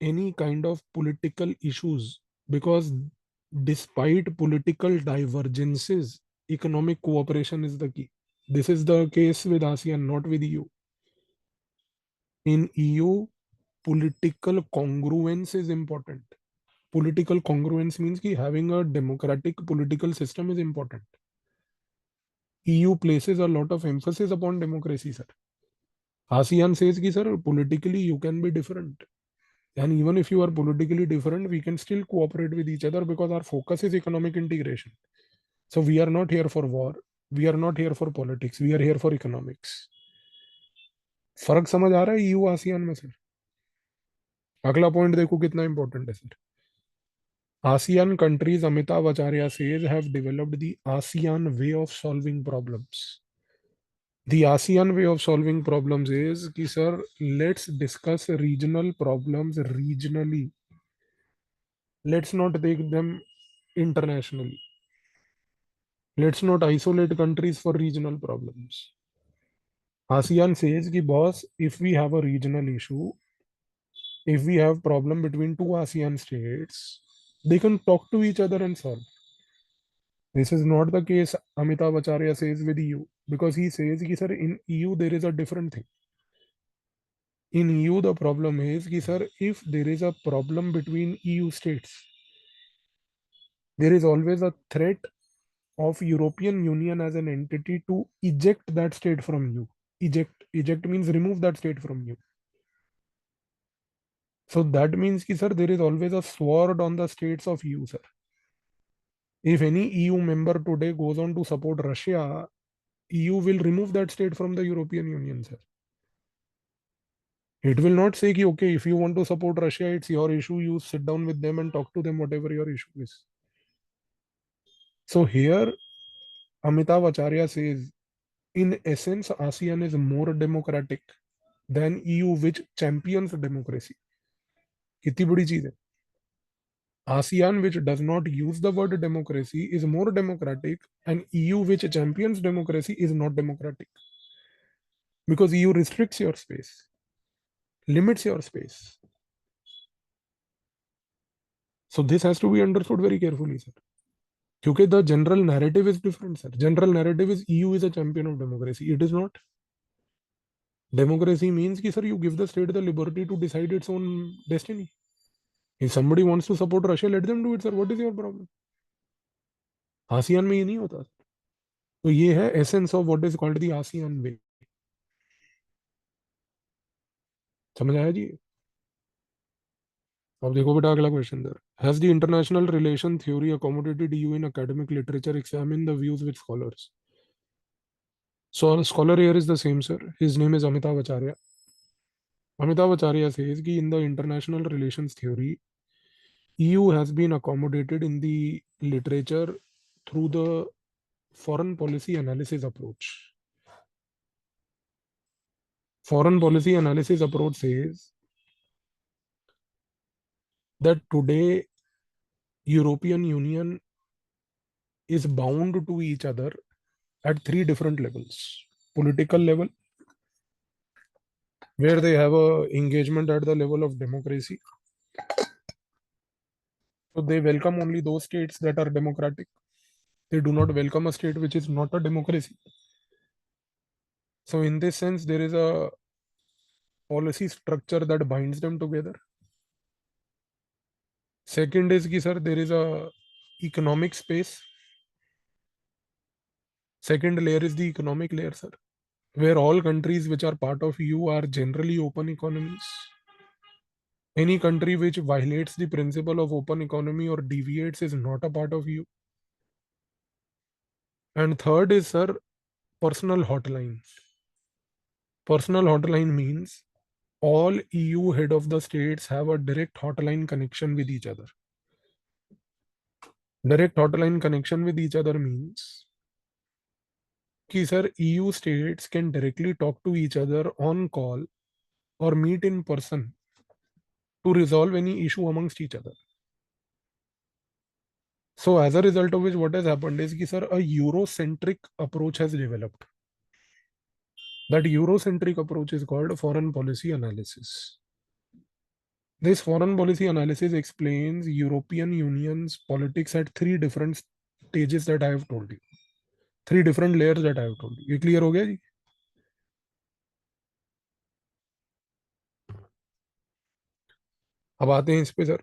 any kind of political issues because despite political divergences, economic cooperation is the key. This is the case with ASEAN, not with EU. In EU, political congruence is important. Political congruence means that having a democratic political system is important. EU places a lot of emphasis upon democracy, sir. ASEAN says that, sir, politically you can be different. And even if you are politically different, we can still cooperate with each other because our focus is economic integration. So we are not here for war. We are not here for politics. We are here for economics. फर्क समझ आ रहा है EU ASEAN में sir? अगला point देखो कितना important है sir. ASEAN countries, Amitav Acharya says, have developed the ASEAN way of solving problems. The ASEAN way of solving problems is कि sir, let's discuss regional problems regionally. Let's not take them internationally. Let's not isolate countries for regional problems. ASEAN says कि boss, if we have a regional issue, if we have problem between two ASEAN states, they can talk to each other and solve. This is not the case, Amitav Acharya says, with EU, because he says कि sir, in EU there is a different thing. In EU the problem is कि sir, if there is a problem between EU states, there is always a threat of European Union as an entity to eject that state from you. Eject means remove that state from you. So that means कि sir, there is always a sword on the states of EU, sir. If any EU member today goes on to support Russia, EU will remove that state from the European Union, sir. It will not say कि okay, if you want to support Russia, it's your issue. You sit down with them and talk to them, whatever your issue is. So here, Amitav Acharya says In essence, ASEAN is more democratic than EU, which champions democracy. कितनी बड़ी चीज है. ASEAN, which does not use the word democracy, is more democratic, and EU, which champions democracy, is not democratic. Because EU restricts your space, limits your space. So this has to be understood very carefully, sir. Because the general narrative is different, sir. General narrative is EU is a champion of democracy. It is not. Democracy means कि sir, you give the state the liberty to decide its own destiny. If somebody wants to support Russia, let them do it, sir. What is your problem? ASEAN में ये नहीं होता. तो ये है essence of what is called the ASEAN way. समझ आया जी? अब देखो बेटा अगला question sir. Has the international relation theory accommodated you in academic literature? Examine the views with scholars. So scholar here is the same, sir. His name is Amitav Acharya. Amitav Acharya says that in the international relations theory, EU has been accommodated in the literature through the foreign policy analysis approach. Foreign policy analysis approach says that today European Union is bound to each other at three different levels. Political level, where they have a engagement at the level of democracy. So they welcome only those states that are democratic. They do not welcome a state which is not a democracy. So in this sense, there is a policy structure that binds them together. Second is कि sir, there is a economic space. Second layer is the economic layer, sir, where all countries which are part of EU are generally open economies. Any country which violates the principle of open economy or deviates is not a part of EU. And third is, sir, personal hotline. Personal hotline means all EU head of the states have a direct hotline connection with each other. Direct hotline connection with each other means कि sir, EU states can directly talk to each other on call or meet in person to resolve any issue amongst each other. So as a result of which, what has happened is कि sir, a Eurocentric approach has developed. That Eurocentric approach is called foreign policy analysis. This foreign policy analysis explains European Union's politics at three different stages that I have told you. Three different layers that I have told you. ये clear हो गया जी? अब आते हैं इस पे sir.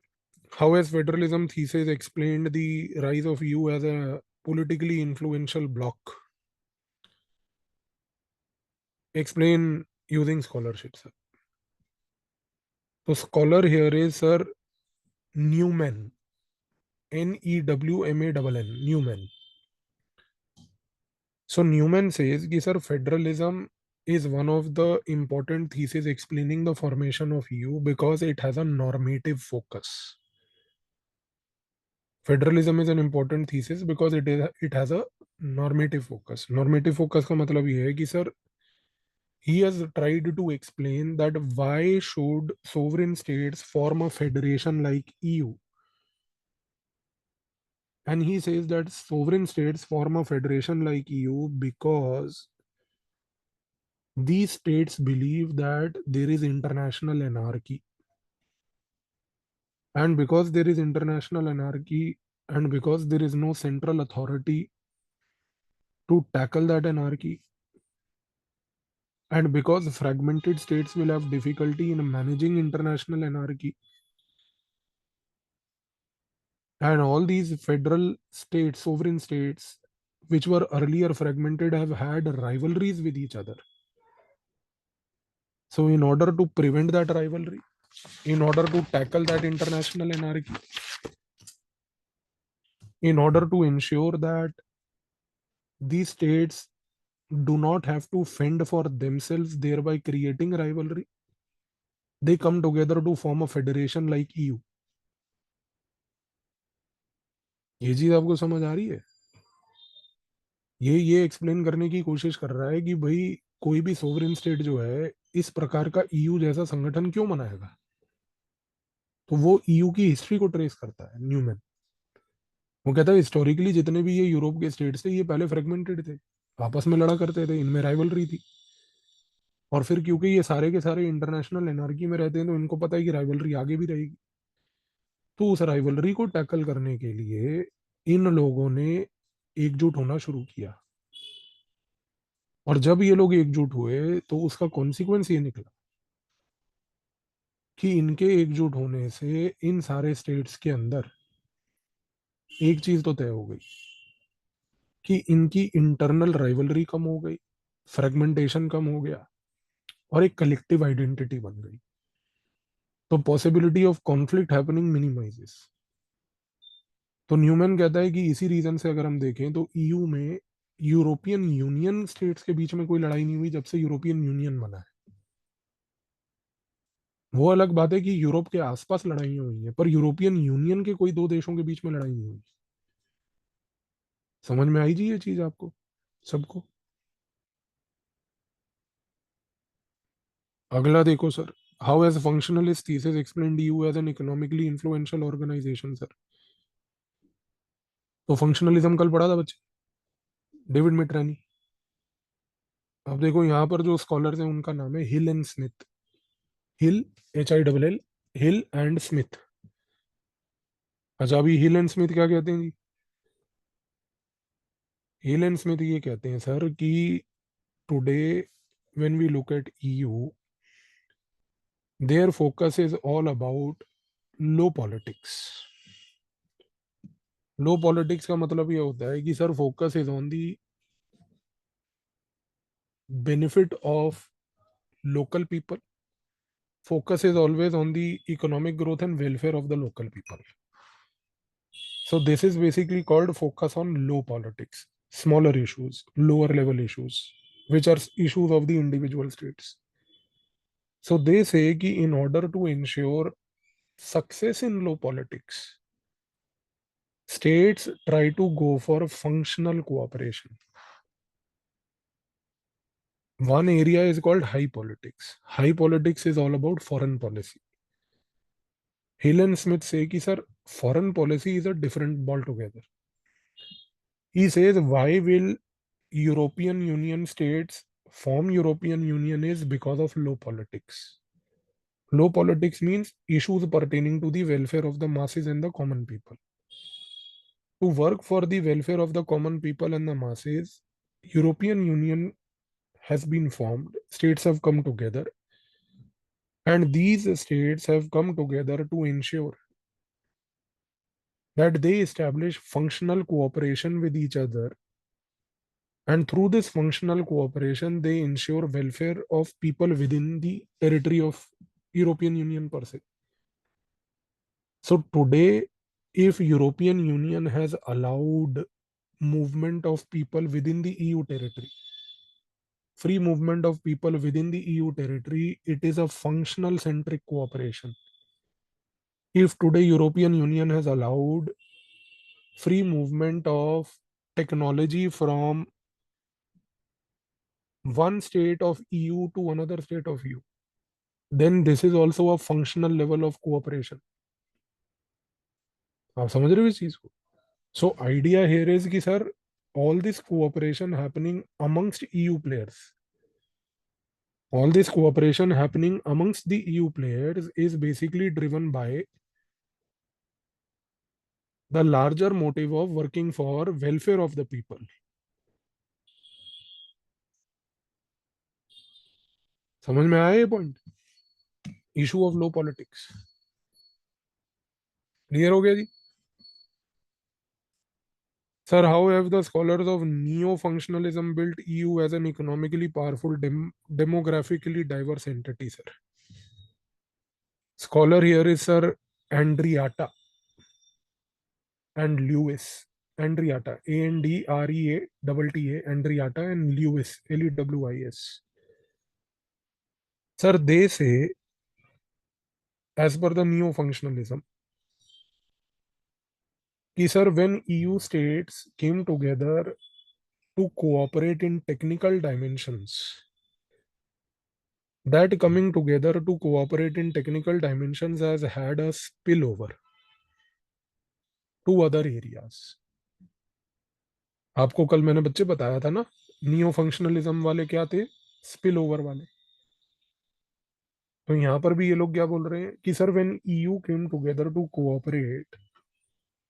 How has federalism thesis explained the rise of EU as a politically influential bloc? Explain using scholarship, sir. So scholar here is sir Newman. Newman. Newman. So Newman says कि sir federalism is one of the important theses explaining the formation of EU because it has a normative focus. Federalism is an important thesis because it has a normative focus. Normative focus का मतलब ये है कि sir he has tried to explain that why should sovereign states form a federation like EU. And he says that sovereign states form a federation like EU because these states believe that there is international anarchy. And because there is international anarchy and because there is no central authority to tackle that anarchy, and because fragmented states will have difficulty in managing international anarchy, and all these federal states, sovereign states, which were earlier fragmented, have had rivalries with each other. So in order to prevent that rivalry, in order to tackle that international anarchy, in order to ensure that these states do not have to fend for themselves, thereby creating rivalry, they come together to form a federation like EU. ये चीज आपको समझ आ रही है? ये explain करने की कोशिश कर रहा है कि भाई कोई भी सोवरेन स्टेट जो है इस प्रकार का ईयू जैसा संगठन क्यों बनाएगा। तो वो ईयू की हिस्ट्री को ट्रेस करता है न्यूमैन। वो कहता है हिस्टोरिकली जितने भी ये यूरोप के स्टेट्स थे ये पहले फ्रेगमेंटेड थे, आपस में लड़ा करते थे, इनमें राइवलरी थी। और फिर क्योंकि ये सारे के सारे इंटरनेशनल एनार्की में रहते हैं तो इनको पता है कि राइवलरी आगे भी रहेगी। तो उस राइवलरी को टैकल करने के लिए इन लोगों ने एकजुट होना शुरू किया। और जब ये लोग एकजुट हुए तो उसका कॉन्सिक्वेंस ये निकला कि इनके एकजुट होने से इन सारे स्टेट्स के अंदर एक चीज तो तय हो गई कि इनकी इंटरनल राइवलरी कम हो गई, फ्रेगमेंटेशन कम हो गया और एक कलेक्टिव आइडेंटिटी बन गई। तो possibility of conflict happening minimises. तो न्यूमैन कहता है कि इसी रीजन से अगर हम देखें तो ईयू में यूरोपियन यूनियन स्टेट्स के बीच में कोई लड़ाई नहीं हुई जब से यूरोपियन यूनियन बना है। वो अलग बात है कि यूरोप के आसपास लड़ाइयाँ हुई हैं पर यूरोपियन यूनियन के कोई दो देशों के बीच में लड़ाई नहीं हुई। समझ में आई जी ये चीज आपको सबको। अगला देखो sir, how as functionalist thesis explained you as an economically influential organization sir. तो फंक्शनलिज्म कल पढ़ा था बच्चे, डेविड मिट्रानी। अब देखो यहाँ पर जो स्कॉलर्स हैं उनका नाम है Hill and Smith. Hill, HILL, Hill and Smith. अच्छा अभी हिल एंड स्मिथ क्या कहते हैं जी। हिल एंड स्मिथ ये कहते हैं सर कि today when we look at EU, their focus is all about low politics. Low politics का मतलब ये होता है कि sir focus is on the benefit of local people. Focus is always on the economic growth and welfare of the local people. So this is basically called focus on low politics, smaller issues, lower level issues, which are issues of the individual states. So they say कि in order to ensure success in low politics, states try to go for functional cooperation. One area is called high politics. High politics is all about foreign policy. Hill and Smith say कि sir, foreign policy is a different ball together. He says why will European Union states form European Union is because of low politics. Low politics means issues pertaining to the welfare of the masses and the common people. To work for the welfare of the common people and the masses, European Union has been formed. States have come together, and these states have come together to ensure that they establish functional cooperation with each other, and through this functional cooperation they ensure welfare of people within the territory of European Union per se. So today, if European Union has allowed movement of people within the EU territory, free movement of people within the EU territory, it is a functional centric cooperation. If today European Union has allowed free movement of technology from one state of EU to another state of EU, then this is also a functional level of cooperation. आप समझ रहे हो इस चीज को। So idea here is कि sir all this cooperation happening amongst EU players, all this cooperation happening amongst the EU players is basically driven by the larger motive of working for welfare of the people. समझ में आया ये point. Issue of low politics clear हो गया जी। Sir, how have the scholars of neo-functionalism built EU as an economically powerful, demographically diverse entity, sir? Scholar here is Sir Andriata and Lewis. Andriata, Andreata, Andriata, and Lewis, Lewis. Sir, they say, as per the neo-functionalism, कि sir, when EU states came together to cooperate in technical dimensions. That coming together to cooperate in technical dimensions has had a spillover to other areas. आपको कल मैंने बच्चे बताया था ना, neo functionalism वाले क्या थे, स्पिल ओवर वाले। तो यहाँ पर भी ये लोग क्या बोल रहे हैं कि sir when EU came together to cooperate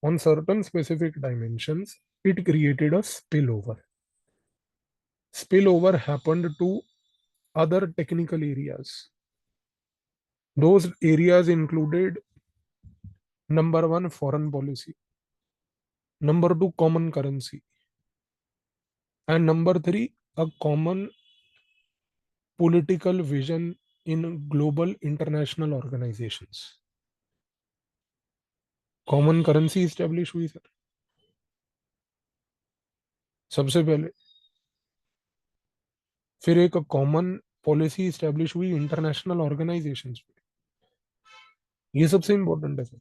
on certain specific dimensions, it created a spillover. Spillover happened to other technical areas. Those areas included number one, foreign policy, number two, common currency, and number three, a common political vision in global international organizations. Common currency establish हुई sir सबसे पहले, फिर एक common policy establish हुई international organizations में। ये सबसे important है sir,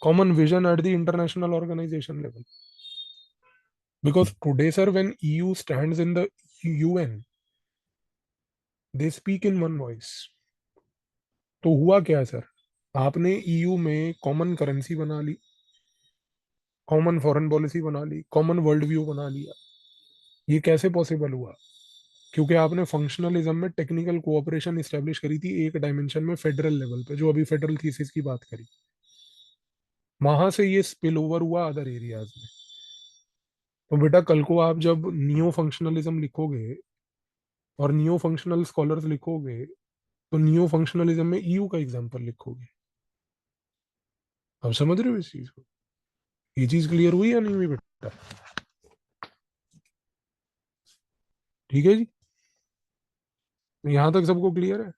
common vision at the international organization level. Because today sir when EU stands in the UN, they speak in one voice. तो हुआ क्या सर, आपने ईयू में कॉमन करेंसी बना ली, कॉमन फॉरेन पॉलिसी बना ली, कॉमन वर्ल्ड व्यू बना लिया। ये कैसे पॉसिबल हुआ? क्योंकि आपने फंक्शनलिज्म में टेक्निकल कोऑपरेशन इस्टेब्लिश करी थी एक डायमेंशन में, फेडरल लेवल पे, जो अभी फेडरल थीसिस की बात करी। वहां से ये स्पिल ओवर हुआ अदर एरियाज में। तो बेटा कल को आप जब नियो फंक्शनलिज्म लिखोगे और नियो फंक्शनल स्कॉलर्स लिखोगे, तो नियो फंक्शनलिज्म में ईयू का एग्जांपल लिखोगे। आप समझ रहे हो इस चीज को? ये चीज क्लियर हुई या नहीं हुई बेटा? ठीक है जी, यहां तक सबको क्लियर है?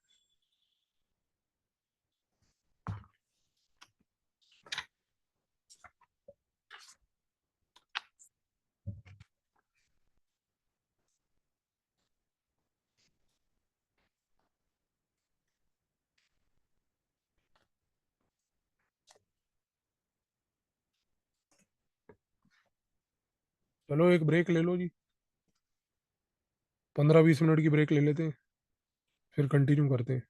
चलो एक ब्रेक ले लो जी, 15-20 मिनट की ब्रेक ले लेते हैं, फिर कंटिन्यू करते हैं।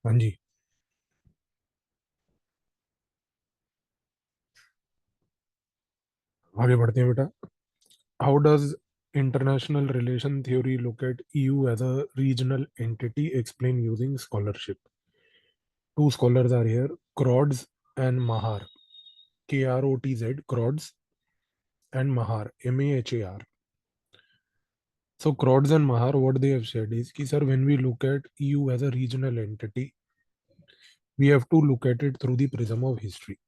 हाँ जी, आगे बढ़ते हैं बेटा. How does international relation theory look at EU as a regional entity? Explain using scholarship. Two scholars are here, Crods and Mahar. Krotz, Crods, and Mahar, Mahar. So Crods and Mahar, what they have said is, sir, when we look at EU as a regional entity, we have to look at it through the prism of history.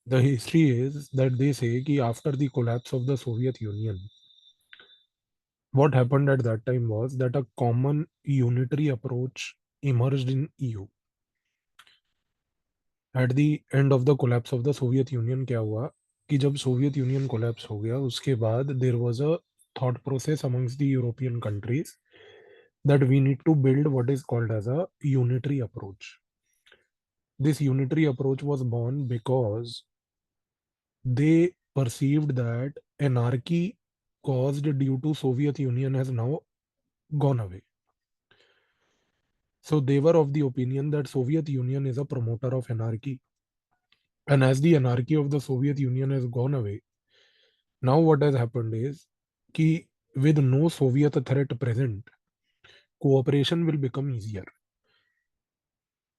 The history is that they say that after the collapse of the Soviet Union, what happened at that time was that a common unitary approach emerged in EU. At the end of the collapse of the Soviet Union, क्या हुआ कि जब Soviet Union collapse हो गया उसके बाद there was a thought process amongst the European countries that we need to build what is called as a unitary approach. This unitary approach was born because they perceived that anarchy caused due to Soviet Union has now gone away. So they were of the opinion that Soviet Union is a promoter of anarchy. And as the anarchy of the Soviet Union has gone away, now what has happened is कि with no Soviet threat present, cooperation will become easier.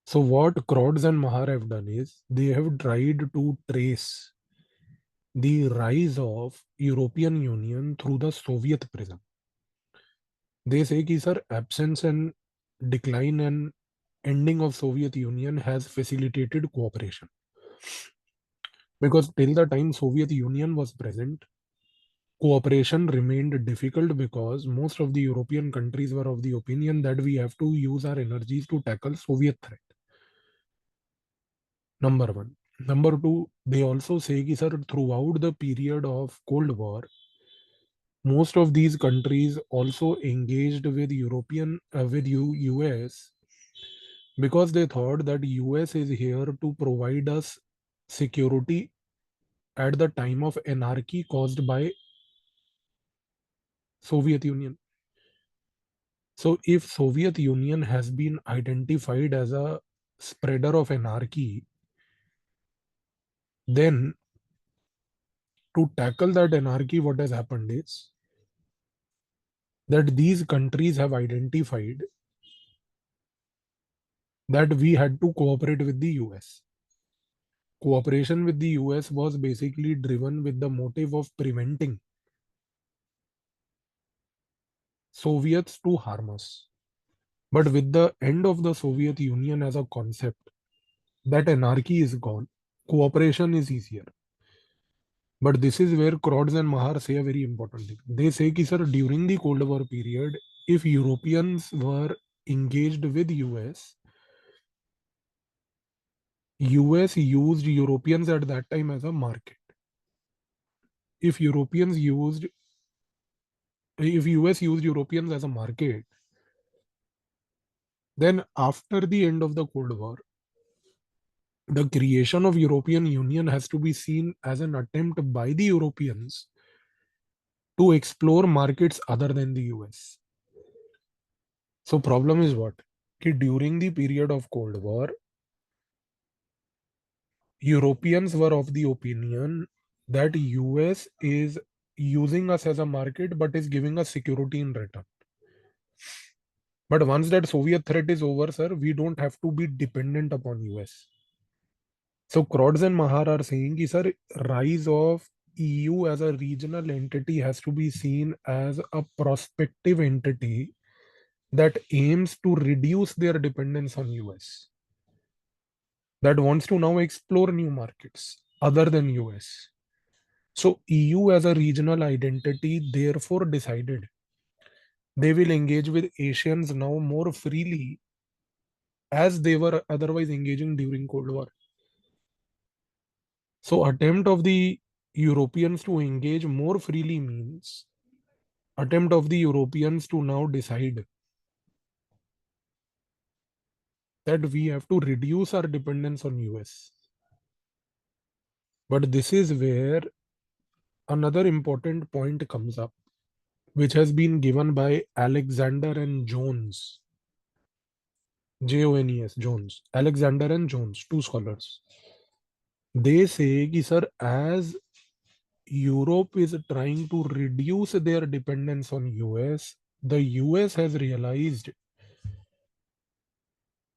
So what Crods and Mahar have done is they have tried to trace the rise of European Union through the Soviet prism. They say कि sir, absence and decline and ending of Soviet Union has facilitated cooperation. Because till the time Soviet Union was present, cooperation remained difficult because most of the European countries were of the opinion that we have to use our energies to tackle Soviet threat. Number one. Number two, they also say that sir, throughout the period of Cold War, most of these countries also engaged with US because they thought that US is here to provide us security at the time of anarchy caused by Soviet Union. So if Soviet Union has been identified as a spreader of anarchy, then to tackle that anarchy, what has happened is that these countries have identified that we had to cooperate with the US. Cooperation with the US was basically driven with the motive of preventing Soviets to harm us. But with the end of the Soviet Union as a concept, that anarchy is gone. Cooperation is easier. But this is where Crods and Mahar say a very important thing. They say that sir, during the Cold War period, if Europeans were engaged with US used Europeans at that time as a market. If Europeans used, if US used Europeans as a market, then after the end of the Cold War, the creation of European Union has to be seen as an attempt by the Europeans to explore markets other than the US. So problem is what? Ki during the period of Cold War, Europeans were of the opinion that US is using us as a market but is giving us security in return. But once that Soviet threat is over, sir, we don't have to be dependent upon US. So Crods and Mahar are saying that, sir, rise of EU as a regional entity has to be seen as a prospective entity that aims to reduce their dependence on US, that wants to now explore new markets other than US. So EU as a regional identity therefore decided they will engage with Asians now more freely as they were otherwise engaging during Cold War. So attempt of the Europeans to engage more freely means attempt of the Europeans to now decide that we have to reduce our dependence on US. But this is where another important point comes up, which has been given by Alexander and Jones. Jones, Jones, Alexander and Jones, two scholars. They say कि sir, as Europe is trying to reduce their dependence on US, the US has realized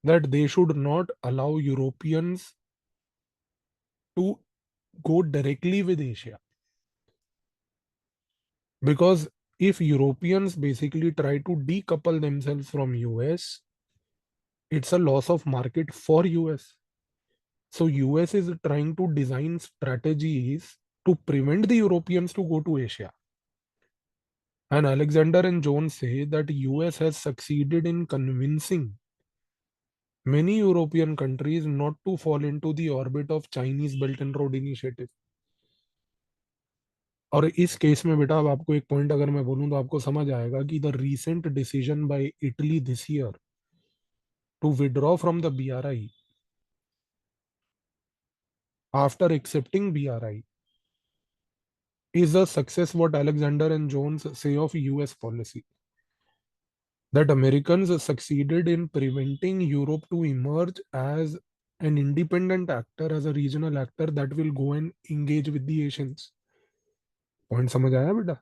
that they should not allow Europeans to go directly with Asia. Because if Europeans basically try to decouple themselves from US, it's a loss of market for US. So US is trying to design strategies to prevent the Europeans to go to Asia. And Alexander and Jones say that US has succeeded in convincing many European countries not to fall into the orbit of Chinese Belt and Road Initiative. और इस case में बेटा अब आपको एक point अगर मैं बोलूं तो आपको समझ आएगा कि the recent decision by Italy this year to withdraw from the BRI after accepting BRI is a success what Alexander and Jones say of US policy. That Americans succeeded in preventing Europe to emerge as an independent actor, as a regional actor that will go and engage with the Asians. Point समझ आया बेटा?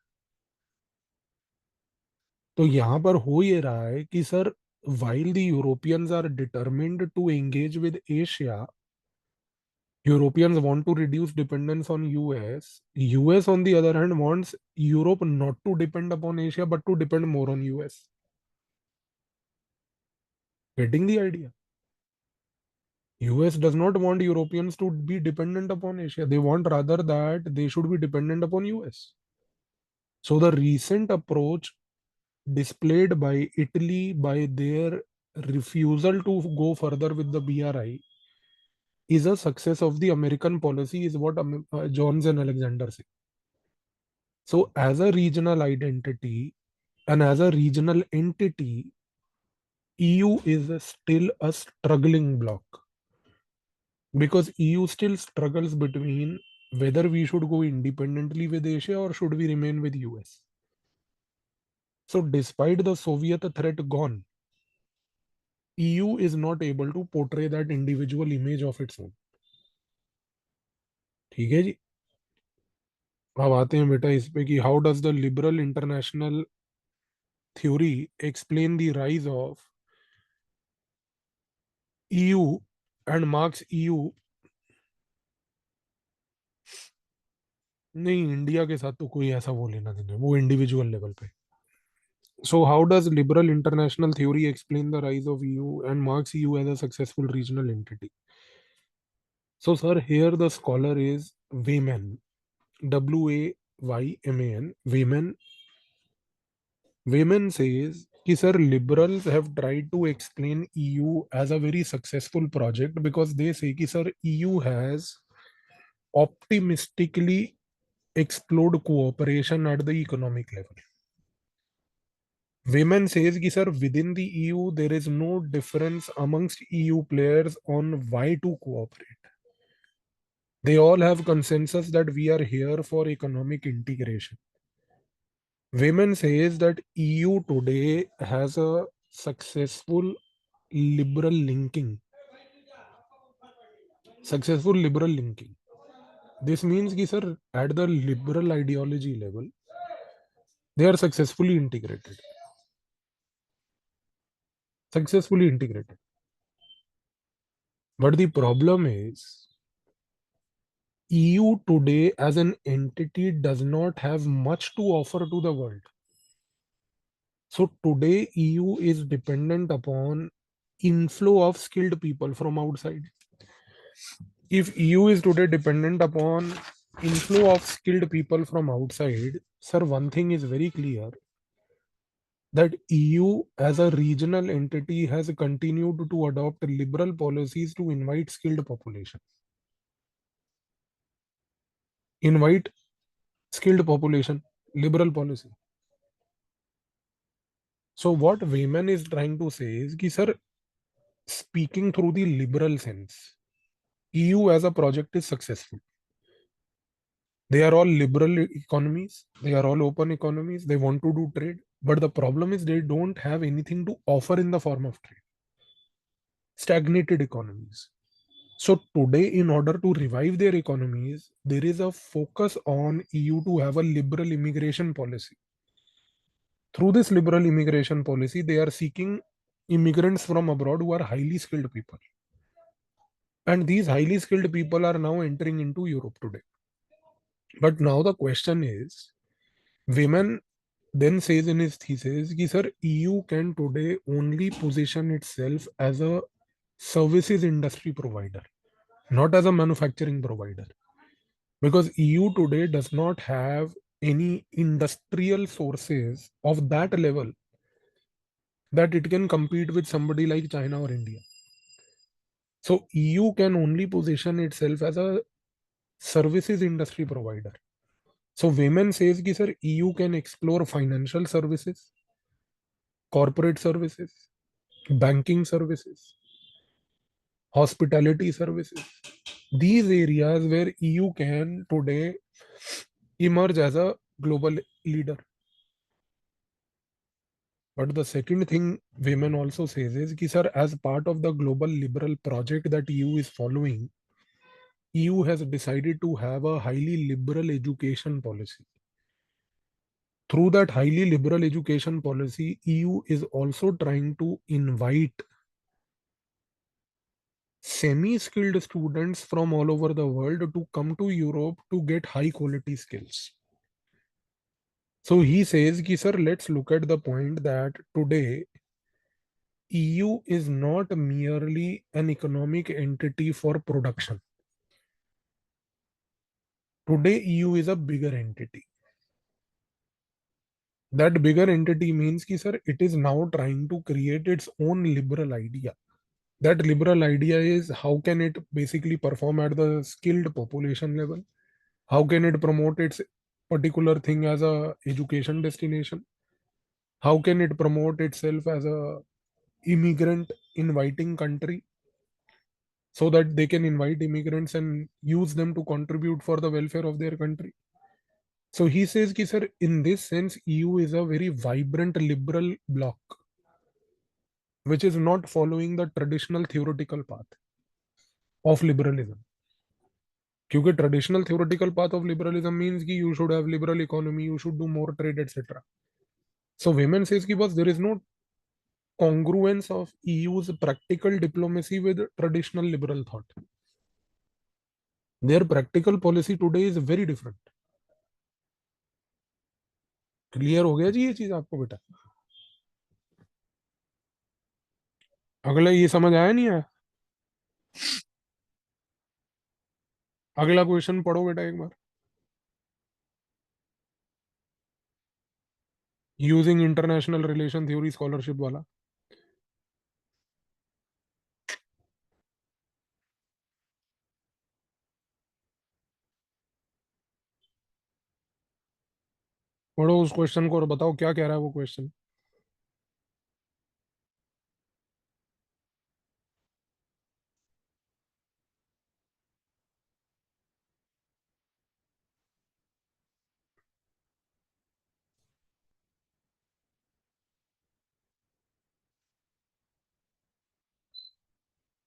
तो यहाँ पर हो ये रहा है कि sir while the Europeans are determined to engage with Asia, Europeans want to reduce dependence on US. US on the other hand wants Europe not to depend upon Asia but to depend more on US. Getting the idea? US does not want Europeans to be dependent upon Asia. They want rather that they should be dependent upon US. So the recent approach displayed by Italy by their refusal to go further with the BRI is a success of the American policy, is what Jones and Alexander say. So as a regional identity and as a regional entity, EU is still a struggling bloc because EU still struggles between whether we should go independently with Asia or should we remain with US. So despite the Soviet threat gone, EU is not able to portray that individual image of its own. ठीक है जी. अब आते हैं बेटा इस पे कि how does the liberal international theory explain the rise of EU and marks EU. नहीं, इंडिया के साथ तो कोई ऐसा वो लेना देना, वो इंडिविजुअल लेवल पे. So how does liberal international theory explain the rise of EU and marks EU as a successful regional entity? So sir, here the scholar is Wayman, Wayman. Wayman. Wayman says कि sir, liberals have tried to explain EU as a very successful project because they say कि sir, EU has optimistically explored cooperation at the economic level. Wayman says कि sir, within the EU there is no difference amongst EU players on why to cooperate. They all have consensus that we are here for economic integration. Wayman says that EU today has a successful liberal linking. Successful liberal linking. This means कि sir, at the liberal ideology level, they are successfully integrated. Successfully integrated. But the problem is, EU today as an entity does not have much to offer to the world. So today EU is dependent upon inflow of skilled people from outside. If EU is today dependent upon inflow of skilled people from outside, sir, one thing is very clear, that EU as a regional entity has continued to adopt liberal policies to invite skilled population. Invite skilled population, liberal policy. So what Wayman is trying to say is कि sir, speaking through the liberal sense, EU as a project is successful. They are all liberal economies. They are all open economies. They want to do trade. But the problem is they don't have anything to offer in the form of trade. stagnated economies. So today, in order to revive their economies, there is a focus on EU to have a liberal immigration policy. Through this liberal immigration policy, they are seeking immigrants from abroad who are highly skilled people. And these highly skilled people are now entering into Europe today. But now the question is, women then says in his thesis, कि, sir, EU can today only position itself as a services industry provider, not as a manufacturing provider. Because EU today does not have any industrial sources of that level that it can compete with somebody like China or India. So EU can only position itself as a services industry provider. So women says कि sir, EU can explore financial services, corporate services, banking services, hospitality services. These areas where EU can today emerge as a global leader. But the second thing women also says is कि sir, as part of the global liberal project that EU is following, EU has decided to have a highly liberal education policy. Through that highly liberal education policy, EU is also trying to invite semi-skilled students from all over the world to come to Europe to get high quality skills. So he says, ki, sir, let's look at the point that today EU is not merely an economic entity for production. Today EU is a bigger entity. That bigger entity means ki, sir, it is now trying to create its own liberal idea. That liberal idea is how can it basically perform at the skilled population level? How can it promote its particular thing as a education destination? How can it promote itself as a immigrant inviting country so that they can invite immigrants and use them to contribute for the welfare of their country? So he says ki, sir, in this sense, EU is a very vibrant liberal bloc, which is not following the traditional theoretical path of liberalism. क्योंकि traditional theoretical path of liberalism means कि you should have liberal economy, you should do more trade, etc. So women says कि boss, there is no congruence of EU's practical diplomacy with traditional liberal thought. Their practical policy today is very different. Clear हो गया जी ये चीज आपको बेटा? अगला ये समझ आया नहीं आया? अगला क्वेश्चन पढ़ो बेटा एक बार. Using international relation theory scholarship वाला पढ़ो उस क्वेश्चन को और बताओ क्या कह रहा है वो क्वेश्चन.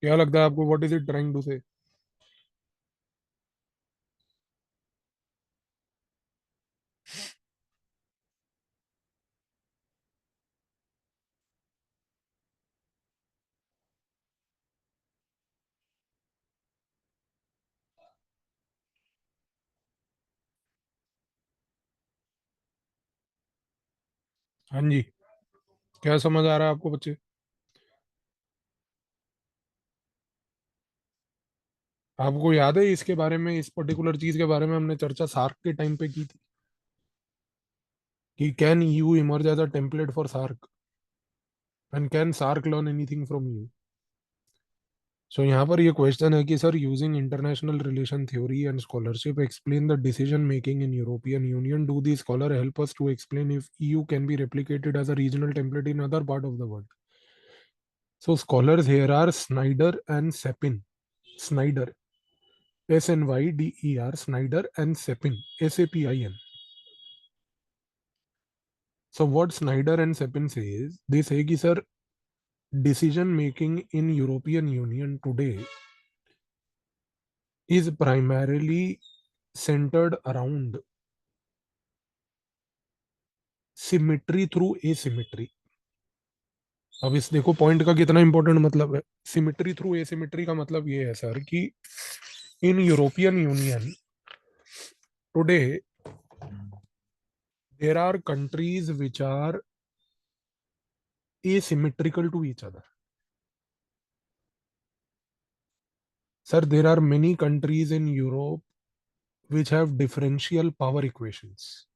क्या लगता है आपको? What is it trying to say? हाँ जी, क्या समझ आ रहा है आपको बच्चे? आपको याद है इसके बारे में, इस पर्टिकुलर चीज के बारे में हमने चर्चा सार्क के टाइम पे की थी कि can you emerge as a template for SAARC and can SAARC learn anything from you? So यहाँ पर ये क्वेश्चन है कि sir, using international relation theory and scholarship explain the decision making in European Union. Do the scholar help us to explain if EU can be replicated as a regional template in other part of the world? So scholars here are Snyder and Sepin. Snyder, Snyder, Snyder, and Sepin, Sapin. So what Snyder and Sepin say is, they say कि sir, decision making in European Union today is primarily centered around symmetry through asymmetry. अब इस देखो point का कितना important मतलब है. Symmetry through asymmetry का मतलब ये है सर कि in European Union today there are countries which are asymmetrical to each other. Sir, there are many countries in Europe which have differential power equations.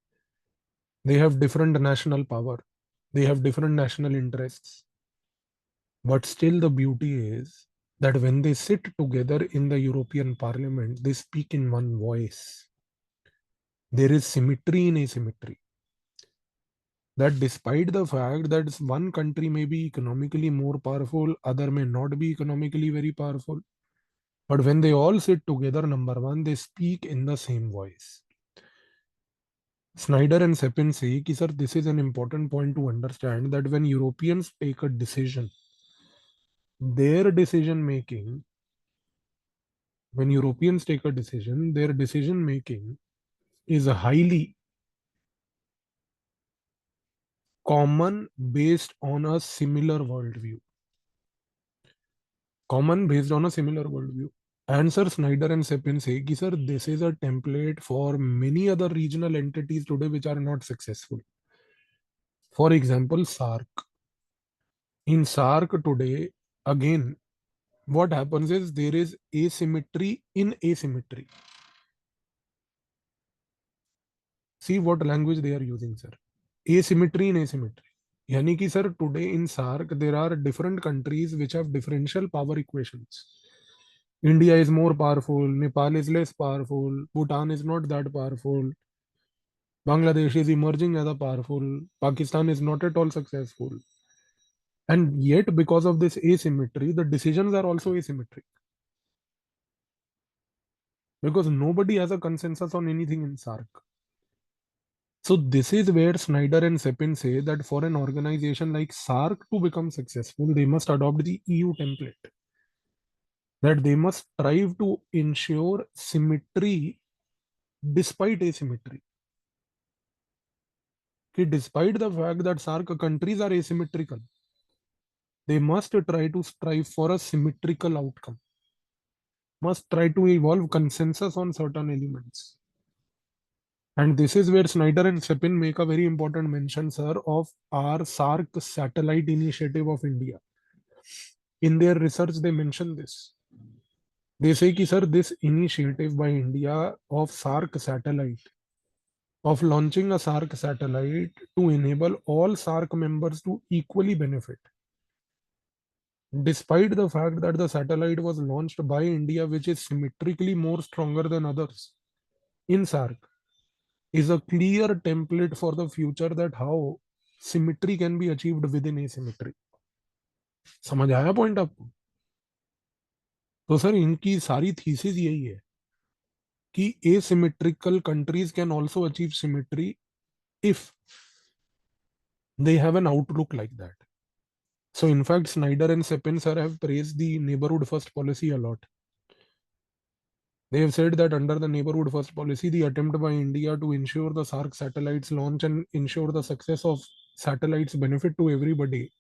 They have different national power. They have different national interests. But still, the beauty is that when they sit together in the European Parliament, they speak in one voice. There is symmetry in asymmetry. That despite the fact that one country may be economically more powerful, other may not be economically very powerful, but when they all sit together, number one, they speak in the same voice. Snyder and Sepin say, sir, this is an important point to understand that when Europeans take a decision, their decision making, when Europeans take a decision, their decision making is highly common based on a similar worldview. Common based on a similar worldview. And Sir Snyder and Sepin say, sir, this is a template for many other regional entities today which are not successful. For example, SARC. In SARC today, again, what happens is there is asymmetry in asymmetry. See what language they are using, sir. Asymmetry in asymmetry. Yani ki, sir, today in SARC, there are different countries which have differential power equations. India is more powerful, Nepal is less powerful, Bhutan is not that powerful, Bangladesh is emerging as a powerful, Pakistan is not at all successful. And yet, because of this asymmetry, the decisions are also asymmetric. Because nobody has a consensus on anything in SARC. So this is where Snyder and Sepin say that for an organization like SARC to become successful, they must adopt the EU template. That they must strive to ensure symmetry despite asymmetry. Despite the fact that SARC countries are asymmetrical, they must try to strive for a symmetrical outcome, must try to evolve consensus on certain elements. And this is where Snyder and Sepin make a very important mention, sir, of our SARC satellite initiative of India. In their research, they mention this. They say, sir, this initiative by India of SARC satellite, of launching a SARC satellite to enable all SARC members to equally benefit. Despite the fact that the satellite was launched by India, which is symmetrically more stronger than others in SARC, is a clear template for the future that how symmetry can be achieved within asymmetry. समझ आया point आपको? तो sir इनकी सारी thesis यही है कि asymmetrical countries can also achieve symmetry if they have an outlook like that. So in fact, Snyder and Sepin sir have praised the neighborhood first policy a lot. They have said that under the neighborhood first policy, the attempt by India to ensure the SARC satellites launch and ensure the success of satellites benefit to everybody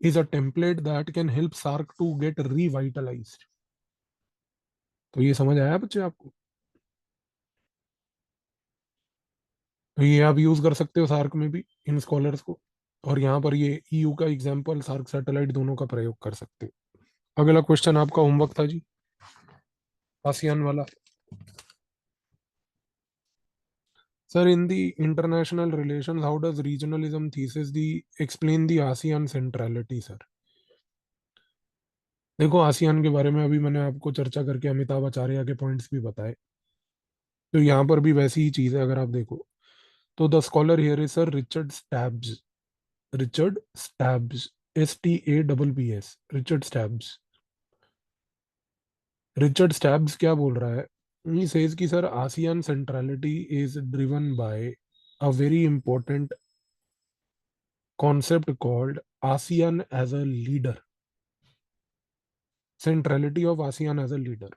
is a template that can help SARC to get revitalized. तो ये समझ आया बच्चे आपको? तो ये आप use कर सकते हो सार्क में भी इन स्कॉलर्स को, और यहाँ पर ये ईयू का एग्जांपल सार्क सैटेलाइट दोनों का प्रयोग कर सकते हो. अगला क्वेश्चन आपका होमवर्क था जी, आसियान वाला. Sir, in the international relations, how does regionalism thesis explain the ASEAN centrality, sir? देखो आसियान के बारे में अभी मैंने आपको चर्चा करके अमिताभ आचार्य के पॉइंट्स भी बताए, तो यहाँ पर भी वैसी ही चीज है. अगर आप देखो तो the scholar here is sir Richard stabs. Richard stabs, STABBS, Richard stabs. Richard stabs क्या बोल रहा है? ही सेज कि sir ASEAN centrality is driven by a very important concept called ASEAN as a leader. Centrality of ASEAN as a leader.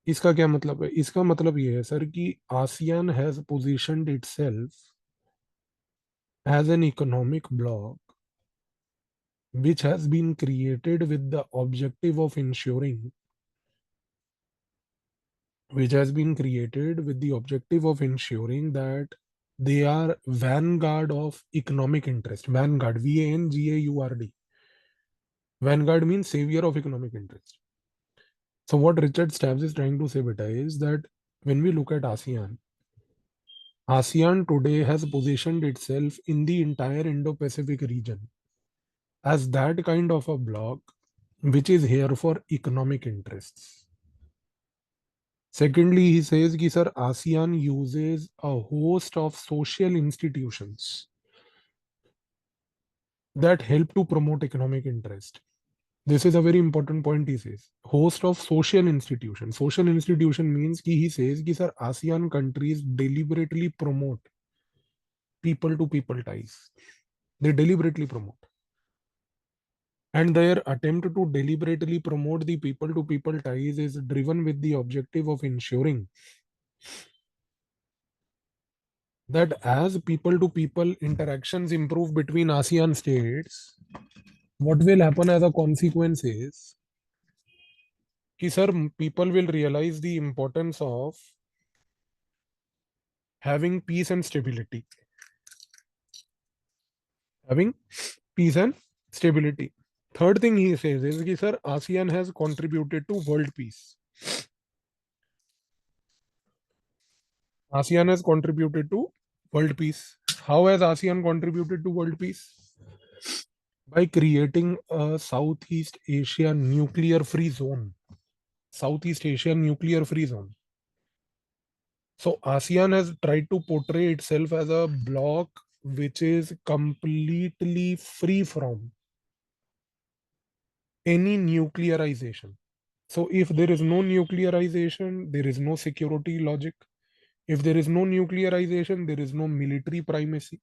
इसका क्या मतलब है? इसका मतलब ये है सर कि ASEAN has positioned itself as an economic bloc which has been created with the objective of ensuring that they are vanguard of economic interest. Vanguard, VANGAURD. Vanguard means savior of economic interest. So what Richard Stabs is trying to say, beta, is that when we look at ASEAN, ASEAN today has positioned itself in the entire Indo-Pacific region as that kind of a bloc which is here for economic interests. Secondly, he says कि sir, ASEAN uses a host of social institutions that help to promote economic interest. This is a very important point, he says. Host of social institutions. Social institution means कि he says कि sir, ASEAN countries deliberately promote people-to-people ties. They deliberately promote. And their attempt to deliberately promote the people-to-people ties is driven with the objective of ensuring that as people-to-people interactions improve between ASEAN states, what will happen as a consequence is कि sir, people will realize the importance of having peace and stability. Having peace and stability. Third thing he says is कि sir, ASEAN has contributed to world peace. ASEAN has contributed to world peace. How has ASEAN contributed to world peace? By creating a Southeast Asia nuclear-free zone. Southeast Asian nuclear-free zone. So ASEAN has tried to portray itself as a bloc which is completely free from any nuclearization. So if there is no nuclearization, there is no security logic. If there is no nuclearization, there is no military primacy.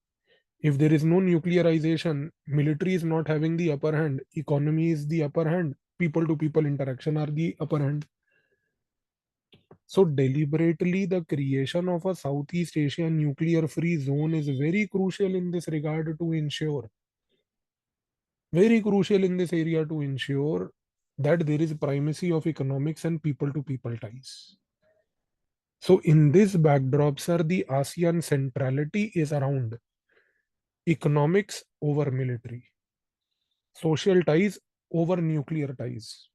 If there is no nuclearization, military is not having the upper hand, economy is the upper hand, people to people interaction are the upper hand. So deliberately the creation of a Southeast Asian nuclear free zone is very crucial in this regard to ensure, very crucial in this area to ensure that there is primacy of economics and people to people ties. So in this backdrop, sir, the ASEAN centrality is around economics over military, social ties over nuclear ties.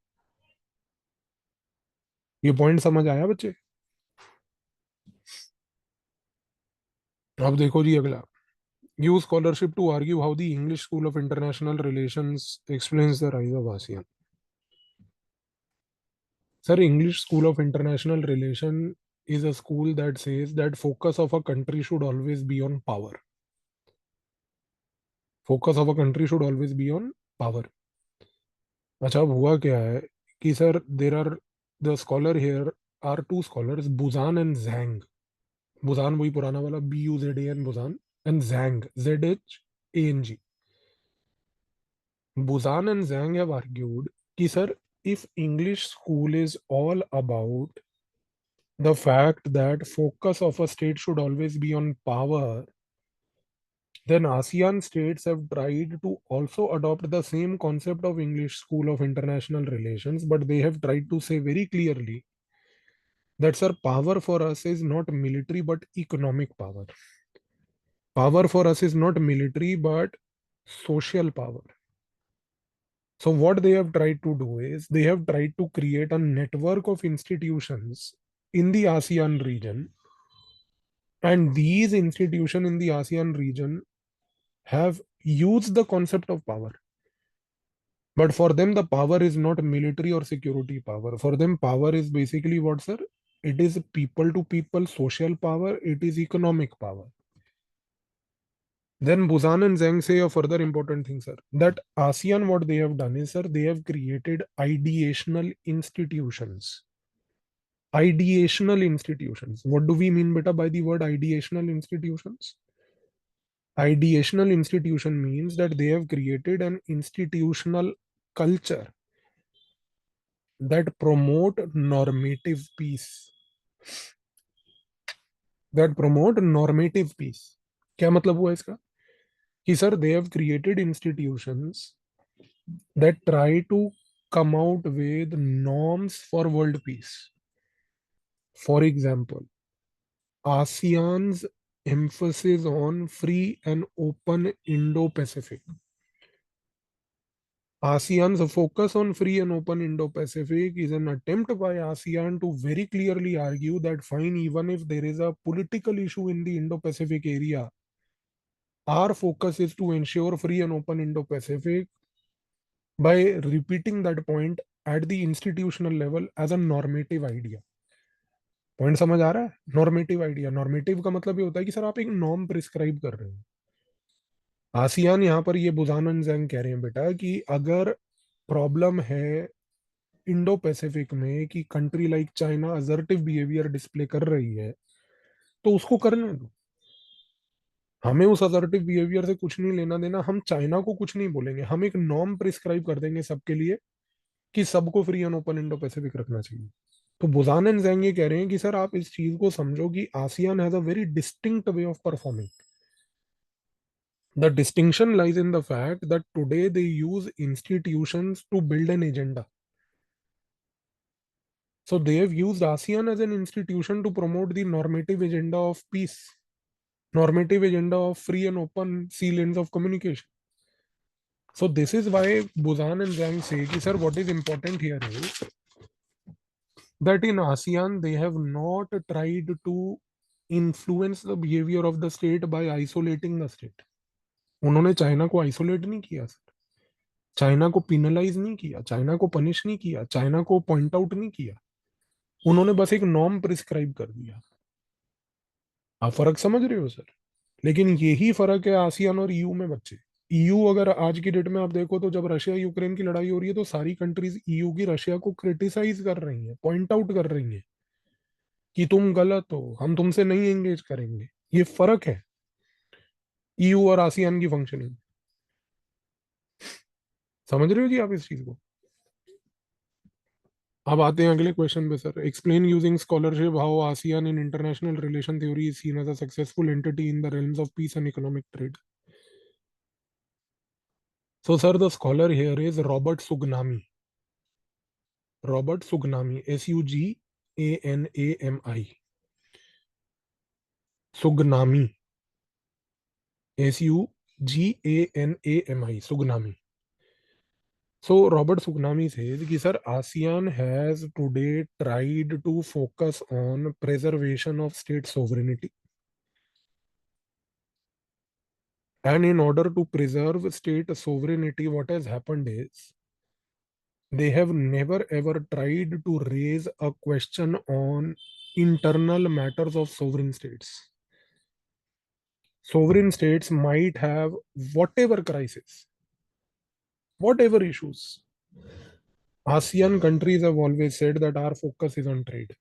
ये point समझ आया बच्चे? अब देखो जी अगला. Use scholarship to argue how the English School of International Relations explains the rise of ASEAN. Sir, English School of International Relation is a school that says that focus of a country should always be on power. Focus of a country should always be on power. अच्छा अब हुआ क्या है कि sir there are the scholar here are two scholars, Buzan and Zhang. Buzan वही पुराना वाला Buzan Buzan and Zhang Zhang. Buzan and Zhang have argued कि sir, if English school is all about the fact that focus of a state should always be on power, then ASEAN states have tried to also adopt the same concept of English School of International Relations, but they have tried to say very clearly that sir, power for us is not military but economic power. Power for us is not military but social power. So what they have tried to do is they have tried to create a network of institutions in the ASEAN region, and these institutions in the ASEAN region have used the concept of power. But for them, the power is not military or security power. For them, power is basically what, sir? It is people to people social power. It is economic power. Then Busan and Zhang say a further important thing, sir. That ASEAN, what they have done is, sir, they have created ideational institutions. Ideational institutions. What do we mean, beta, by the word ideational institutions? Ideational institution means that they have created an institutional culture that promote normative peace. क्या मतलब हुआ इसका कि sir they have created institutions that try to come out with norms for world peace. For example, ASEAN's emphasis on free and open Indo-Pacific. ASEAN's focus on free and open Indo-Pacific is an attempt by ASEAN to very clearly argue that fine, even if there is a political issue in the Indo-Pacific area, our focus is to ensure free and open Indo-Pacific by repeating that point at the institutional level as a normative idea. Point समझ आ रहा है? Normative idea, normative का मतलब ये होता है कि sir आप एक नॉर्म प्रिस्क्राइब कर रहे हो। आसियान यहाँ पर ये बुजानन जंग कह रहे हैं बेटा कि अगर प्रॉब्लम है इंडो पैसिफिक में कि country like China assertive behaviour display कर रही है तो उसको करने दो, हमें उस असर्टिव बिहेवियर से कुछ नहीं लेना देना, हम चाइना को कुछ नहीं बोलेंगे, हम एक नॉर्म प्रिस्क्राइब कर देंगे सबके लिए कि सबको free and open Indo Pacific रखना चाहिए। तो बुजान एंड जैंग ये कह रहे हैं कि सर आप इस चीज को समझो कि ASEAN has a very distinct way of performing. The distinction lies in the fact that today they use institutions to build an agenda. So they have used ASEAN as an institution to promote the normative agenda of peace, normative agenda of free and open sea lanes of communication. So this is why Buzan and Zhang say, कि, sir, what is important here is that in ASEAN they have not tried to influence the behavior of the state by isolating the state. उन्होंने China को isolate नहीं किया sir, China को penalise नहीं किया, China को punish नहीं किया, चाइना को पॉइंट आउट नहीं किया, उन्होंने बस एक नॉर्म प्रिस्क्राइब कर दिया। आप फर्क समझ रहे हो सर? लेकिन यही फर्क है आसियान और ईयू में बच्चे। ईयू अगर आज की डेट में आप देखो तो जब रशिया यूक्रेन की लड़ाई हो रही है तो सारी कंट्रीज ईयू की रशिया को क्रिटिसाइज कर रही हैं, पॉइंट आउट कर रही हैं कि तुम गलत हो, हम तुमसे नहीं एंगेज करेंगे। ये फर्क है ईयू और आसियान की फंक्शनिंग। समझ रहे हो जी आप इस चीज को? अब आते हैं अगले क्वेश्चन पे sir. Explain using scholarship how ASEAN in international relation theory is seen as a successful entity in the realms of peace and economic trade. So, sir, the scholar here is Robert Sugnami. Robert Sugnami, Suganami. Sugnami, Suganami. Sugnami. So, Robert Sugnami says कि sir, ASEAN has today tried to focus on preservation of state sovereignty. And in order to preserve state sovereignty, what has happened is they have never ever tried to raise a question on internal matters of sovereign states. Sovereign states might have whatever crisis, whatever issues. ASEAN countries have always said that our focus is on trade.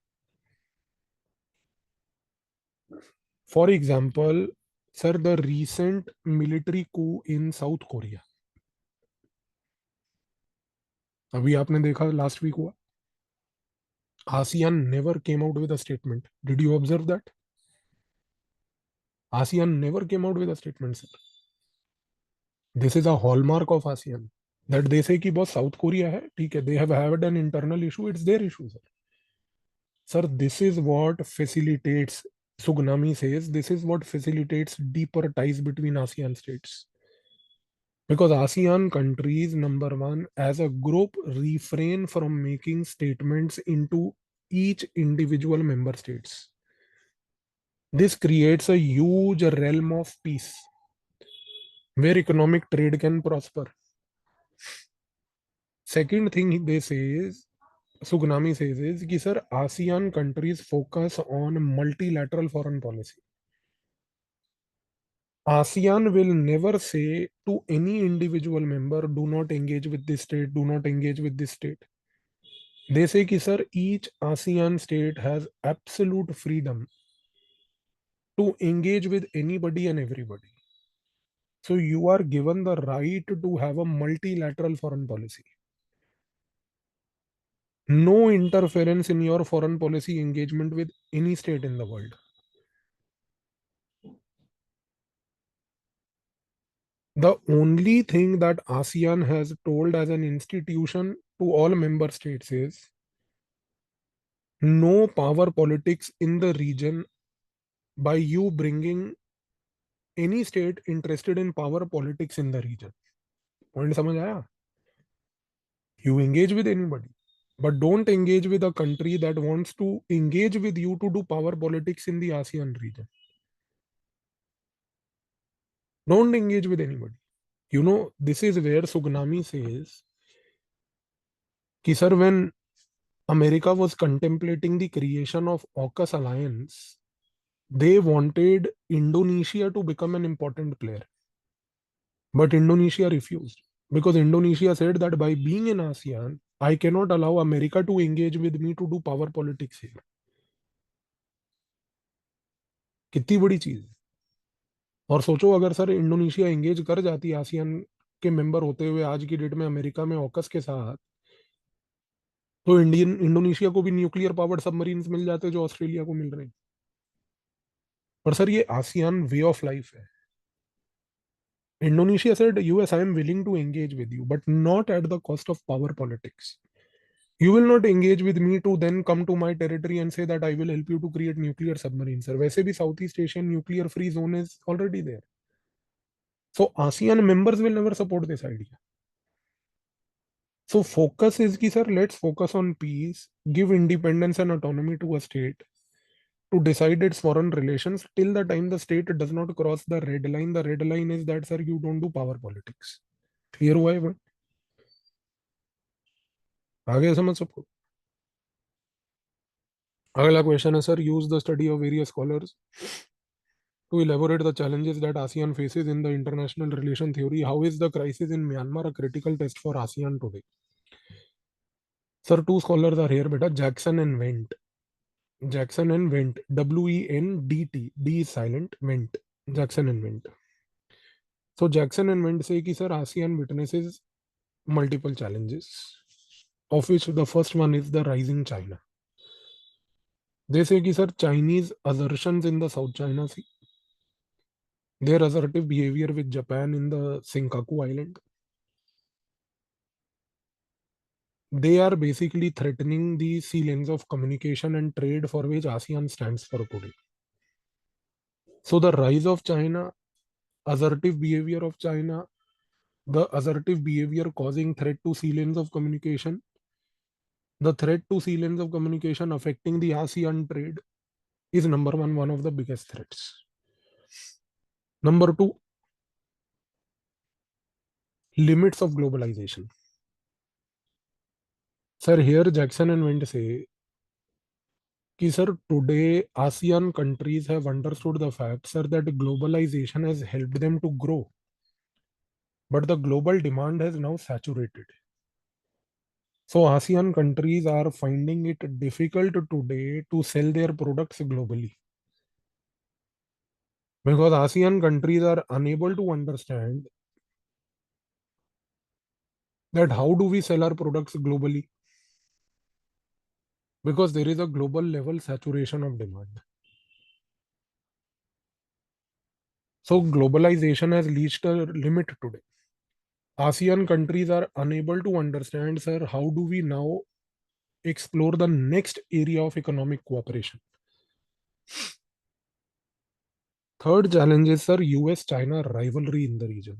For example, sir, the recent military coup in South Korea. अभी आपने देखा last week हुआ. ASEAN never came out with a statement. Did you observe that? ASEAN never came out with a statement, sir. This is a hallmark of ASEAN. That they say कि बस south Korea है, ठीक है, they have had an internal issue, it's their issue, sir. Sir, this is what facilitates, Sugnami says, this is what facilitates deeper ties between ASEAN states. Because ASEAN countries, number one, as a group, refrain from making statements into each individual member states. This creates a huge realm of peace where economic trade can prosper. Second thing they say is, Sugnami says is कि sir, ASEAN countries focus on multilateral foreign policy. ASEAN will never say to any individual member, do not engage with this state, do not engage with this state. They say कि sir, each ASEAN state has absolute freedom to engage with anybody and everybody. So you are given the right to have a multilateral foreign policy. No interference in your foreign policy engagement with any state in the world. The only thing that ASEAN has told as an institution to all member states is no power politics in the region by you bringing any state interested in power politics in the region. Point समझ आया? You engage with anybody, but don't engage with a country that wants to engage with you to do power politics in the ASEAN region. Don't engage with anybody. You know, this is where Sugnami says, कि sir, when America was contemplating the creation of AUKUS alliance, they wanted Indonesia to become an important player. But Indonesia refused because Indonesia said that by being in ASEAN, I cannot allow America to engage with me to do power politics here. कितनी बड़ी चीज है. और सोचो अगर sir Indonesia engage कर जाती ASEAN के मेंबर होते हुए आज की डेट में अमेरिका में ऑकस के साथ, तो इंडोनेशिया को भी न्यूक्लियर पावर्ड सबमरीन्स मिल जाते जो ऑस्ट्रेलिया को मिल रहे हैं. पर सर ये आसियान वे ऑफ लाइफ है. Indonesia said, US, I am willing to engage with you, but not at the cost of power politics. You will not engage with me to then come to my territory and say that I will help you to create nuclear submarines. Sir, वैसे भी Southeast Asian nuclear free zone is already there. So ASEAN members will never support this idea. So focus is ki sir, let's focus on peace, give independence and autonomy to a state to decide its foreign relations till the time the state does not cross the red line. The red line is that sir, you don't do power politics. Clear हुआ है? आगे समझ सबको. अगला question है sir, use the study of various scholars to elaborate the challenges that ASEAN faces in the international relation theory. How is the crisis in Myanmar a critical test for ASEAN today? Sir, two scholars are here, beta. Jackson and Wendt. Jackson and Wendt. W-E-N-D-T. D is silent. Wendt. Jackson and Wendt. So Jackson and Wendt say कि sir ASEAN witnesses multiple challenges, of which the first one is the rising China. They say कि sir Chinese assertions in the South China Sea, their assertive behavior with Japan in the Senkaku Island, they are basically threatening the sea lanes of communication and trade for which ASEAN stands for today. So the rise of China, assertive behavior of China, the assertive behavior causing threat to sea lanes of communication, the threat to sea lanes of communication affecting the ASEAN trade is number one of the biggest threats. Number two, limits of globalization. Sir, here Jackson and Wendt say कि sir, today ASEAN countries have understood the fact, sir, that globalization has helped them to grow, but the global demand has now saturated. So ASEAN countries are finding it difficult today to sell their products globally because ASEAN countries are unable to understand that how do we sell our products globally, because there is a global level saturation of demand. So globalization has reached a limit today. ASEAN countries are unable to understand, sir, how do we now explore the next area of economic cooperation. Third challenge is, sir, US-China rivalry in the region.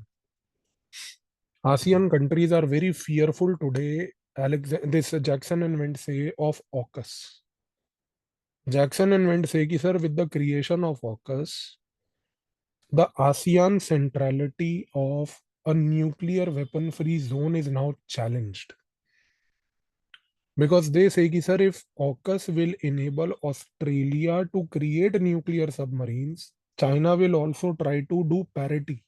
ASEAN countries are very fearful today, this Jackson and Wendt say, of AUKUS. Jackson and Wendt say, ki, sir, with the creation of AUKUS, the ASEAN centrality of a nuclear weapon-free zone is now challenged. Because they say, ki, sir, if AUKUS will enable Australia to create nuclear submarines, China will also try to do parity.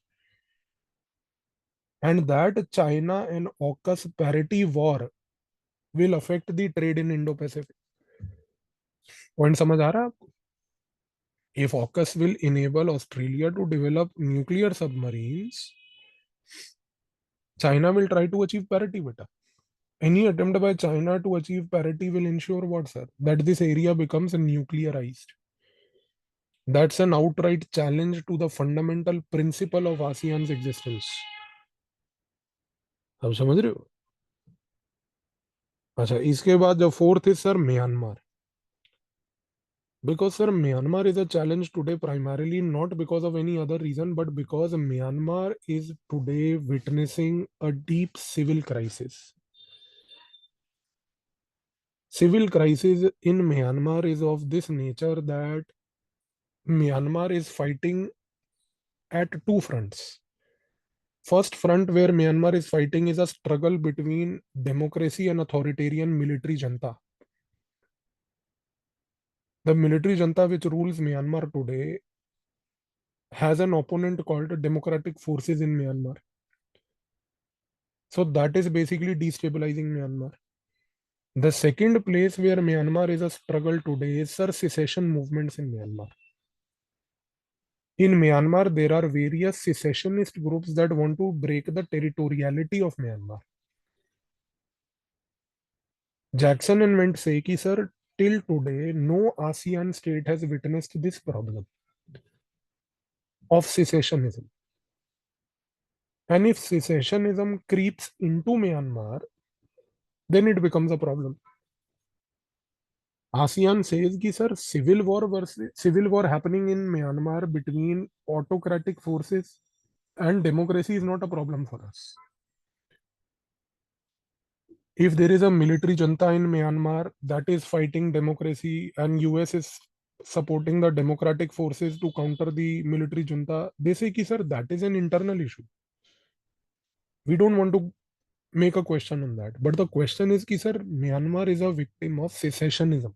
And that China and AUKUS parity war will affect the trade in Indo-Pacific. Point समझ आ रहा है आपको? If AUKUS will enable Australia to develop nuclear submarines, China will try to achieve parity, beta. Any attempt by China to achieve parity will ensure what, sir? That this area becomes nuclearized. That's an outright challenge to the fundamental principle of ASEAN's existence. अब समझ रहे हो? अच्छा, इसके बाद जो fourth is sir Myanmar. Because sir, Myanmar is a challenge today primarily not because of any other reason, but because Myanmar is today witnessing a deep civil crisis. Civil crisis in Myanmar is of this nature that Myanmar is fighting at two fronts. First front where Myanmar is fighting is a struggle between democracy and authoritarian military junta. The military junta which rules Myanmar today has an opponent called Democratic Forces in Myanmar. So that is basically destabilizing Myanmar. The second place where Myanmar is a struggle today is secession movements in Myanmar. In Myanmar, there are various secessionist groups that want to break the territoriality of Myanmar. Jackson and Went say कि sir, till today, no ASEAN state has witnessed this problem of secessionism. And if secessionism creeps into Myanmar, then it becomes a problem. ASEAN says कि sir, civil war happening in Myanmar between autocratic forces and democracy is not a problem for us. If there is a military junta in Myanmar that is fighting democracy and US is supporting the democratic forces to counter the military junta, they say कि sir, that is an internal issue. We don't want to make a question on that. But the question is कि sir, Myanmar is a victim of secessionism.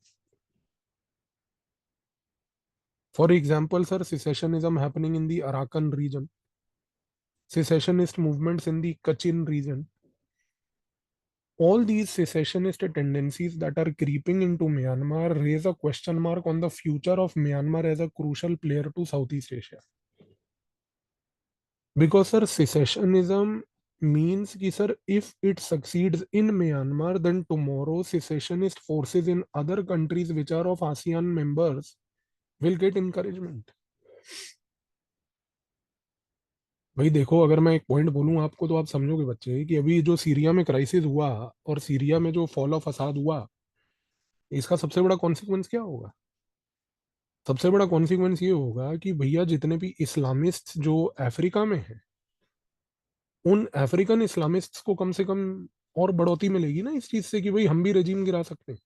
For example, sir, secessionism happening in the Arakan region, secessionist movements in the Kachin region, all these secessionist tendencies that are creeping into Myanmar raise a question mark on the future of Myanmar as a crucial player to Southeast Asia. Because, sir, secessionism means कि sir, if it succeeds in Myanmar, then tomorrow secessionist forces in other countries which are of ASEAN members will get encouragement. भाई देखो, अगर मैं एक point बोलूं आपको तो आप समझोगे बच्चे कि अभी जो सीरिया में क्राइसिस हुआ और सीरिया में जो फॉल ऑफ असाद हुआ, इसका सबसे बड़ा कॉन्सिक्वेंस क्या होगा? सबसे बड़ा कॉन्सिक्वेंस ये होगा कि भैया जितने भी इस्लामिस्ट जो अफ्रीका में हैं, उन अफ्रीकन इस्लामिस्ट्स को कम से कम और बढ़ोतरी मिलेगी ना इस चीज से कि भाई हम भी रेजिम गिरा सकते हैं.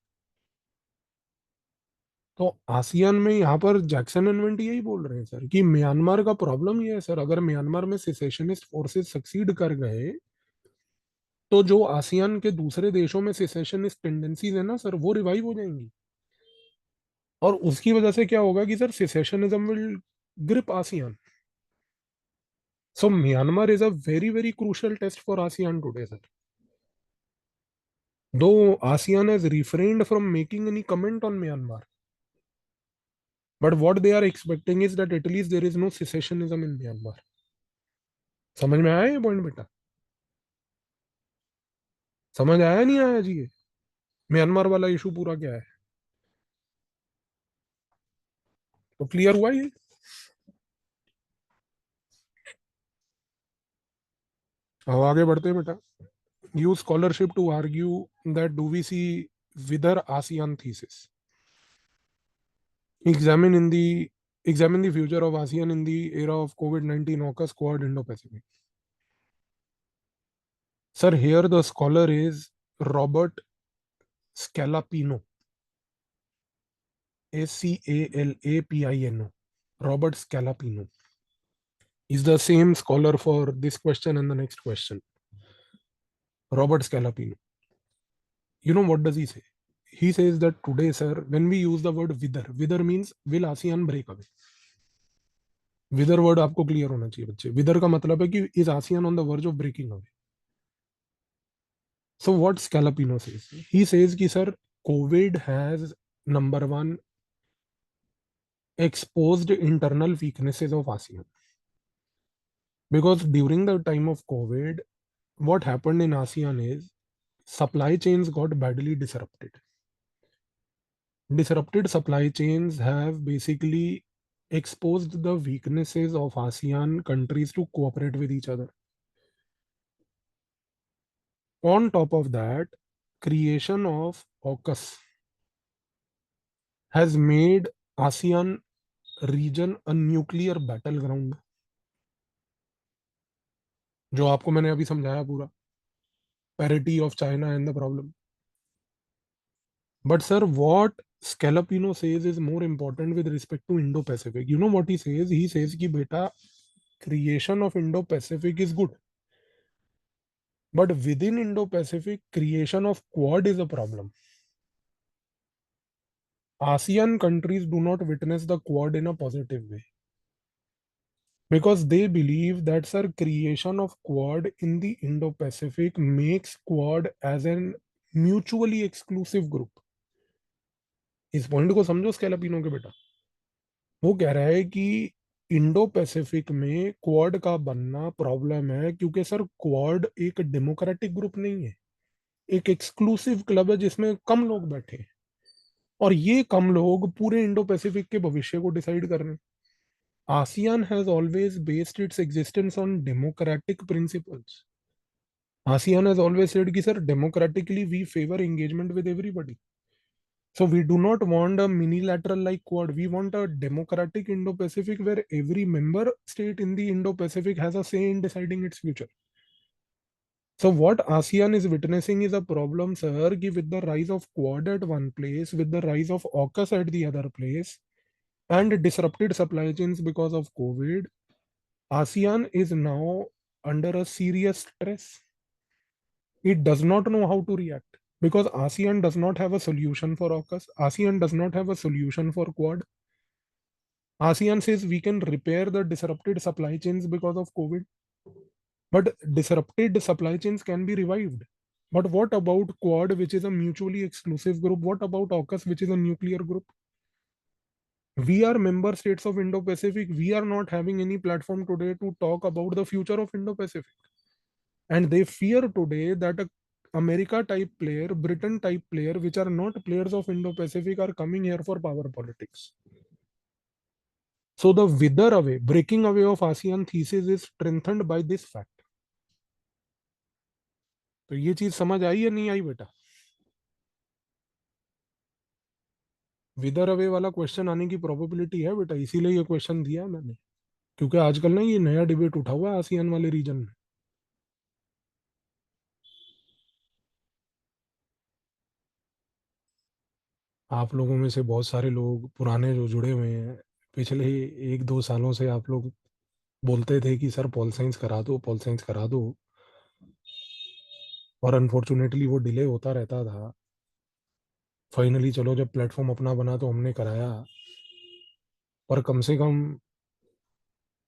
तो आसियान में यहाँ पर जैक्सन एंड वेंट यही बोल रहे हैं सर कि म्यांमार का प्रॉब्लम ये है सर, अगर म्यांमार में सेसेशनिस्ट फोर्सेस सक्सीड कर गए तो जो आसियान के दूसरे देशों में सेसेशनिस्ट टेंडेंसीज है ना सर, वो रिवाइव हो जाएंगी. और उसकी वजह से क्या होगा कि sir secessionism will grip ASEAN. So Myanmar is a very, very crucial test for ASEAN today, sir. Though ASEAN has refrained from making any comment on Myanmar, but what they are expecting is that at least there is no secessionism in Myanmar. समझ में आया ये point बेटा? समझ आया नहीं आया जी? ये म्यांमार वाला इशू पूरा क्या है तो क्लियर हुआ ये? अब आगे बढ़ते हैं बेटा. Use scholarship to argue that do we see wither ASEAN thesis. Examine the future of ASEAN in the era of COVID-19 AUKUS Quad Indo-Pacific. Sir, here the scholar is Robert Scalapino. Scalapino. Robert Scalapino is the same scholar for this question and the next question. Robert Scalapino. You know what does he say? He says that today, sir, when we use the word wither means will ASEAN break away. Wither word आपको clear होना चाहिए बच्चे. Wither का मतलब है कि is ASEAN on the verge of breaking away. So what Scalapino says? He says कि sir, COVID has number one exposed internal weaknesses of ASEAN. Because during the time of COVID, what happened in ASEAN is supply chains got badly disrupted. Disrupted supply chains have basically exposed the weaknesses of ASEAN countries to cooperate with each other. On top of that, creation of AUKUS has made ASEAN region a nuclear battleground, जो आपको मैंने अभी समझाया पूरा, parity of China and the problem. But sir, what Scalapino says is more important with respect to Indo-Pacific. You know what he says? He says कि बेटा creation of Indo-Pacific is good, but within Indo-Pacific, creation of Quad is a problem. ASEAN countries do not witness the Quad in a positive way because they believe that sir, creation of Quad in the Indo-Pacific makes Quad as an mutually exclusive group. इस point को समझो स्कैलापिनो के बेटा. वो कह रहा है कि इंडो पैसिफिक में क्वाड का बनना प्रॉब्लम है क्योंकि सर क्वाड एक डेमोक्रेटिक ग्रुप नहीं है, एक एक्सक्लूसिव क्लब है जिसमें कम लोग बैठे हैं और ये कम लोग पूरे इंडो पैसिफिक के भविष्य को डिसाइड कर रहे हैं. ASEAN has always based its existence on democratic principles. ASEAN has always said कि sir democratically we favour engagement with everybody. So we do not want a minilateral like Quad. We want a democratic Indo-Pacific where every member state in the Indo-Pacific has a say in deciding its future. So what ASEAN is witnessing is a problem, sir, कि with the rise of Quad at one place, with the rise of AUKUS at the other place, and disrupted supply chains because of COVID, ASEAN is now under a serious stress. It does not know how to react. Because ASEAN does not have a solution for AUKUS. ASEAN does not have a solution for Quad. ASEAN says we can repair the disrupted supply chains because of COVID. But disrupted supply chains can be revived. But what about Quad, which is a mutually exclusive group? What about AUKUS, which is a nuclear group? We are member states of Indo-Pacific. We are not having any platform today to talk about the future of Indo-Pacific. And they fear today that a America type player, Britain type player, which are not players of Indo-Pacific, are coming here for power politics. So the wither away, breaking away of ASEAN thesis is strengthened by this fact. तो ये चीज समझ आई या नहीं आई बेटा? विदर away वाला question आने की प्रोबेबिलिटी है बेटा, इसीलिए ये क्वेश्चन दिया है मैंने, क्योंकि आजकल ना ये नया डिबेट उठा हुआ है आसियान वाले रीजन में. आप लोगों में से बहुत सारे लोग पुराने जो जुड़े हुए हैं, पिछले 1-2 सालों से आप लोग बोलते थे कि सर पॉल साइंस करा दो, पॉल साइंस करा दो, और अनफॉर्चुनेटली वो डिले होता रहता था. फाइनली चलो जब प्लेटफॉर्म अपना बना तो हमने कराया, पर कम से कम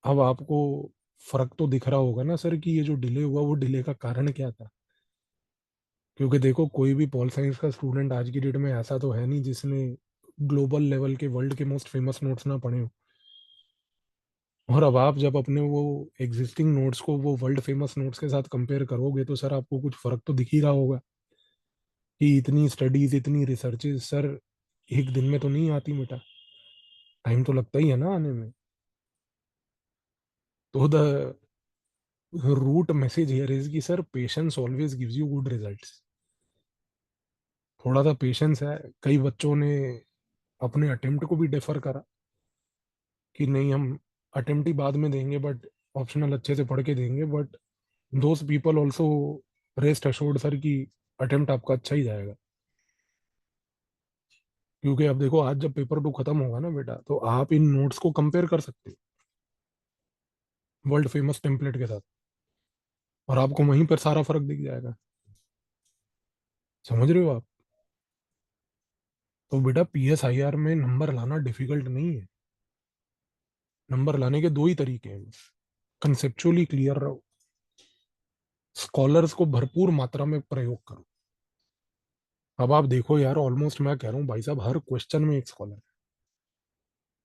अब आपको फर्क तो दिख रहा होगा ना सर कि ये जो डिले हुआ वो डिले का कारण क्या था. क्योंकि देखो कोई भी पॉल साइंस का स्टूडेंट आज की डेट में ऐसा तो है नहीं जिसने ग्लोबल लेवल के वर्ल्ड के मोस्ट फेमस नोट्स ना पढ़े हो. और अब आप जब अपने वो एग्जिस्टिंग नोट्स को वो वर्ल्ड फेमस नोट्स के साथ कंपेयर करोगे तो सर आपको कुछ फर्क तो दिख ही रहा होगा कि इतनी स्टडीज, इतनी रिसर्चेज सर एक दिन में तो नहीं आती बेटा, टाइम तो लगता ही है ना आने में. तो the root message here is कि sir patience always gives you good results. थोड़ा सा पेशेंस है. कई बच्चों ने अपने अटेम्प्ट को भी डिफर करा कि नहीं हम अटेम्प्ट ही बाद में देंगे बट ऑप्शनल अच्छे से पढ़ के देंगे, but those people also rest assured sir कि अटेम्प्ट आपका अच्छा ही जाएगा. क्योंकि अब देखो आज जब पेपर 2 खत्म होगा ना बेटा तो आप इन नोट्स को कंपेयर कर सकते हो वर्ल्ड फेमस टेम्पलेट के साथ और आपको वहीं पर सारा फर्क दिख जाएगा. समझ रहे हो आप? तो बेटा PSIR में नंबर लाना डिफिकल्ट नहीं है. नंबर लाने के दो ही तरीके हैं. कंसेप्चुअली क्लियर रहो, स्कॉलर्स को भरपूर मात्रा में प्रयोग करो. अब आप देखो यार, ऑलमोस्ट मैं कह रहा हूँ भाई साहब हर क्वेश्चन में एक स्कॉलर है.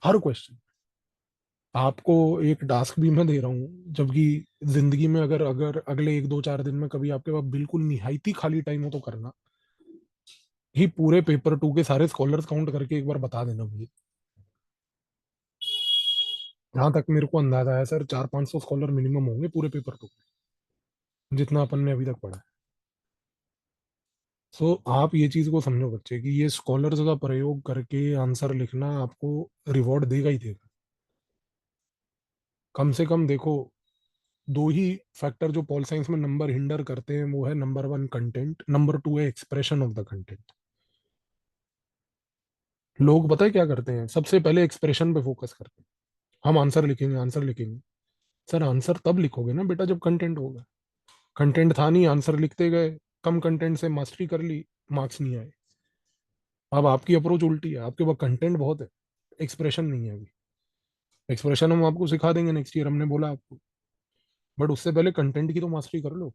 हर क्वेश्चन। आपको एक टास्क भी मैं दे रहा हूँ, जबकि जिंदगी में अगर अगर अगले 1 2 4 दिन में कभी आपके पास बिल्कुल निहायती खाली टाइम हो तो करना ही, पूरे पेपर 2 के सारे स्कॉलर्स काउंट करके एक बार बता देना मुझे। जहां तक मेरे को अंदाजा है सर, 400 500 स्कॉलर मिनिमम होंगे पूरे पेपर 2, जितना अपन ने अभी तक पढ़ा है। सो आप ये चीज को समझो बच्चे, कि ये स्कॉलर्स का प्रयोग करके आंसर लिखना आपको रिवॉर्ड देगा ही देगा। कम से कम देखो, दो ही फैक्टर जो पॉल साइंस में नंबर हिंडर करते हैं, वो है नंबर 1 कंटेंट, नंबर 2 है एक्सप्रेशन ऑफ द कंटेंट। लोग पता है क्या करते हैं, सबसे पहले एक्सप्रेशन पे फोकस करते हैं। हम आंसर लिखेंगे, आंसर लिखेंगे। सर आंसर तब लिखोगे ना बेटा जब कंटेंट होगा। कंटेंट था नहीं, आंसर लिखते गए, कम कंटेंट से मास्टरी कर ली, मार्क्स नहीं आए। अब आपकी अप्रोच उल्टी है, आपके पास कंटेंट बहुत है, एक्सप्रेशन नहीं है अभी। एक्सप्रेशन हम आपको सिखा देंगे नेक्स्ट ईयर, हमने बोला आपको, बट उससे पहले कंटेंट की तो मास्टरी कर लो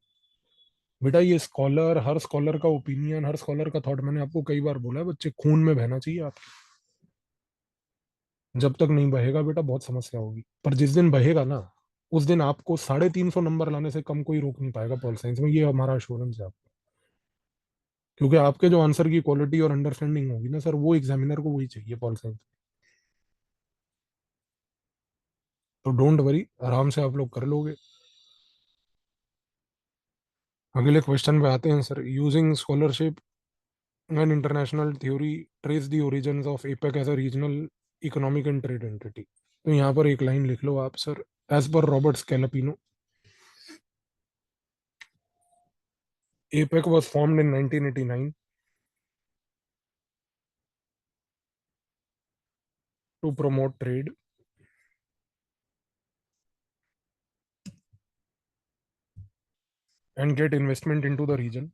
बेटा। ये स्कॉलर, हर स्कॉलर का ओपिनियन, हर स्कॉलर का थॉट, मैंने आपको कई बार बोला है बच्चे, खून में बहना चाहिए आपके। जब तक नहीं बहेगा बेटा बहुत समस्या होगी, पर जिस दिन बहेगा ना, उस दिन आपको 350 नंबर लाने से कम कोई रोक नहीं पाएगा पॉल साइंस में, ये हमारा अश्योरेंस है आपको। क्योंकि आपके जो आंसर की क्वालिटी और अंडरस्टैंडिंग होगी ना सर, वो एग्जामिनर को वही चाहिए पॉल साइंस। तो डोंट वरी, आराम से आप लोग कर लोगे। अगले क्वेश्चन पे आते हैं sir. Using scholarship and international theory, trace the origins of APEC as a regional economic and trade entity. तो यहाँ पर एक लाइन लिख लो आप sir. As per Robert Scalapino, APEC was formed in 1989 to promote trade and get investment into the region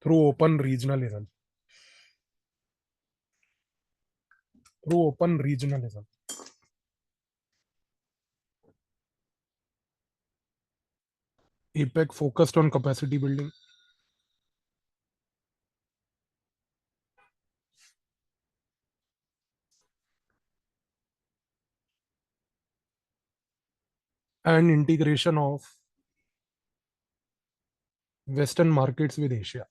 through open regionalism. Through open regionalism. APEC focused on capacity building, and integration of Western markets with Asia.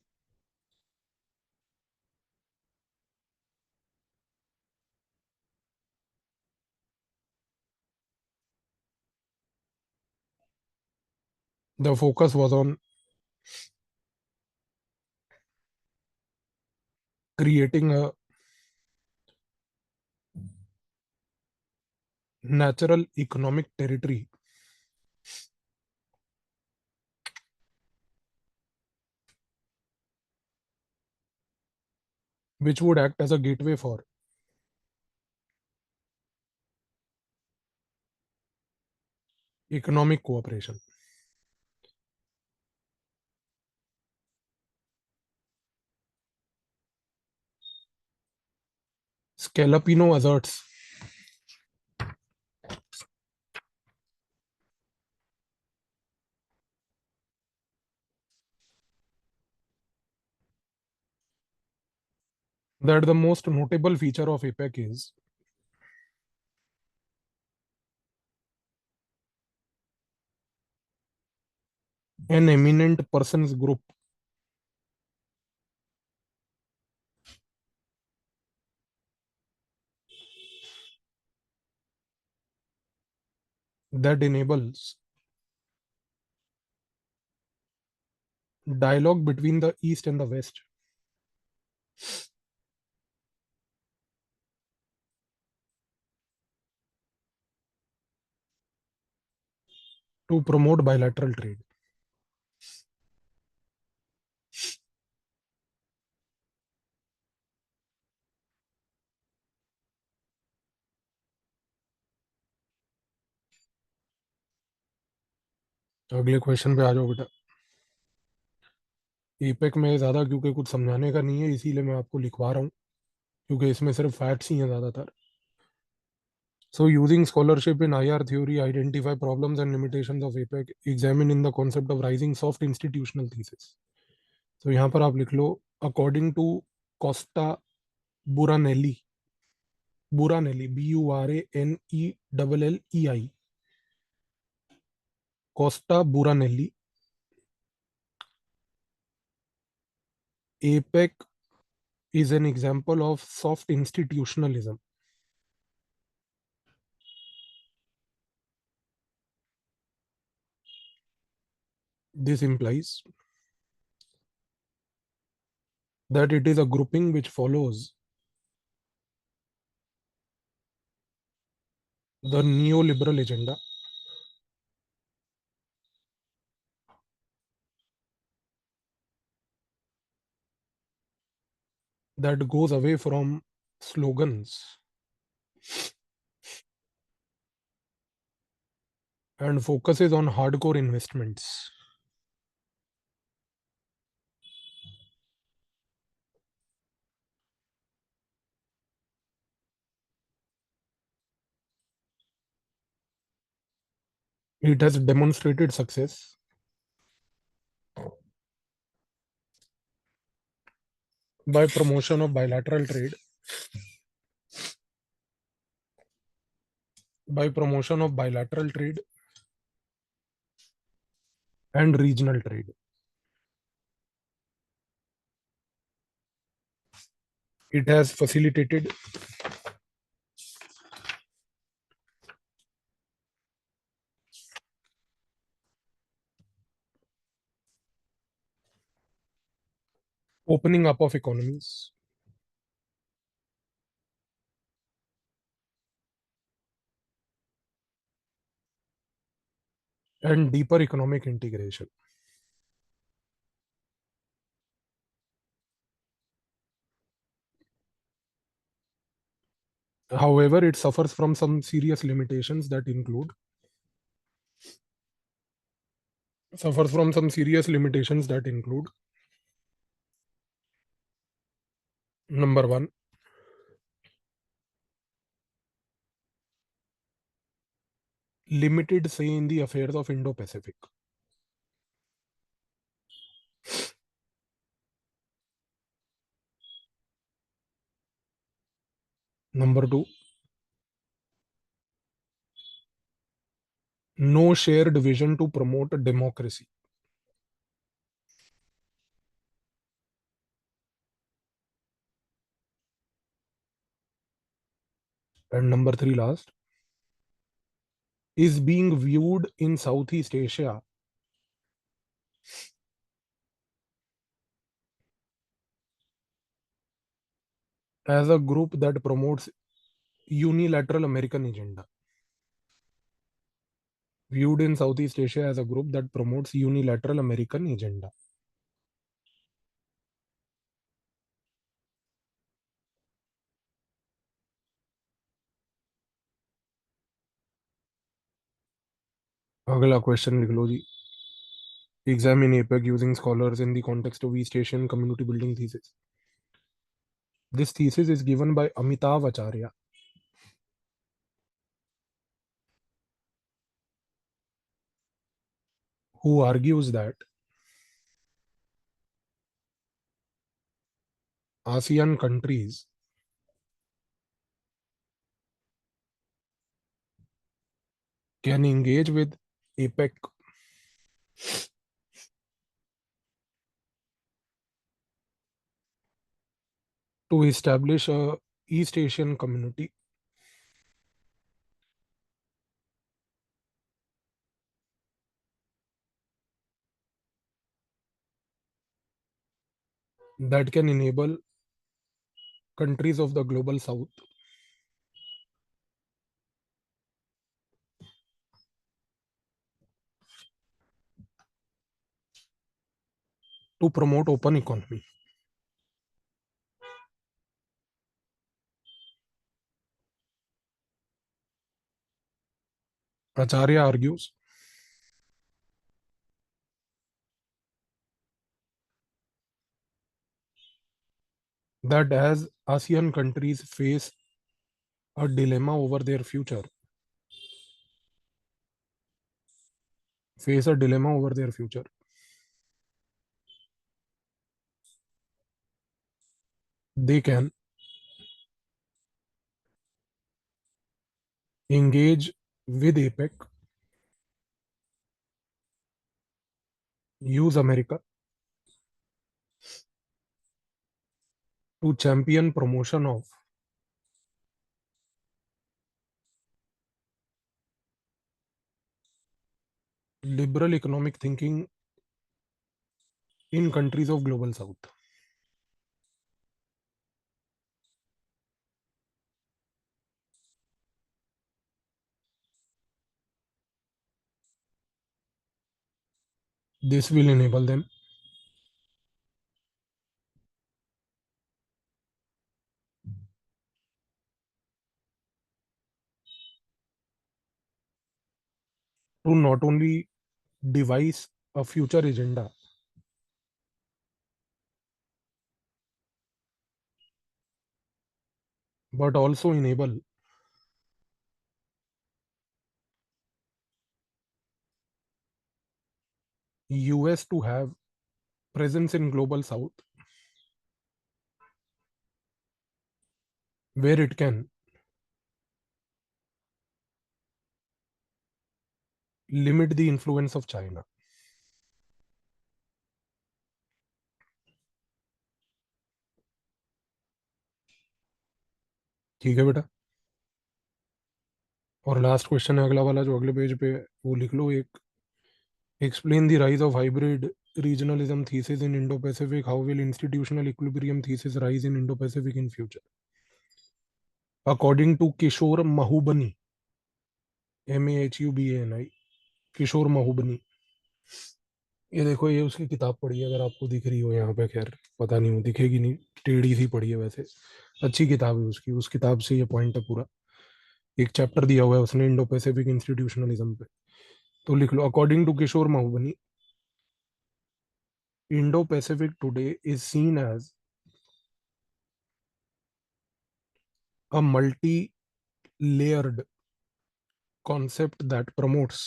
The focus was on creating a natural economic territory which would act as a gateway for economic cooperation. Scalapino asserts that the most notable feature of APEC is an eminent persons group that enables dialogue between the East and the West to promote bilateral trade. अगले question पे आ जाओ बेटा। APEC में ज़्यादा क्योंकि कुछ समझाने का नहीं है, इसीलिए मैं आपको लिखवा रहा हूँ, क्योंकि इसमें सिर्फ फैक्ट्स ही हैं ज़्यादातर। So using scholarship in IR theory, identify problems and limitations of APEC, examine in the concept of rising soft institutional thesis. तो यहाँ पर आप लिख लो, according to Costa Buranelli, Buranelli, Costa Buranelli, APEC is an example of soft institutionalism. This implies that it is a grouping which follows the neoliberal agenda that goes away from slogans and focuses on hardcore investments. It has demonstrated success by promotion of bilateral trade, and regional trade. It has facilitated opening up of economies and deeper economic integration. However, it suffers from some serious limitations that include number one, limited say in the affairs of Indo-Pacific. Number two, no shared vision to promote democracy. And number three, last, is being viewed in Southeast Asia as a group that promotes unilateral American agenda. Viewed in Southeast Asia as a group that promotes unilateral American agenda. अगला question लिख लो जी. Examine APEC using scholars in the context of East Asian community building thesis. This thesis is given by Amitav Acharya, who argues that ASEAN countries can engage with APEC to establish a East Asian community that can enable countries of the global south to promote open economy. Acharya argues that as ASEAN countries face a dilemma over their future, they can engage with APEC, use America to champion promotion of liberal economic thinking in countries of global south. This will enable them to not only devise a future agenda but also enable US to have presence in global south where it can limit the influence of China. ठीक है बेटा. और last question है अगला वाला जो अगले page पे है, वो लिख लो एक. Explain the rise of hybrid regionalism thesis in Indo-Pacific. How will institutional equilibrium thesis rise in Indo-Pacific in future? According to Kishore Mahubani, Mahubani, किशोर महूबनी. ये देखो, ये उसकी किताब पढ़ी है, अगर आपको दिख रही हो यहाँ पे. खैर पता नहीं, वो दिखेगी नहीं, टेढ़ी सी पढ़ी है वैसे. अच्छी किताब है उसकी. उस किताब से ये पॉइंट है पूरा. एक चैप्टर दिया हुआ है उसने इंडो पैसिफिक इंस्टीट्यूशनलिज्म पे, तो लिख लो. According to Kishore Mahbubani, Indo Pacific today is seen as a multi-layered concept that promotes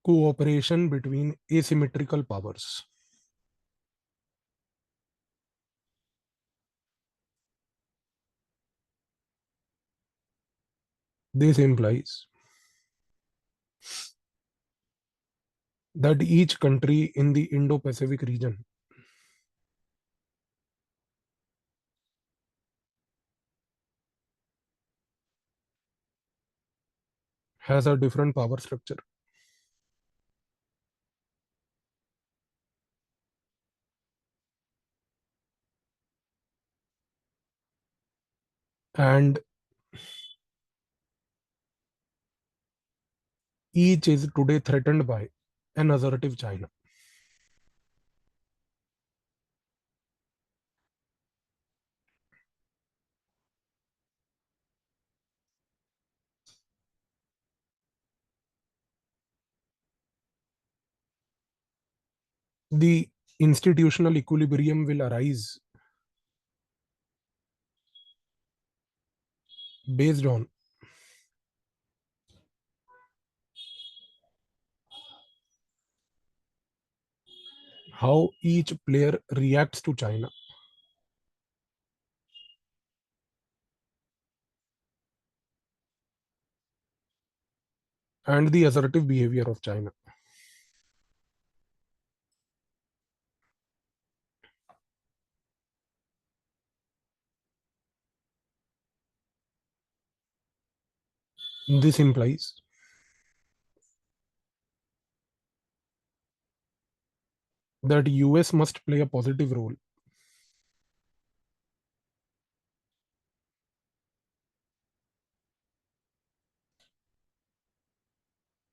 cooperation between asymmetrical powers. This implies that each country in the Indo-Pacific region has a different power structure and each is today threatened by an assertive China. The institutional equilibrium will arise based on how each player reacts to China and the assertive behavior of China. This implies that US must play a positive role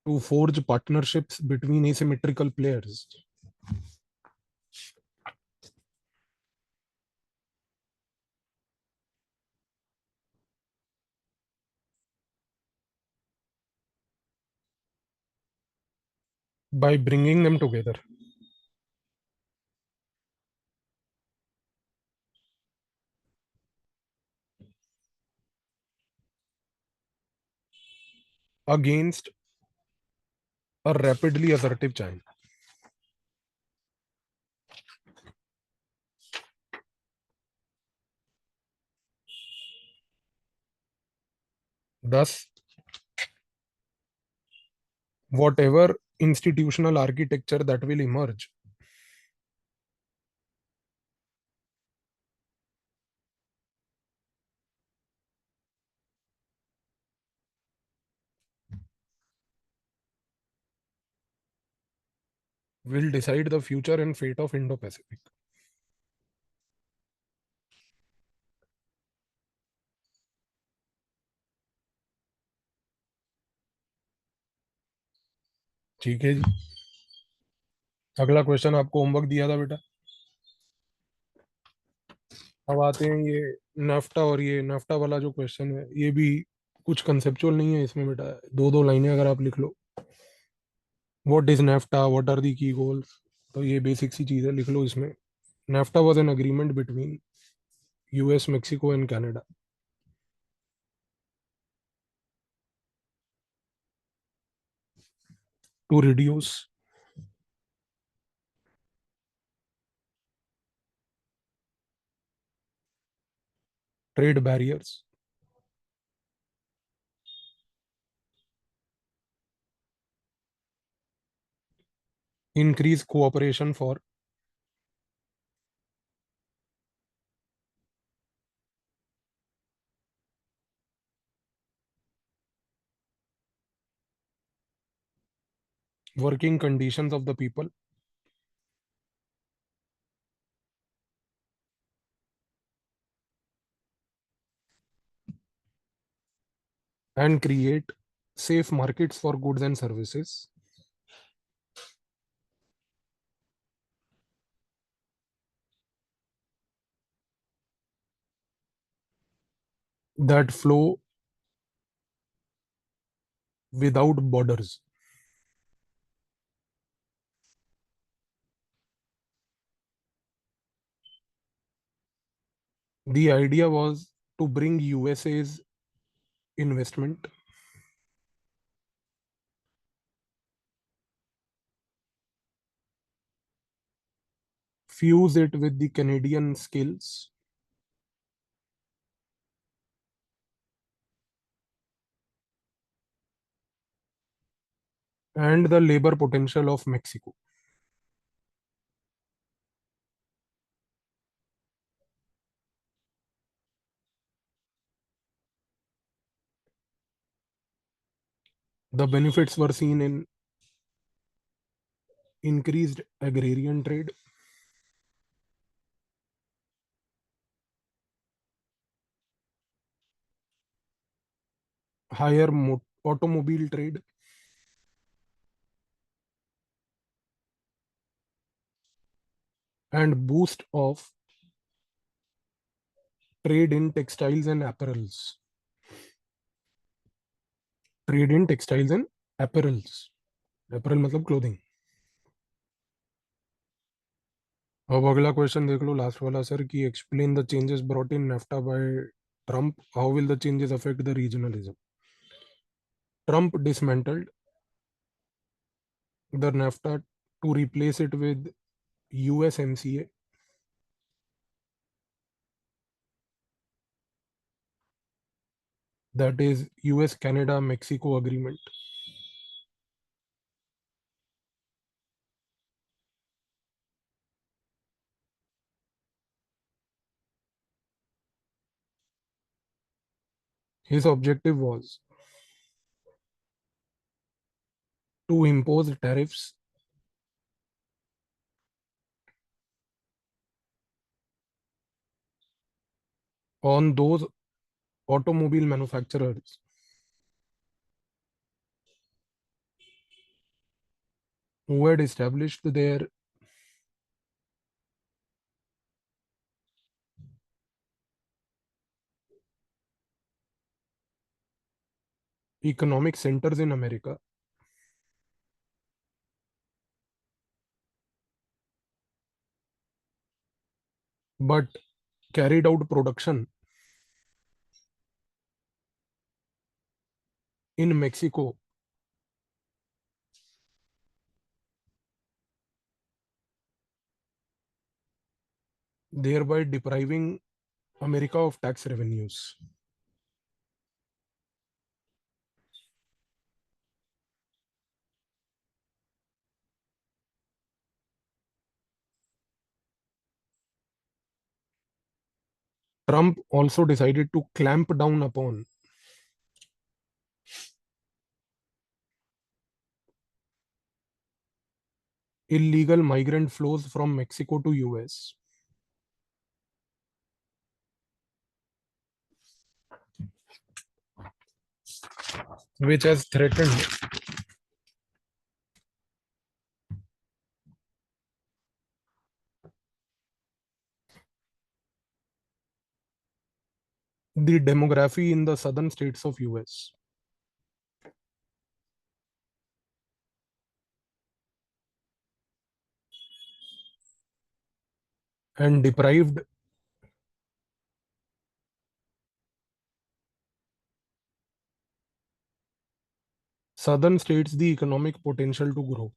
to forge partnerships between asymmetrical players by bringing them together against a rapidly assertive China. Thus, whatever institutional architecture that will emerge will decide the future and fate of Indo-Pacific. ठीक है जी, अगला question आपको homework दिया था बेटा। अब आते हैं ये नाफ्टा, और ये नाफ्टा वाला जो क्वेश्चन है ये भी कुछ कंसेप्चुअल नहीं है इसमें बेटा, दो दो लाइनें अगर आप लिख लो, what is NAFTA, what are the key goals, तो ये बेसिक सी चीज़ है, लिख लो इसमें। NAFTA was an agreement between US, Mexico and Canada to reduce trade barriers, increase cooperation for working conditions of the people, and create safe markets for goods and services that flow without borders. The idea was to bring USA's investment, fuse it with the Canadian skills, and the labor potential of Mexico. The benefits were seen in increased agrarian trade, higher automobile trade, and boost of trade in textiles and apparels. Trade in textiles and apparels. Apparel मतलब clothing. अब अगला question देख लो, last वाला sir, कि explain the changes brought in NAFTA by Trump, how will the changes affect the regionalism. Trump dismantled the NAFTA to replace it with USMCA, that is US Canada Mexico agreement. His objective was to impose tariffs on those automobile manufacturers who had established their economic centers in America, but carried out production in Mexico, thereby depriving America of tax revenues. Trump also decided to clamp down upon illegal migrant flows from Mexico to US, which has threatened the demography in the southern states of US. And deprived southern states the economic potential to grow.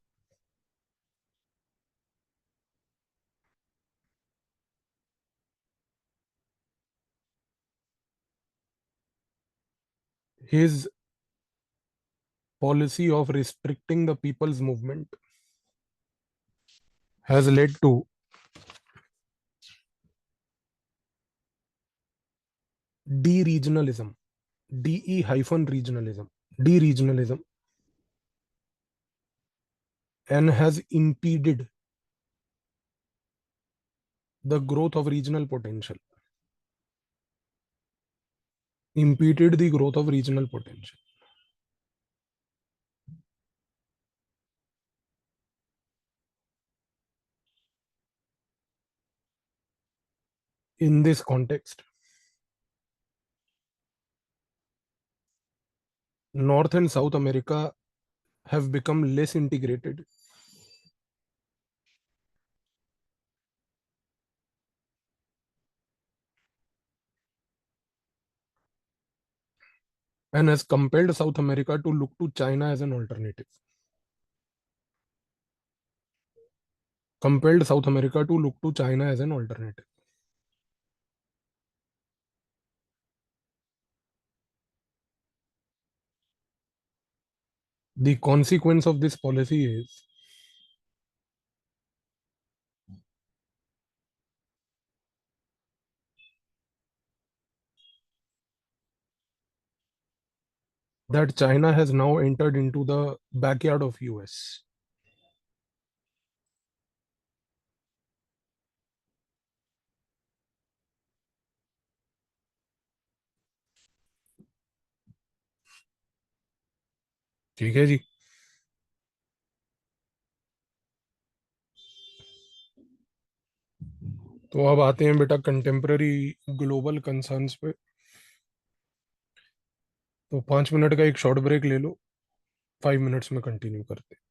His policy of restricting the people's movement has led to de-regionalism, de-regionalism, de-regionalism, and has impeded the growth of regional potential. Impeded the growth of regional potential. In this context, North and South America have become less integrated and has compelled South America to look to China as an alternative. Compelled South America to look to China as an alternative. The consequence of this policy is that China has now entered into the backyard of US. ठीक है जी. तो अब आते हैं बेटा contemporary global concerns पे. तो 5 minute का एक शॉर्ट ब्रेक ले लो, 5 मिनट्स में कंटिन्यू करते हैं.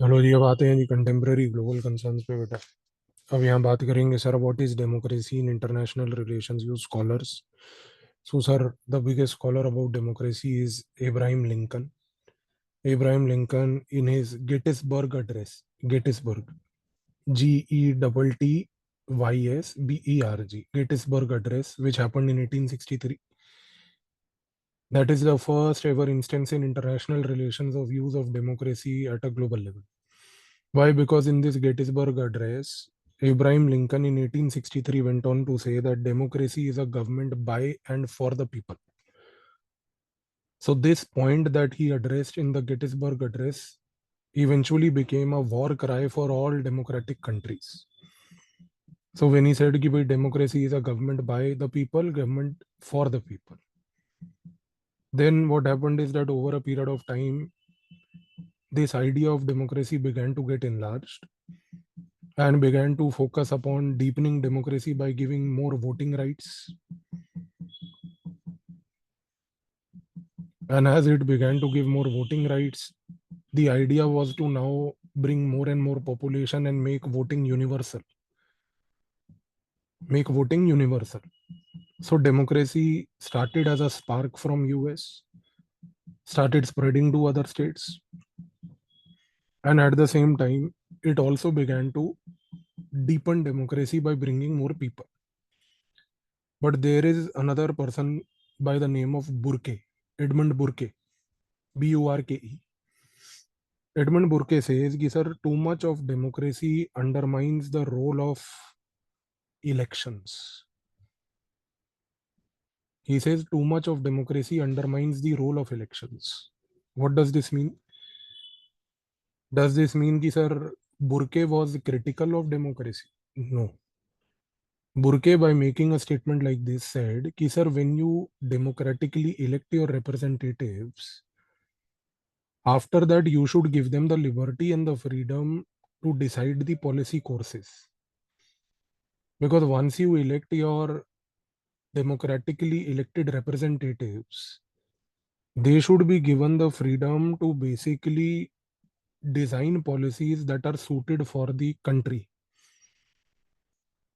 चलो जी, अब आते हैं जी कंटेम्प्रेरी ग्लोबल कंसर्न्स पे बेटा। अब यहाँ बात करेंगे sir, what is democracy in international relations, you scholars. So sir, the biggest scholar about democracy is Abraham Lincoln. Abraham Lincoln, in his Gettysburg Address, Gettysburg, Gettysburg, Gettysburg Address, which happened in 1863. That is the first ever instance in international relations of use of democracy at a global level. Why? Because in this Gettysburg Address, Abraham Lincoln in 1863 went on to say that democracy is a government by and for the people. So, this point that he addressed in the Gettysburg Address eventually became a war cry for all democratic countries. So, when he said that democracy is a government by the people, government for the people, then what happened is that over a period of time, this idea of democracy began to get enlarged and began to focus upon deepening democracy by giving more voting rights. And as it began to give more voting rights, the idea was to now bring more and more population and make voting universal. Make voting universal. So democracy started as a spark from US, started spreading to other states, and at the same time, it also began to deepen democracy by bringing more people. But there is another person by the name of Burke, Edmund Burke, Burke. Edmund Burke says कि sir, too much of democracy undermines the role of elections. He says too much of democracy undermines the role of elections. What does this mean? Does this mean कि sir, Burke was critical of democracy? No. Burke, by making a statement like this, said कि sir, when you democratically elect your representatives, after that you should give them the liberty and the freedom to decide the policy courses. Because once you elect your democratically elected representatives, they should be given the freedom to basically design policies that are suited for the country.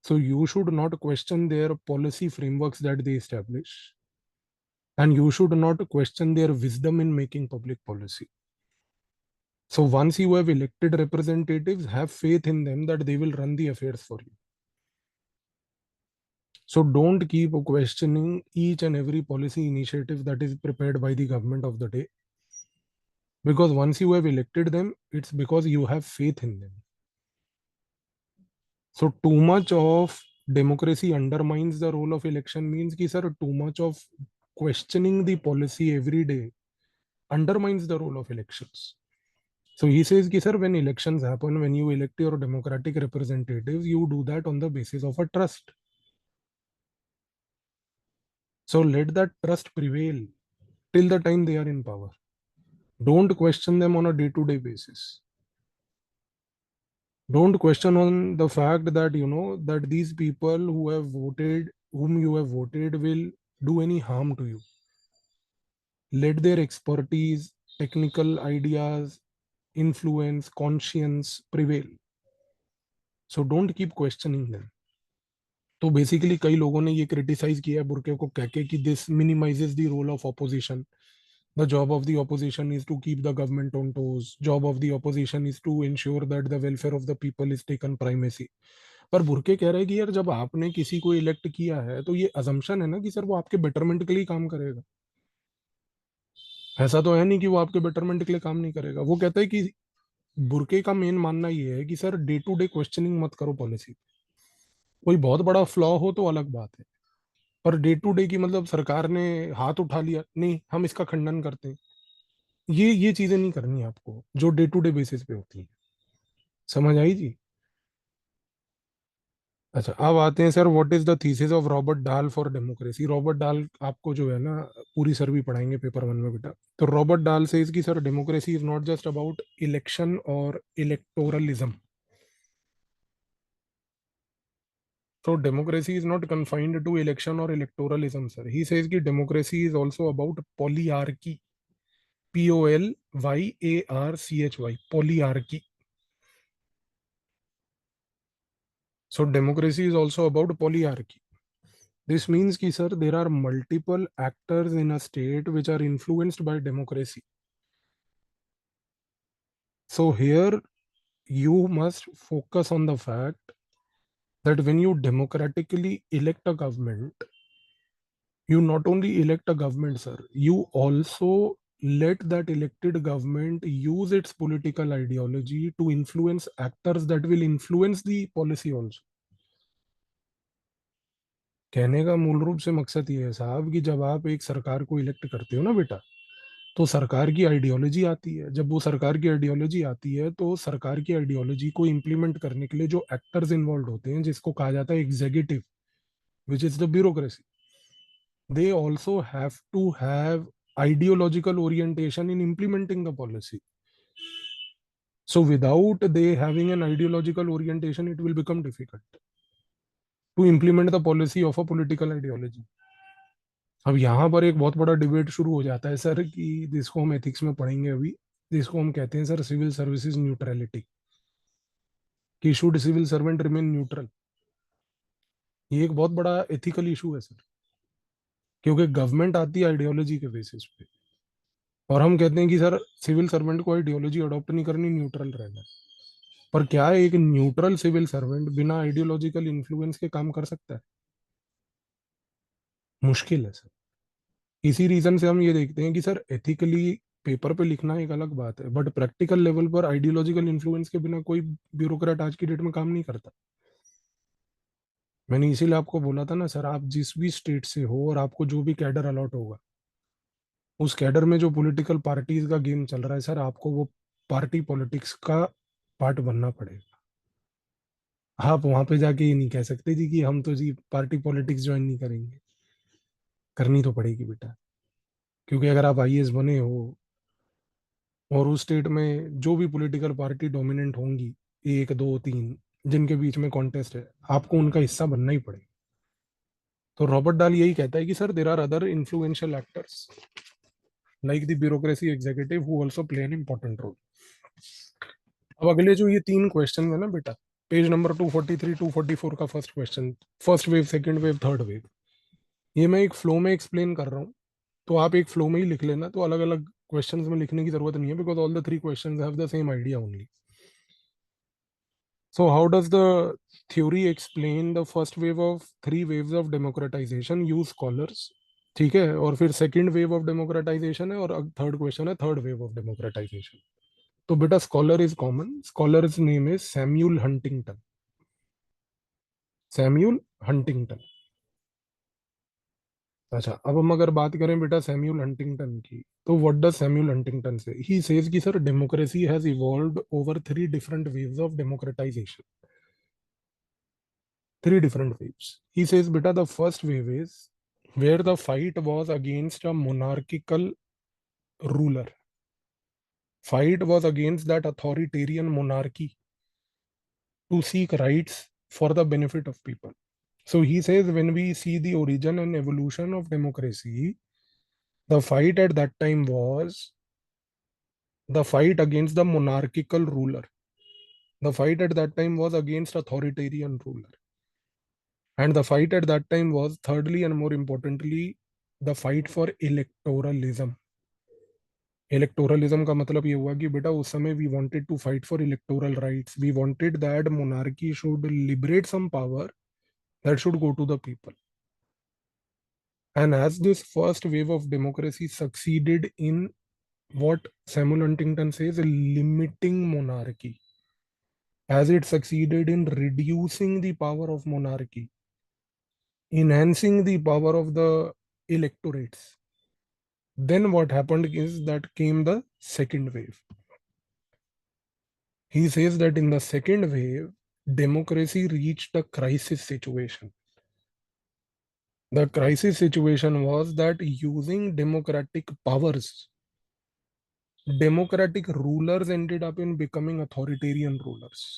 So you should not question their policy frameworks that they establish, and you should not question their wisdom in making public policy. So once you have elected representatives, have faith in them that they will run the affairs for you. So don't keep questioning each and every policy initiative that is prepared by the government of the day. Because once you have elected them, it's because you have faith in them. So too much of democracy undermines the role of election means कि sir, too much of questioning the policy every day undermines the role of elections. So he says कि sir, when elections happen, when you elect your democratic representatives, you do that on the basis of a trust. So let that trust prevail till the time they are in power. Don't question them on a day-to-day basis. Don't question on the fact that that these people who have voted, whom you have voted, will do any harm to you. Let their expertise, technical ideas, influence, conscience prevail. So don't keep questioning them. तो basically कई लोगों ने ये criticise किया है Burke को कह के कि this minimizes the role of opposition. The job of the opposition is to keep the government on toes. Job of the opposition is to ensure that the welfare of the people is taken primacy. पर Burke कह रहे हैं कि यार जब आपने किसी को इलेक्ट किया है तो ये अजम्पशन है ना कि सर वो आपके बेटरमेंट के लिए काम करेगा. ऐसा तो है नहीं कि वो आपके बेटरमेंट के लिए काम नहीं करेगा. वो कहता है कि बुर्के का मेन मानना ये है कि sir day to day questioning मत करो पॉलिसी. कोई बहुत बड़ा फ्लॉ हो तो अलग बात है, पर डे टू डे की मतलब सरकार ने हाथ उठा लिया, नहीं हम इसका खंडन करते हैं, ये चीजें नहीं करनी है आपको जो डे टू डे बेसिस पे होती है. समझ आई जी. अच्छा, अब आते हैं sir, what is the thesis of Robert डाल फॉर डेमोक्रेसी. रॉबर्ट डाल आपको जो है ना पूरी सर्वी पढ़ाएंगे पेपर 1 में बेटा. तो रॉबर्ट डाल से इसकी sir democracy is not just about election और इलेक्टोरलिज्म. So democracy is not confined to election or electoralism, sir. He says that democracy is also about polyarchy. Polyarchy. Polyarchy. So democracy is also about polyarchy. This means ki sir, there are multiple actors in a state which are influenced by democracy. So here you must focus on the fact that when you democratically elect a government, you not only elect a government, sir, you also let that elected government use its political ideology to influence actors that will influence the policy also. कहने का मूल रूप से मकसद ये है साहब कि जब आप एक सरकार को इलेक्ट करते हो ना बेटा, तो सरकार की आइडियोलॉजी आती है। जब वो सरकार की आइडियोलॉजी आती है तो सरकार की आइडियोलॉजी को इम्प्लीमेंट करने के लिए जो एक्टर्स इन्वॉल्व होते हैं, जिसको कहा जाता है executive, which is the bureaucracy, they also have to have ideological orientation in implementing the policy. So without they having an ideological orientation, it will become difficult to implement the policy of a political ideology. अब यहाँ पर एक बहुत बड़ा debate शुरू हो जाता है सर, कि जिसको हम एथिक्स में पढ़ेंगे अभी, जिसको हम कहते हैं सर सिविल सर्विसेज न्यूट्रलिटी, कि should civil servant remain neutral. ये एक बहुत बड़ा एथिकल इशू है सर, क्योंकि गवर्नमेंट आती है आइडियोलॉजी के बेसिस पे, और हम कहते हैं कि सर सिविल सर्वेंट को आइडियोलॉजी अडॉप्ट नहीं करनी, न्यूट्रल रहना है। पर क्या एक न्यूट्रल सिविल सर्वेंट बिना आइडियोलॉजिकल इन्फ्लुएंस के काम कर सकता है? मुश्किल है सर। इसी रीजन से हम ये देखते हैं कि सर एथिकली पेपर पे लिखना एक अलग बात है, बट प्रैक्टिकल लेवल पर आइडियोलॉजिकल इन्फ्लुएंस के बिना कोई ब्यूरोक्रेट आज की डेट में काम नहीं करता। मैंने इसीलिए आपको बोला था ना सर, आप जिस भी स्टेट से हो और आपको जो भी कैडर अलॉट होगा, उस कैडर में जो पॉलिटिकल पार्टीज का गेम चल रहा है सर, आपको वो पार्टी पॉलिटिक्स का पार्ट बनना पड़ेगा। आप वहां पे जाके ये नहीं कह सकते जी कि हम तो जी पार्टी पॉलिटिक्स ज्वाइन नहीं करेंगे। करनी तो पड़ेगी बेटा, क्योंकि अगर आप आईएएस बने हो और उस स्टेट में जो भी पॉलिटिकल पार्टी डोमिनेंट होंगी, एक दो तीन, जिनके बीच में कॉन्टेस्ट है, आपको उनका हिस्सा बनना ही पड़ेगा। तो रॉबर्ट डाल यही कहता है कि sir there are other influential actors like the bureaucracy executive who also play an important role. अब अगले जो ये तीन क्वेश्चन है ना बेटा, पेज नंबर 243 244 का first question, first wave, second wave, third wave, ये मैं एक फ्लो में एक्सप्लेन कर रहा हूँ, तो आप एक फ्लो में ही लिख लेना। तो अलग अलग क्वेश्चंस में लिखने की जरूरत नहीं है, because all the three questions have the same idea only. So how does the theory explain the first wave of three waves of democratization? Use scholars, ठीक है, और फिर सेकंड वेव ऑफ डेमोक्रेटाइजेशन है, और थर्ड क्वेश्चन है third wave of democratisation. तो बेटा scholar is common, scholars name is Samuel Huntington, Samuel Huntington. अच्छा, अब हम अगर बात करें बेटा सैम्यूल हंटिंगटन की, तो व्हाट डज सैम्यूल हंटिंगटन से? ही सेज कि sir democracy has evolved over three different waves of democratisation, three different waves. He says, beta, the first wave is where the fight was against a monarchical ruler. Fight was against that authoritarian monarchy to seek rights for the benefit of people. So he says, when we see the origin and evolution of democracy, the fight at that time was the fight against the monarchical ruler. The fight at that time was against authoritarian ruler. And the fight at that time was, thirdly and more importantly, the fight for electoralism. Electoralism का मतलब ये हुआ कि बेटा उस समय we wanted to fight for electoral rights, we wanted that monarchy should liberate some power that should go to the people. And as this first wave of democracy succeeded in what Samuel Huntington says, limiting monarchy, as it succeeded in reducing the power of monarchy, enhancing the power of the electorates, then what happened is that came the second wave. He says that in the second wave, democracy reached a crisis situation. The crisis situation was that using democratic powers, democratic rulers ended up in becoming authoritarian rulers.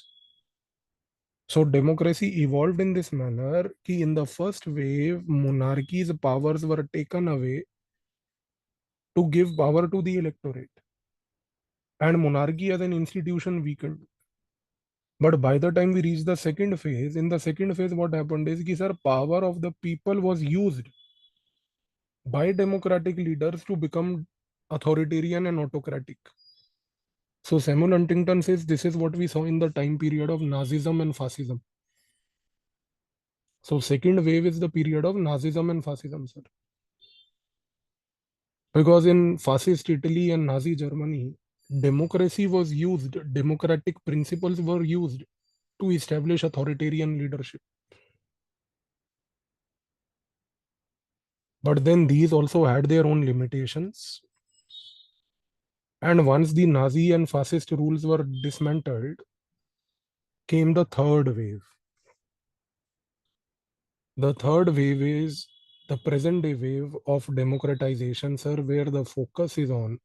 So democracy evolved in this manner कि in the first wave, monarchy's powers were taken away to give power to the electorate, and monarchy as an institution weakened. But by the time we reach the second phase, in the second phase, what happened is कि sir, power of the people was used by democratic leaders to become authoritarian and autocratic. So Samuel Huntington says this is what we saw in the time period of Nazism and fascism. So second wave is the period of Nazism and fascism, sir. Because in fascist Italy and Nazi Germany, democracy was used, democratic principles were used to establish authoritarian leadership. But then these also had their own limitations. And once the Nazi and fascist rules were dismantled, came the third wave. The third wave is the present day wave of democratization, sir, where the focus is on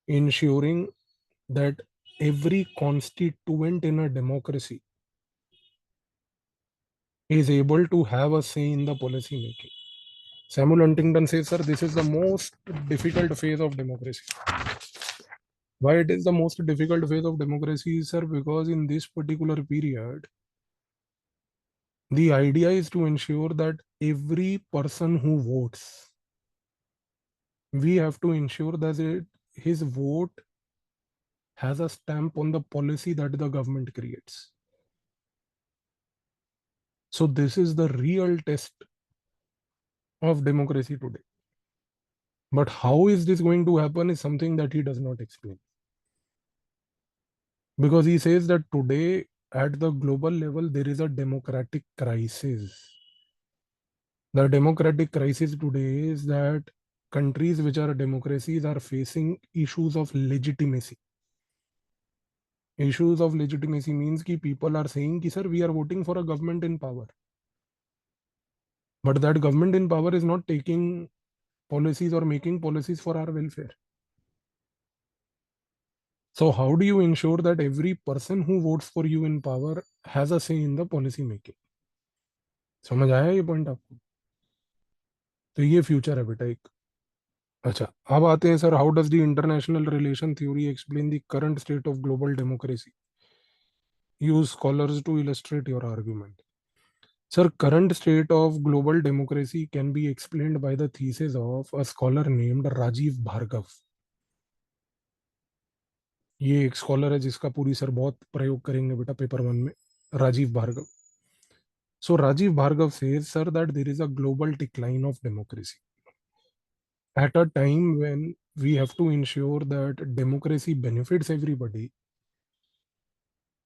ensuring that every constituent in a democracy is able to have a say in the policy making. Samuel Huntington says, sir, this is the most difficult phase of democracy. Why it is the most difficult phase of democracy, sir? Because in this particular period, the idea is to ensure that every person who votes, we have to ensure that his vote has a stamp on the policy that the government creates. So this is the real test of democracy today. But how is this going to happen is something that he does not explain. Because he says that today at the global level, there is a democratic crisis. The democratic crisis today is that countries which are democracies are facing issues of legitimacy. Issues of legitimacy means that people are saying, ki, sir, we are voting for a government in power. But that government in power is not taking policies or making policies for our welfare. So how do you ensure that every person who votes for you in power has a say in the policy making? समझ आया ये point आपको? तो ये future है बेटा एक. अच्छा, अब आते हैं sir, how does the international relation theory explain the current state of global democracy? Use scholars to illustrate your argument. Sir, current state of global democracy can be explained by the thesis of a scholar named Rajiv Bhargav. ये एक scholar है जिसका पूरी sir बहुत प्रयोग करेंगे बेटा paper 1 में. Rajiv Bhargava. So Rajiv Bhargav says, sir, that there is a global decline of democracy at a time when we have to ensure that democracy benefits everybody.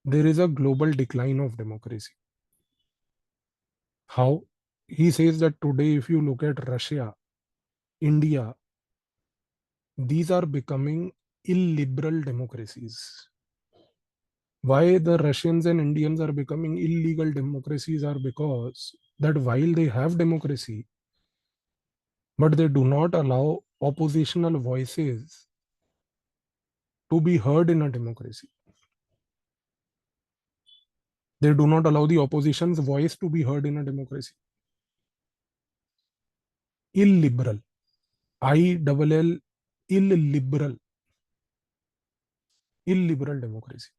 There is a global decline of democracy. How? He says that today, if you look at Russia, India, these are becoming illiberal democracies. Why the Russians and Indians are becoming illegal democracies are because that while they have democracy, but they do not allow oppositional voices to be heard in a democracy. They do not allow the opposition's voice to be heard in a democracy. Illiberal. ILL, illiberal. Illiberal democracy.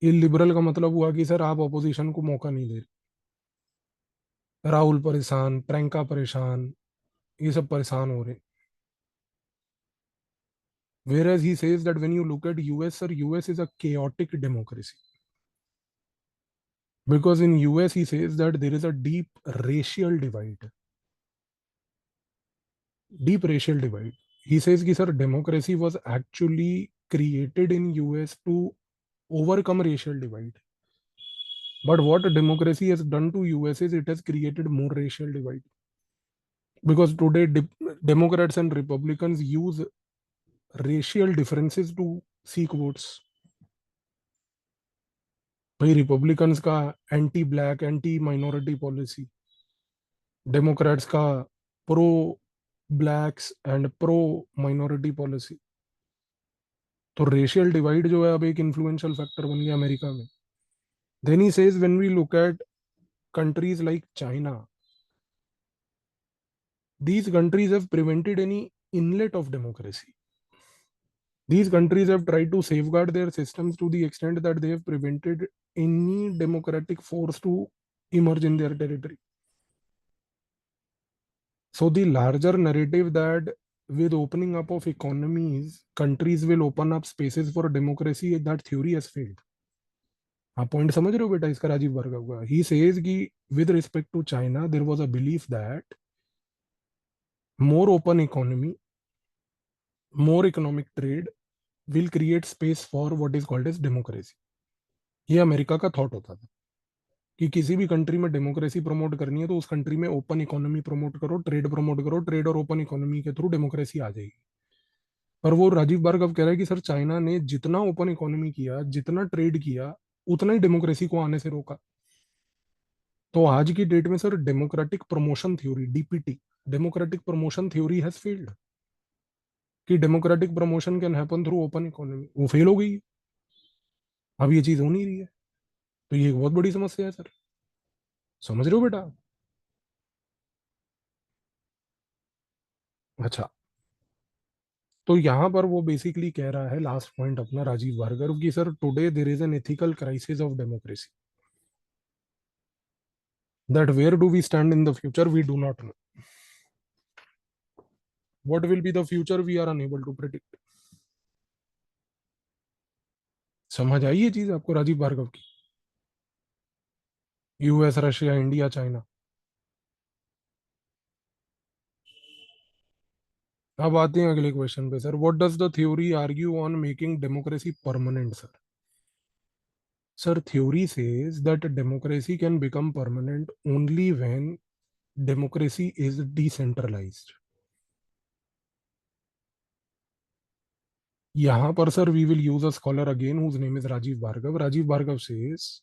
Illiberal का मतलब हुआ कि sir आप opposition को मौका नहीं दे रहे. राहुल परेशान, प्रियंका परेशान, ये सब परेशान हो रहे. Whereas he says that when you look at US, sir, US is a chaotic democracy. Because in US, he says that there is a deep racial divide. Deep racial divide. He says that, sir, democracy was actually created in US to overcome racial divide. But what democracy has done to US is it has created more racial divide. Because today, Democrats and Republicans use racial differences to seek votes. भाई Republicans का anti black anti minority policy, Democrats का pro blacks and pro minority policy. तो racial divide जो है अब एक influential factor बन गया अमेरिका में. Then he says when we look at countries like China, these countries have prevented any inlet of democracy. These countries have tried to safeguard their systems to the extent that they have prevented any democratic force to emerge in their territory. So the larger narrative that with opening up of economies, countries will open up spaces for democracy, that theory has failed. आप point समझ रहे हो बेटा इसका राजीव भार्गव का? He says कि with respect to China, there was a belief that more open economy, more economic trade will create space for what is called as democracy. ये America का थॉट होता था कि किसी भी कंट्री में डेमोक्रेसी प्रमोट करनी है तो उस कंट्री में ओपन इकोनॉमी प्रमोट करो, ट्रेड और ओपन इकोनॉमी के थ्रू डेमोक्रेसी आ जाएगी. पर वो राजीव भार्गव कह रहा है कि सर चाइना ने जितना ओपन इकोनॉमी किया, जितना ट्रेड किया, उतना ही डेमोक्रेसी को आने से रोका. तो आज की डेट में sir democratic promotion theory, DPT, democratic promotion theory has failed. कि democratic promotion can happen through open economy, वो फेल हो गई. अब ये चीज हो नहीं रही है. तो ये एक बहुत बड़ी समस्या है सर. समझ रहे हो बेटा? अच्छा, तो यहाँ पर वो बेसिकली कह रहा है लास्ट पॉइंट अपना राजीव भार्गव की, sir today there is an ethical crisis of democracy. That where do we stand in the future we do not know. What will be the future we are unable to predict. समझ आई ये चीज आपको राजीव भार्गव की? US, Russia, India, China. अब आते हैं अगले क्वेश्चन पे sir. What does the theory argue on making democracy permanent sir? Sir, theory says that democracy can become permanent only when democracy is decentralized. यहाँ पर sir we will use a scholar again whose name is Rajiv Bhargav. Rajiv Bhargav says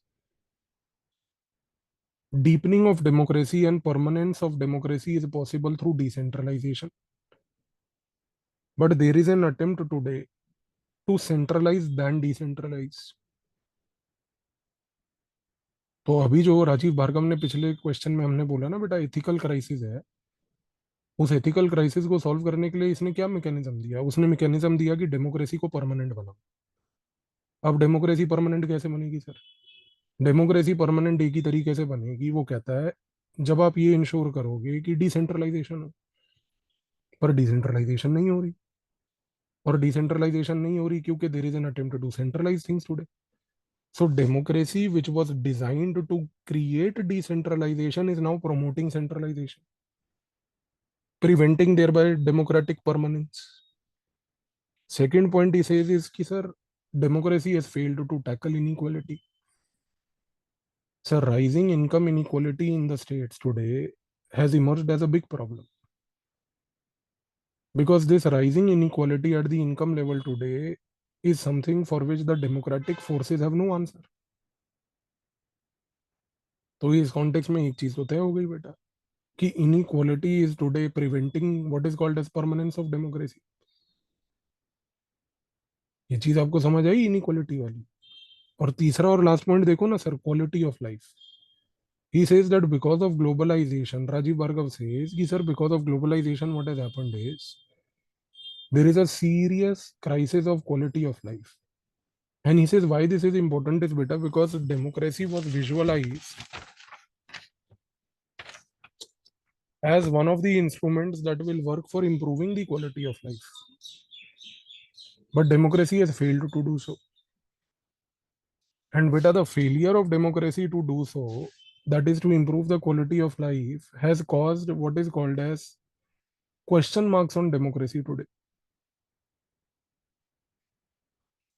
deepening of democracy and permanence of democracy is possible through decentralization. But there is an attempt today to centralize than decentralize. तो अभी जो राजीव भार्गव ने पिछले question में हमने बोला ना बेटा एथिकल क्राइसिस है, उस एथिकल क्राइसिस को सॉल्व करने के लिए इसने क्या मैकेनिज्म दिया? उसने मैकेनिज्म दिया कि डेमोक्रेसी को परमानेंट बनाओ. अब डेमोक्रेसी परमानेंट कैसे बनेगी सर? डेमोक्रेसी परमानेंट एक ही तरीके से बनेगी, वो कहता है जब आप ये इंश्योर करोगे कि डिसेंट्रलाइजेशन हो. पर डिसेंट्रलाइजेशन नहीं हो रही. और डिसेंट्रलाइजेशन नहीं हो रही क्योंकि there is an attempt to centralize things today. So democracy which was designed to create decentralization is now promoting centralization, preventing thereby democratic permanence. Second point he says is कि sir democracy has failed to tackle inequality. Sir, rising income inequality in the states today has emerged as a big problem. Because this rising inequality at the income level today is something for which the democratic forces have no answer. तो इस context में एक चीज तो तय हो गई बेटा कि inequality is today preventing what is called as permanence of democracy. ये चीज आपको समझ आई इनइक्वालिटी वाली? और तीसरा और लास्ट पॉइंट देखो ना sir, quality of life. He says that because of globalization, Rajiv Bhargav says, कि sir, because of globalization, what has happened is there is a serious crisis of quality of life. And he says why this is important is better because democracy was visualized as one of the instruments that will work for improving the quality of life. But democracy has failed to do so. And beta, the failure of democracy to do so, that is to improve the quality of life, has caused what is called as question marks on democracy today.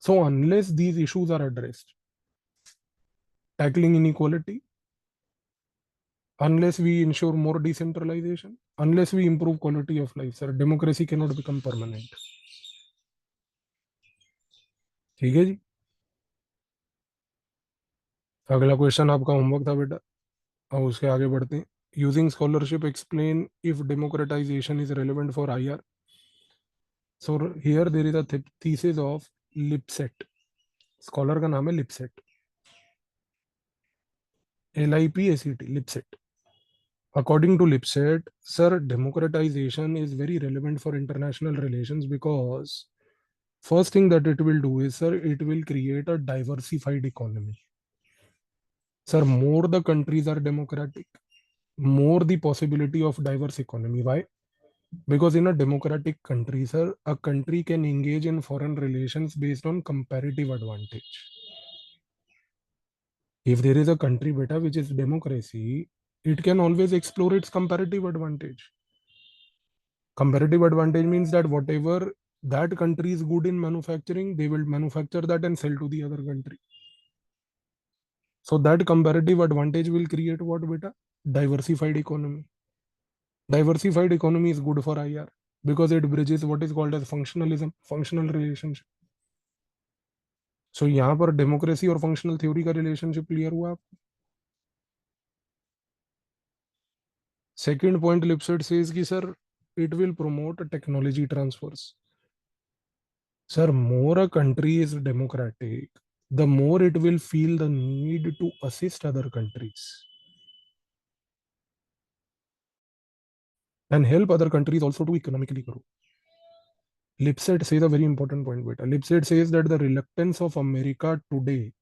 So unless these issues are addressed, tackling inequality, unless we ensure more decentralization, unless we improve quality of life, sir, democracy cannot become permanent. ठीक है जी. अगला question आपका homework था बेटा, और उसके आगे बढ़ते हैं. Using scholarship explain if democratization is relevant for IR. So here there is a thesis of Lipset. Scholar का नाम है Lipset, LIPSET, Lipset. According to Lipset, sir, democratization is very relevant for international relations because First thing that it will do is, sir, it will create a diversified economy. Sir, more the countries are democratic, more the possibility of diverse economy. Why? Because in a democratic country, sir, a country can engage in foreign relations based on comparative advantage. If there is a country, beta, which is democracy, it can always explore its comparative advantage. Comparative advantage means that whatever that country is good in manufacturing, they will manufacture that and sell to the other country. So that comparative advantage will create what, beta? Diversified economy. Diversified economy is good for IR because it bridges what is called as functionalism, functional relationship. So यहाँ पर democracy और functional theory का relationship clear हुआ. Second point Lipset says कि sir it will promote technology transfers. Sir, more a country is democratic, the more it will feel the need to assist other countries and help other countries also to economically grow. Lipset says a very important point, beta. Lipset says that the reluctance of America today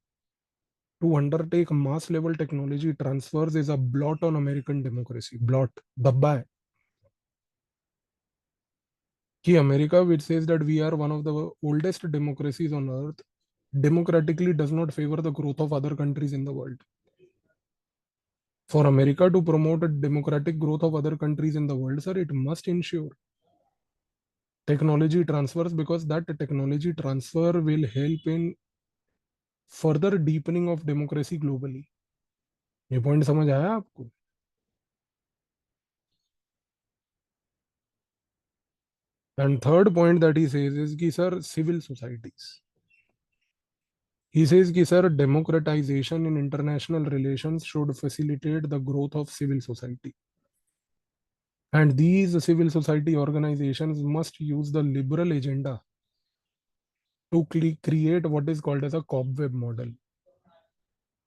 to undertake mass level technology transfers is a blot on American democracy. Blot. Dabba hai. Ki America, which says that we are one of the oldest democracies on earth, democratically does not favor the growth of other countries in the world. For America to promote a democratic growth of other countries in the world, sir, it must ensure technology transfers because that technology transfer will help in further deepening of democracy globally. ये point समझ आया आपको? And third point that he says is कि sir, civil societies. He says कि sir, democratization in international relations should facilitate the growth of civil society. And these civil society organizations must use the liberal agenda to create what is called as a cobweb model.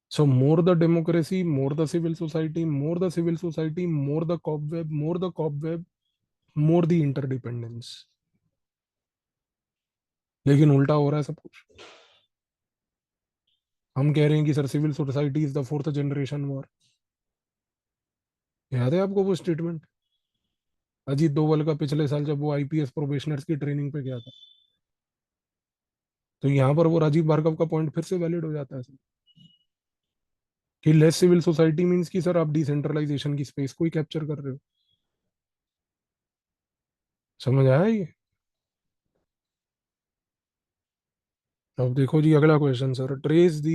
So more the democracy, more the civil society, more the civil society, more the cobweb, more the cobweb, more the interdependence. लेकिन उल्टा हो रहा है सब कुछ. हम कह रहे हैं कि sir civil society is the fourth generation war. याद है आपको वो स्टेटमेंट अजीत डोवल का पिछले साल जब वो आईपीएस प्रोबेशनर्स की ट्रेनिंग पे गया था? तो यहाँ पर वो राजीव भार्गव का पॉइंट फिर से वैलिड हो जाता है सर कि लेस सिविल सोसाइटी मींस कि सर आप डिसेंट्रलाइजेशन की स्पेस को ही कैप्चर कर रहे हो. समझ आया ये? अब देखो जी अगला question sir. Trace the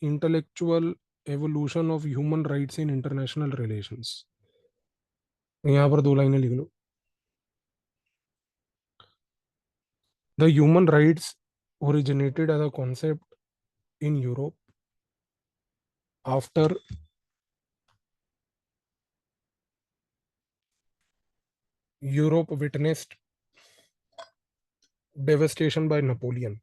intellectual evolution of human rights in international relations. यहाँ पर दो लाइनें लिख लो. The human rights originated as a concept in Europe after Europe witnessed devastation by Napoleon.